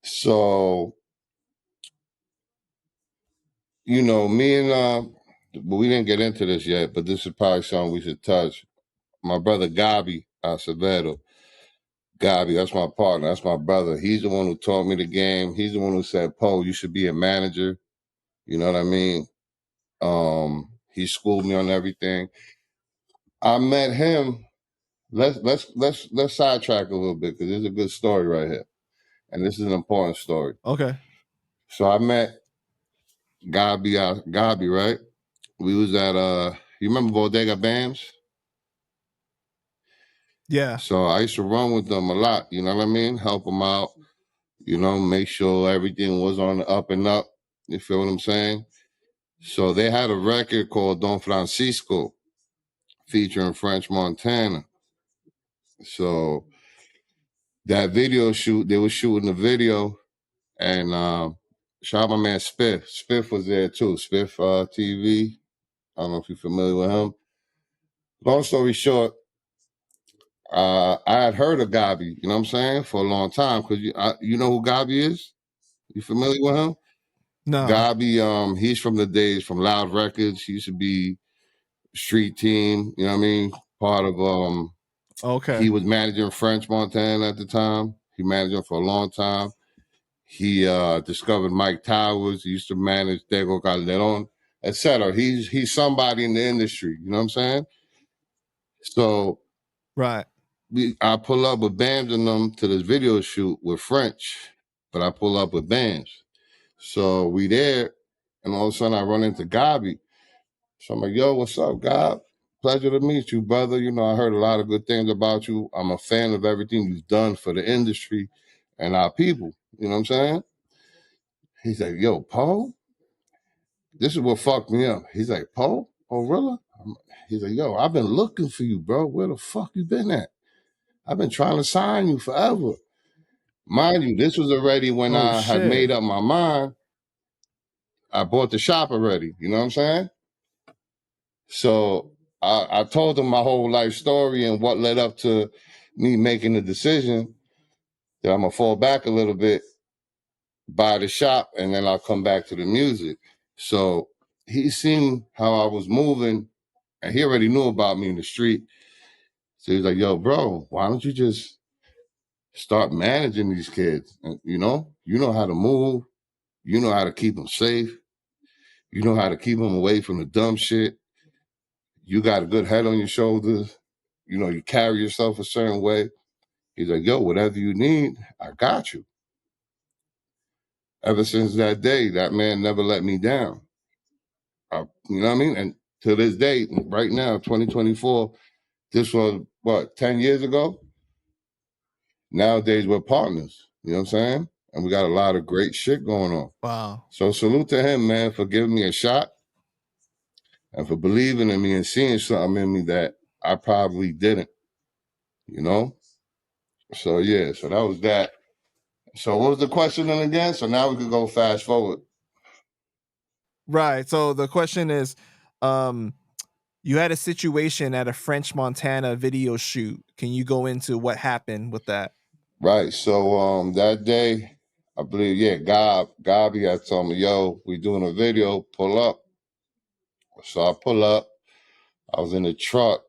So, you know, me and but we didn't get into this yet, but this is probably something we should touch. My brother Gabi Acevedo. Gabi, that's my partner. That's my brother. He's the one who taught me the game. He's the one who said, Poe, you should be a manager. You know what I mean? He schooled me on everything. I met him. Let's sidetrack a little bit because there's a good story right here. And this is an important story. Okay. So I met Gabi, right? We was at you remember Bodega Bams? Yeah. So I used to run with them a lot, you know what I mean? Help them out, you know, make sure everything was on the up and up. You feel what I'm saying? So they had a record called Don Francisco featuring French Montana. So that video shoot, they were shooting the video, and shout out my man Spiff. Spiff was there too. Spiff TV. I don't know if you're familiar with him. Long story short, I had heard of Gabi, you know what I'm saying, for a long time because you know who Gabi is? You familiar with him? No. Gabi, he's from the days from Loud Records. He used to be street team, you know what I mean? Part of okay. He was managing French Montana at the time. He managed him for a long time. He discovered Mike Towers. He used to manage Diego Calderon, etc. He's somebody in the industry, you know what I'm saying? So right. I pull up with Bams and them to this video shoot with French, but I pull up with Bams. So we there, and all of a sudden I run into Gabi. So I'm like, yo, what's up, Gab? Pleasure to meet you, brother. You know, I heard a lot of good things about you. I'm a fan of everything you've done for the industry and our people. You know what I'm saying? He's like, yo, Poe? This is what fucked me up. He's like, Poe Rilla? He's like, yo, I've been looking for you, bro. Where the fuck you been at? I've been trying to sign you forever. Mind you, this was already when I had made up my mind. I bought the shop already. You know what I'm saying? So I told him my whole life story and what led up to me making the decision that I'm going to fall back a little bit, buy the shop, and then I'll come back to the music. So he seen how I was moving, and he already knew about me in the street. So he's like, yo, bro, why don't you just start managing these kids? And, you know how to move. You know how to keep them safe. You know how to keep them away from the dumb shit. You got a good head on your shoulders. You know, you carry yourself a certain way. He's like, yo, whatever you need, I got you. Ever since that day, that man never let me down. You know what I mean? And to this day, right now, 2024, this was, 10 years ago? Nowadays, we're partners. You know what I'm saying? And we got a lot of great shit going on. Wow. So salute to him, man, for giving me a shot and for believing in me and seeing something in me that I probably didn't, you know? So, yeah, so that was that. So what was the question then again? So now we could go fast forward. Right. So the question is, you had a situation at a French Montana video shoot. Can you go into what happened with that? Right. So that day, I believe, Gabi had told me, yo, we doing a video, pull up. So I pull up. I was in the truck.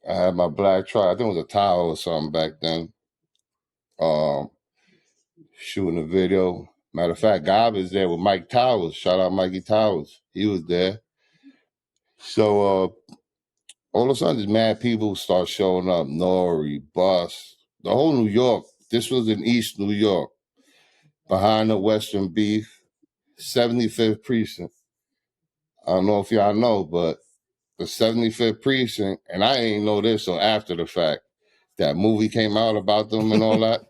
I had my black truck. I think it was a Tahoe or something back then. Shooting a video. Matter of fact, Gabi's there with Mike Towers. Shout out Mikey Towers. He was there. So all of a sudden, just mad people start showing up. Nori, Bus, the whole New York. This was in East New York, behind the Western Beef, 75th Precinct. I don't know if y'all know, but the 75th Precinct, and I ain't know this till after the fact. That movie came out about them and all that.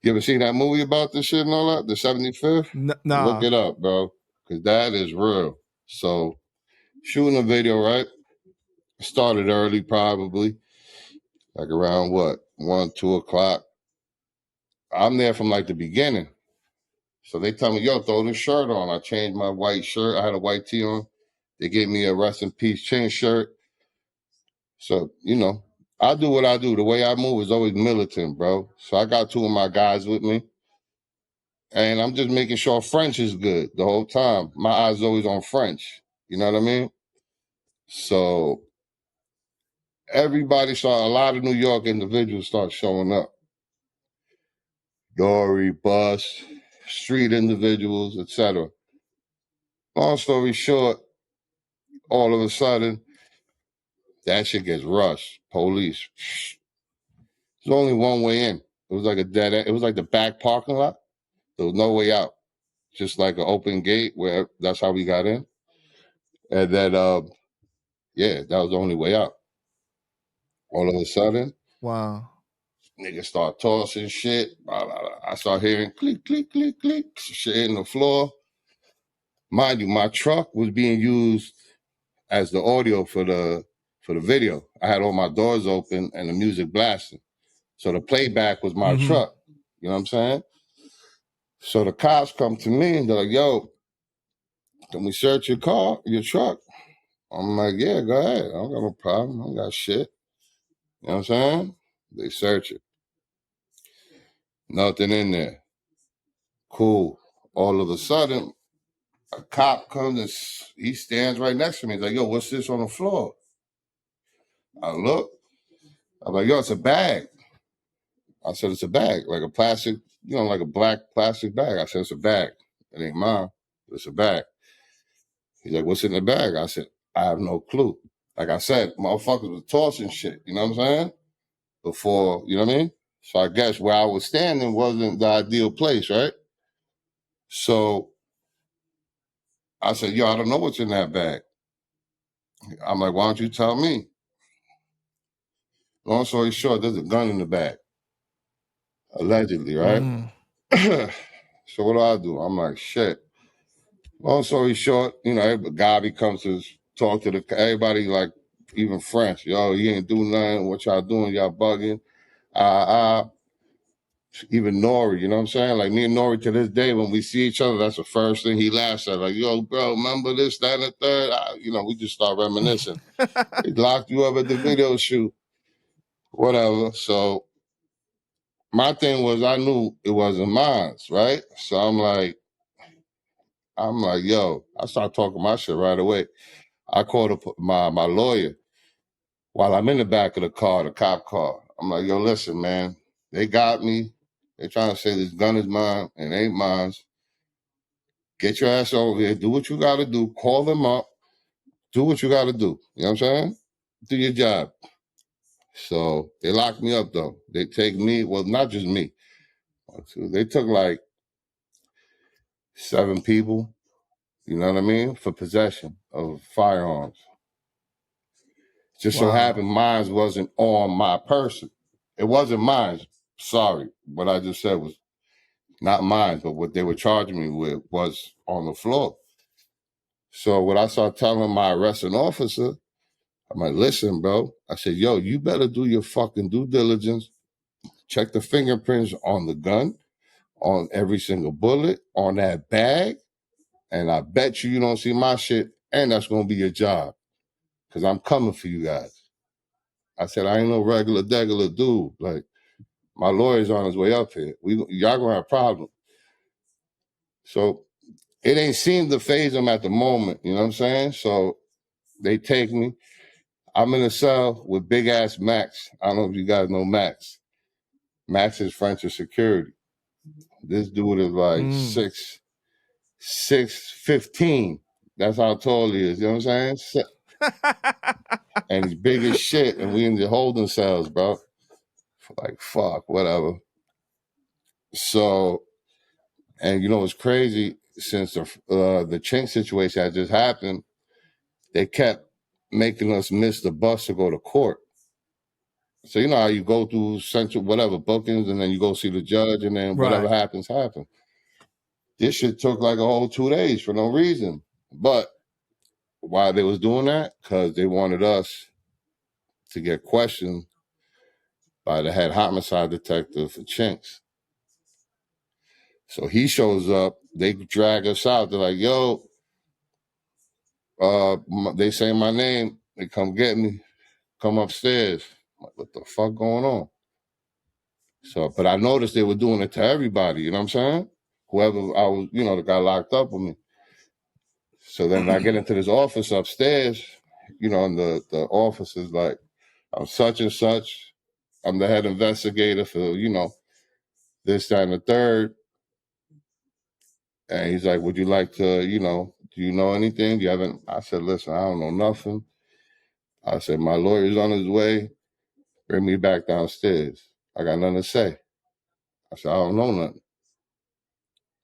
You ever seen that movie about this shit and all that? The 75th? Nah. Look it up, bro. Because that is real. So, shooting a video, right? Started early, probably. Like around what? 1, 2 o'clock. I'm there from like the beginning. So they tell me, yo, throw this shirt on. I changed my white shirt. I had a white tee on. They gave me a rest in peace chain shirt. So, you know, I do what I do. The way I move is always militant, bro. So I got 2 of my guys with me. And I'm just making sure French is good the whole time. My eyes always on French. You know what I mean? So everybody saw, a lot of New York individuals start showing up. Dory, Bus, street individuals, etc. Long story short, all of a sudden, that shit gets rushed. Police. There's only one way in. It was like a dead end. It was like the back parking lot. There was no way out. Just like an open gate where that's how we got in. And then, yeah, that was the only way out. All of a sudden, wow, niggas start tossing shit. Blah, blah, blah. I start hearing click, click, click, click, shit in the floor. Mind you, my truck was being used as the audio for the video. I had all my doors open and the music blasting. So the playback was my truck. You know what I'm saying? So the cops come to me and they're like, yo, can we search your truck? I'm like, yeah, go ahead. I don't got no problem. I don't got shit. You know what I'm saying? They search it. Nothing in there. Cool. All of a sudden, a cop comes and he stands right next to me. He's like, yo, what's this on the floor? I look. I'm like, yo, it's a bag. I said, it's a bag, like a plastic, you know, like a black plastic bag. I said, it's a bag. It ain't mine. It's a bag. He's like, what's in the bag? I said, I have no clue. Like I said, motherfuckers was tossing shit. You know what I'm saying? Before, you know what I mean? So I guess where I was standing wasn't the ideal place, right? So I said, yo, I don't know what's in that bag. I'm like, why don't you tell me? Long story short, there's a gun in the bag. Allegedly, right? So what do? I'm like, shit. Long story short, you know, Gabi comes to talk to everybody, like even French. Yo, he ain't do nothing. What y'all doing? Y'all bugging. Even Nori, you know what I'm saying? Like me and Nori to this day, when we see each other, that's the first thing he laughs at. Like, yo, bro, remember this, that, and the third? You know, we just start reminiscing. They locked you up at the video shoot. Whatever. So my thing was, I knew it wasn't mine, right? So I'm like, yo, I start talking my shit right away. I called up my lawyer while I'm in the back of the car, the cop car. I'm like, yo, listen, man, they got me. They're trying to say this gun is mine and it ain't mine. Get your ass over here. Do what you got to do. Call them up. Do what you got to do. You know what I'm saying? Do your job. So they locked me up, though. They take me, well, not just me. They took like 7 people, you know what I mean, for possession of firearms. Just so happened mine wasn't on my person. It wasn't mine. Sorry. What I just said was not mine, but what they were charging me with was on the floor. So when I started telling my arresting officer, I'm like, listen, bro. I said, yo, you better do your fucking due diligence. Check the fingerprints on the gun, on every single bullet, on that bag. And I bet you don't see my shit. And that's going to be your job. Because I'm coming for you guys. I said, I ain't no regular dude. Like, my lawyer's on his way up here. Y'all going to have problems. So it ain't seemed to phase them at the moment. You know what I'm saying? So they take me. I'm in a cell with big ass Max. I don't know if you guys know Max. Max is French security. This dude is like 6'15". That's how tall he is. You know what I'm saying? And he's big as shit. And we in the holding cells, bro. Like, fuck, whatever. So, and you know what's crazy? Since the Chink situation had just happened, they kept making us miss the bus to go to court. So you know how you go through central whatever bookings, and then you go see the judge, and then whatever happens. This shit took like a whole 2 days for no reason. But why they was doing that? Because they wanted us to get questioned by the head homicide detective for chinks. So he shows up, they drag us out. They're like, yo, they say my name. They come get me, come upstairs. I'm like, what the fuck going on? So, but I noticed they were doing it to everybody, you know what I'm saying? Whoever I was, that got locked up with me. So then I get into this office upstairs, and the office is like, I'm such and such. I'm the head investigator for, this, that, and the third. And he's like, would you like to, do you know anything? Do you haven't? I said, listen, I don't know nothing. I said, my lawyer's on his way. Bring me back downstairs. I got nothing to say. I said, I don't know nothing.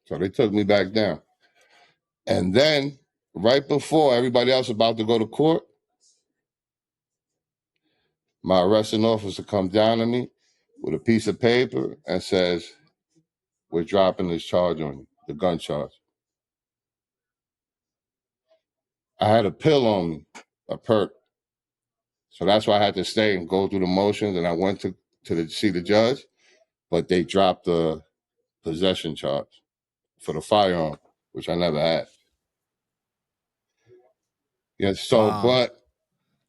So they took me back down. And then right before everybody else about to go to court, my arresting officer comes down to me with a piece of paper and says, we're dropping this charge on you, the gun charge. I had a pill on me, a perk. So that's why I had to stay and go through the motions. And I went to see the judge, but they dropped the possession charge for the firearm, which I never had. Yeah, so, but,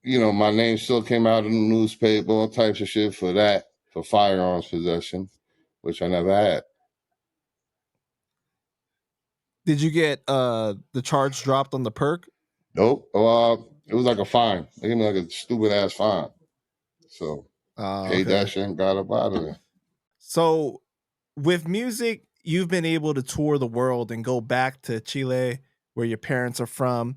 my name still came out in the newspaper, all types of shit for that, for firearms possession, which I never had. Did you get the charge dropped on the perk? Nope. It was like a fine. They gave me like a stupid ass fine. So paid that shit and got up out of there. So with music, you've been able to tour the world and go back to Chile, where your parents are from.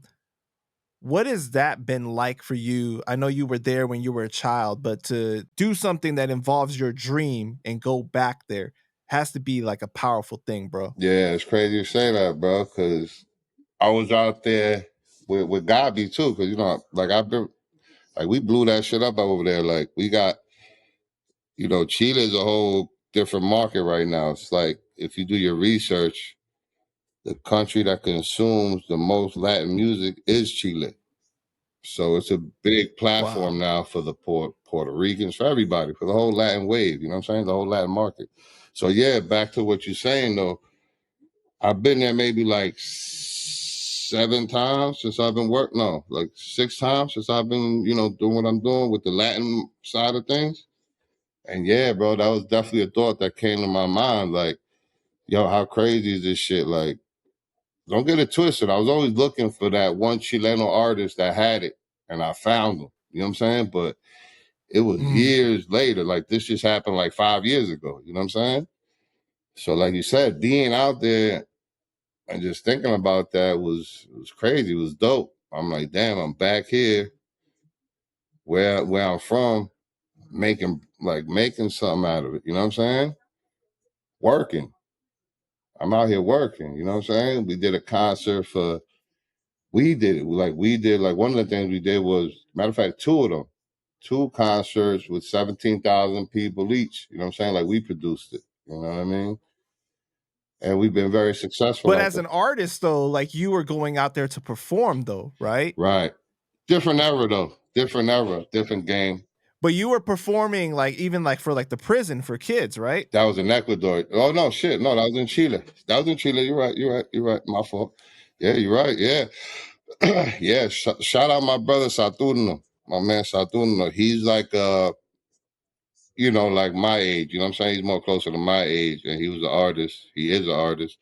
What has that been like for you? I know you were there when you were a child, but to do something that involves your dream and go back there has to be like a powerful thing, bro. Yeah, it's crazy you say that, bro, because I was out there with Gabi too, because we blew that shit up over there. Like we got, Chile is a whole different market right now. It's like if you do your research, the country that consumes the most Latin music is Chile. So it's a big platform now for the Puerto Ricans, for everybody, for the whole Latin wave, you know what I'm saying? The whole Latin market. So yeah, back to what you're saying though, I've been there maybe like 7 times since I've been working. No, like 6 times since I've been, doing what I'm doing with the Latin side of things. And yeah, bro, that was definitely a thought that came to my mind. Like, yo, how crazy is this shit? Like, don't get it twisted. I was always looking for that one Chileno artist that had it, and I found him. You know what I'm saying? But it was years later. Like, this just happened like 5 years ago. You know what I'm saying? So, like you said, being out there and just thinking about that was crazy. It was dope. I'm like, damn, I'm back here where I'm from, making something out of it. You know what I'm saying? Working. I'm out here working. You know what I'm saying? We did a concert we did one of the things we did was, matter of fact, 2 of them. 2 concerts with 17,000 people each. You know what I'm saying? Like we produced it. You know what I mean? And we've been very successful. But as an artist, though, like you were going out there to perform, though, right? Right. Different era, though. Different era, different game. But you were performing like even like for like the prison for kids, right? That was in Ecuador. Oh no, shit. No, that was in Chile. You're right. My fault. Yeah, you're right. Yeah. Yeah. Shout out my brother Saturno. My man Saturno. He's like like my age. You know what I'm saying? He's more closer to my age. And he was an artist. He is an artist.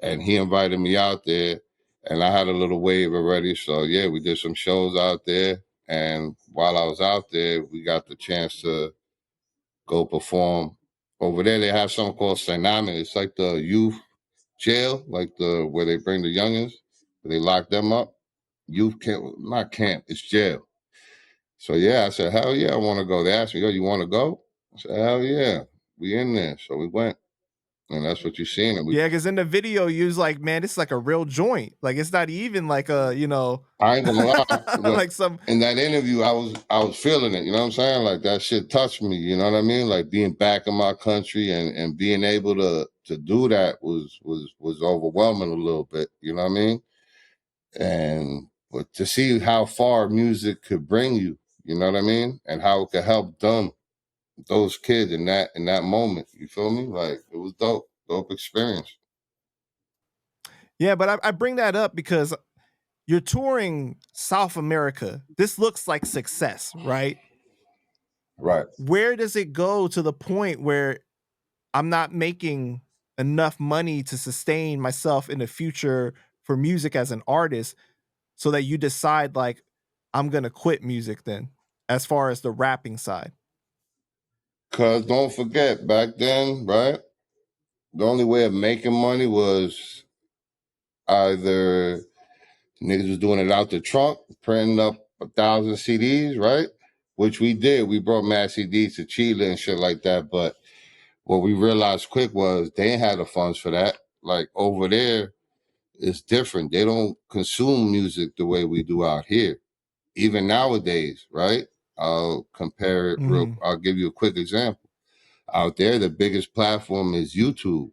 And he invited me out there. And I had a little wave already. So yeah, we did some shows out there. And while I was out there, we got the chance to go perform. Over there, they have something called Sename. It's like the youth jail, like where they bring the youngins, where they lock them up. Youth camp, not camp, it's jail. So yeah, I said, hell yeah, I want to go. They asked me, yo, you want to go? I said, hell yeah, we in there. So we went. And that's what you're seeing. Yeah, because in the video, you was like, man, it's like a real joint. Like it's not even like a, I ain't gonna lie, but like some. in that interview, I was feeling it. You know what I'm saying? Like that shit touched me. You know what I mean? Like being back in my country and being able to do that was overwhelming a little bit. You know what I mean? And but to see how far music could bring you, you know what I mean, and how it could help those kids in that moment. You feel me? Like it was dope experience. Yeah, but I bring that up because you're touring South America. This looks like success, right? Right. Where does it go to the point where I'm not making enough money to sustain myself in the future for music as an artist, so that you decide like I'm gonna quit music then, as far as the rapping side? Cause don't forget, back then, right? The only way of making money was either niggas was doing it out the trunk, printing up 1,000 CDs, right? Which we did. We brought mad CDs to Chile and shit like that. But what we realized quick was they ain't had the funds for that. Like over there, it's different. They don't consume music the way we do out here. Even nowadays, right? I'll compare it I'll give you a quick example. Out there, the biggest platform is YouTube.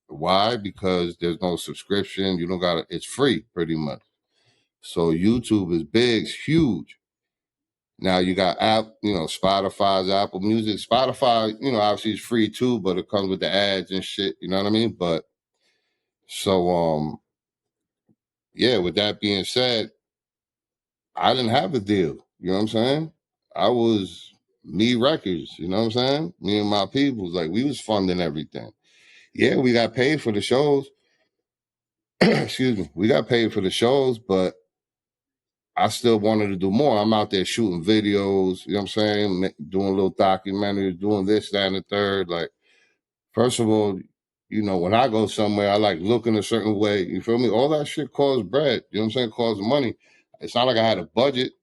Why? Because there's no subscription. You don't got it's free pretty much. So YouTube is big, it's huge. Now you got Spotify's Apple Music. Spotify, obviously is free too, but it comes with the ads and shit. You know what I mean? But so yeah, with that being said, I didn't have a deal. You know what I'm saying? I was Me Records, you know what I'm saying? Me and my peoples, like we was funding everything. Yeah, we got paid for the shows. Excuse me. We got paid for the shows, but I still wanted to do more. I'm out there shooting videos, you know what I'm saying? Doing little documentaries, doing this, that, and the third. Like, first of all, when I go somewhere, I like looking a certain way. You feel me? All that shit costs bread. You know what I'm saying? Costs money. It's not like I had a budget.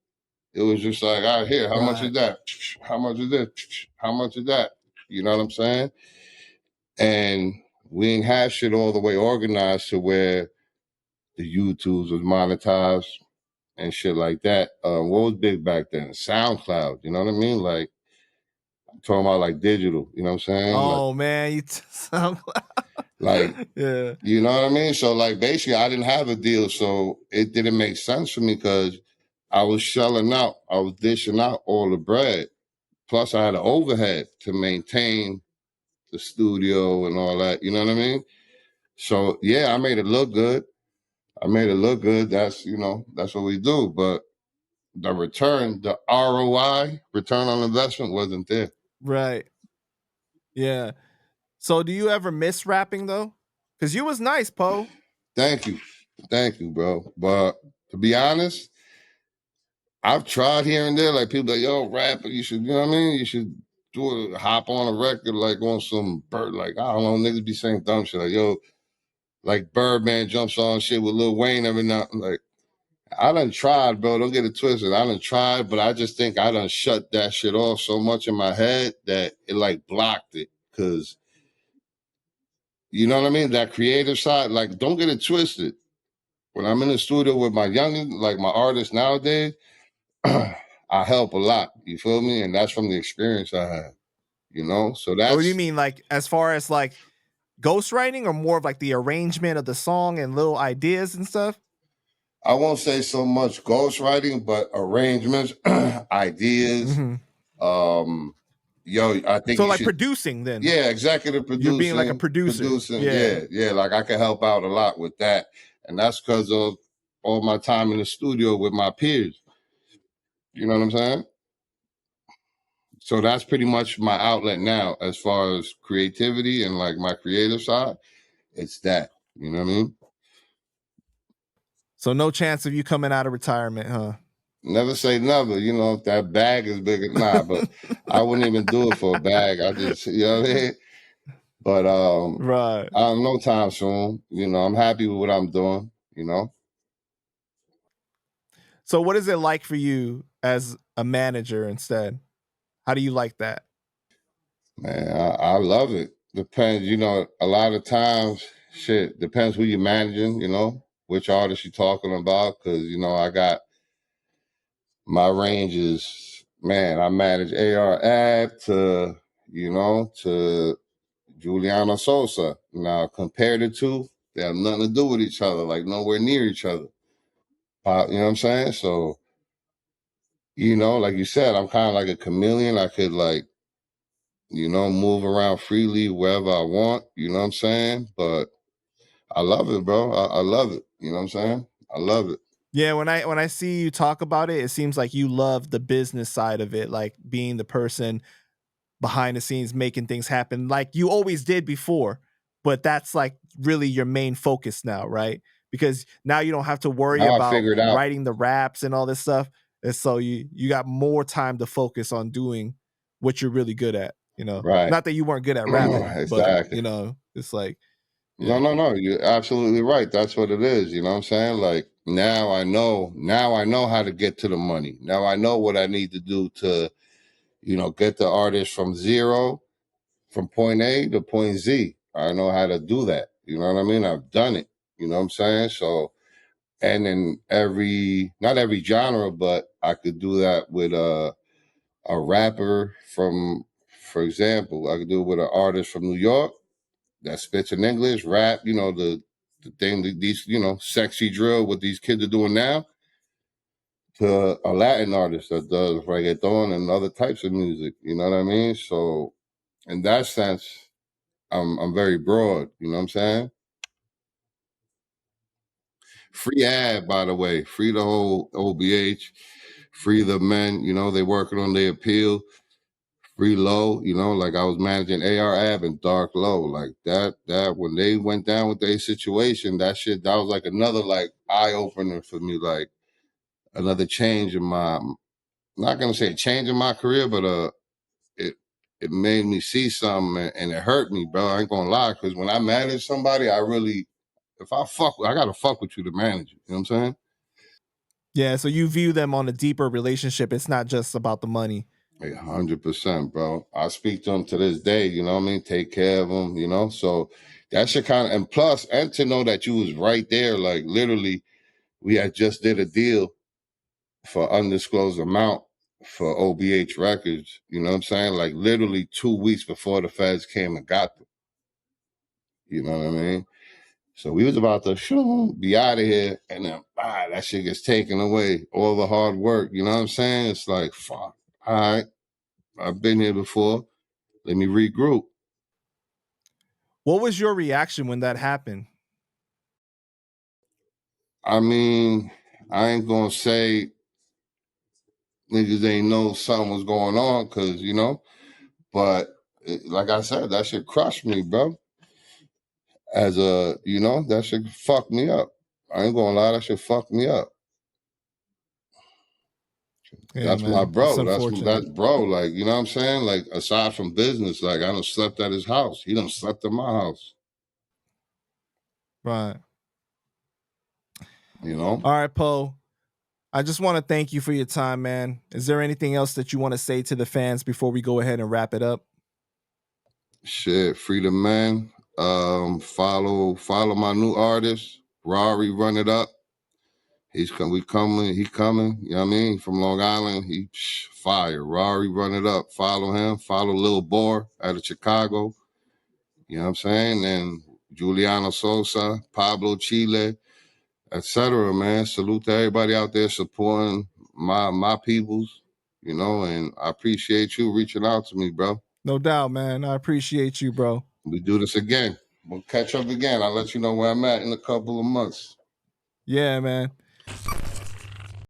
It was just like, all right, here, how much is that? How much is this? How much is that? You know what I'm saying? And we didn't have shit all the way organized to where the YouTubes was monetized and shit like that. What was big back then? SoundCloud, you know what I mean? Like, I'm talking about like digital, you know what I'm saying? Oh man, you SoundCloud. Like, yeah. You know what I mean? So like basically I didn't have a deal, so it didn't make sense for me because I was shelling out, I was dishing out all the bread. Plus I had an overhead to maintain the studio and all that, you know what I mean? So yeah, I made it look good. That's, that's what we do. But the return, the ROI, return on investment wasn't there. Right. Yeah. So do you ever miss rapping though? Because you was nice, Poe. Thank you, bro. But to be honest, I've tried here and there. Like people like, yo, rap, you should, you know what I mean? You should hop on a record like on some bird, like I don't know, niggas be saying dumb shit like, yo, like Birdman jumps on shit with Lil Wayne every now. Like I done tried, bro. Don't get it twisted. I done tried, but I just think I done shut that shit off so much in my head that it like blocked it. Cause you know what I mean? That creative side, like don't get it twisted. When I'm in the studio with my youngins, like my artists nowadays, I help a lot. You feel me? And that's from the experience I had. So Or do you that's mean like as far as like ghostwriting, or more of like the arrangement of the song and little ideas and stuff? I won't say so much ghostwriting, but arrangements, ideas. I think So you like should producing then. Yeah, executive producing. You're being like a producer. Yeah. Like I can help out a lot with that. And that's because of all my time in the studio with my peers. You know what I'm saying? So that's pretty much my outlet now as far as creativity and like my creative side. It's that. You know what I mean? So no chance of you coming out of retirement, huh? Never say never. If that bag is bigger, but I wouldn't even do it for a bag. I just, you know what I mean? But right. No time soon. I'm happy with what I'm doing. So what is it like for you as a manager instead? How do you like that? Man, I love it. Depends, you know, a lot of times, shit, depends who you're managing, you know, which artist you're talking about. Cause, you know, I got my ranges, man, I manage AR Ab to, you know, to Juliana Sosa. Now, compare the two, they have nothing to do with each other, like nowhere near each other. You know what I'm saying? So, you know, like you said, I'm kind of like a chameleon. I could like, you know, move around freely wherever I want, you know what I'm saying? But I love it, bro. I love it. You know what I'm saying? I love it. Yeah, when I see you talk about it, it seems like you love the business side of it, like being the person behind the scenes making things happen like you always did before, but that's like really your main focus now, right? Because now you don't have to worry Now I about figured out. writing the raps and all this stuff. And so you got more time to focus on doing what you're really good at, you know. Right. Not that you weren't good at rapping, but Exactly. you know, it's like No. You're absolutely right. That's what it is. You know what I'm saying? Like now I know how to get to the money. Now I know what I need to do to, you know, get the artist from point A to point Z. I know how to do that. You know what I mean? I've done it. You know what I'm saying? So, and in not every genre, but I could do that with a rapper from, for example, I could do it with an artist from New York that spits in English, rap, you know, the thing that these, you know, sexy drill, what these kids are doing now, to a Latin artist that does reggaeton and other types of music. You know what I mean? So in that sense, I'm very broad. You know what I'm saying? Free ad, by the way, free the whole OBH, free the men. You know, they working on their appeal. Free Low, you know, like I was managing AR Ab and Dark Low, like that when they went down with their situation, that was like another like eye opener for me, like another change in my, not gonna say change in my career, but it made me see something and it hurt me, bro. I ain't gonna lie, because when I manage somebody, I really, if I gotta fuck with you to manage you. You know what I'm saying? yeah, so you view them on a deeper relationship. It's not just about the money. 100%, bro. I speak to them to this day, you know what I mean? Take care of them, you know? So that should kind of, and plus, and to know that you was right there, like literally, we had just did a deal for undisclosed amount for OBH Records, you know what I'm saying? Like literally 2 weeks before the feds came and got them, you know what I mean? So we was about to be out of here, and then that shit gets taken away, all the hard work, you know what I'm saying? It's like, fuck, all right, I've been here before. Let me regroup. What was your reaction when that happened? I mean, I ain't gonna say niggas ain't know something was going on, cause you know, but like I said, that shit crushed me, bro. As a, you know, that shit fucked me up. I ain't gonna lie, that shit fucked me up. Yeah, That's my man. It's bro. unfortunate. That's bro. Like, you know what I'm saying? Like, aside from business, like I done slept at his house. He done slept at my house. Right. You know? All right, Poe. I just want to thank you for your time, man. Is there anything else that you want to say to the fans before we go ahead and wrap it up? Shit, Freedom Man. Follow my new artist, Rari, Run It Up. He coming, you know what I mean? From Long Island, he fire. Rari, Run It Up. Follow him. Follow Lil Boar out of Chicago. You know what I'm saying? And Juliana Sosa, Pablo Chile, etc. Man, salute to everybody out there supporting my peoples, you know, and I appreciate you reaching out to me, bro. No doubt, man. I appreciate you, bro. We do this again. We'll catch up again. I'll let you know where I'm at in a couple of months. Yeah, man.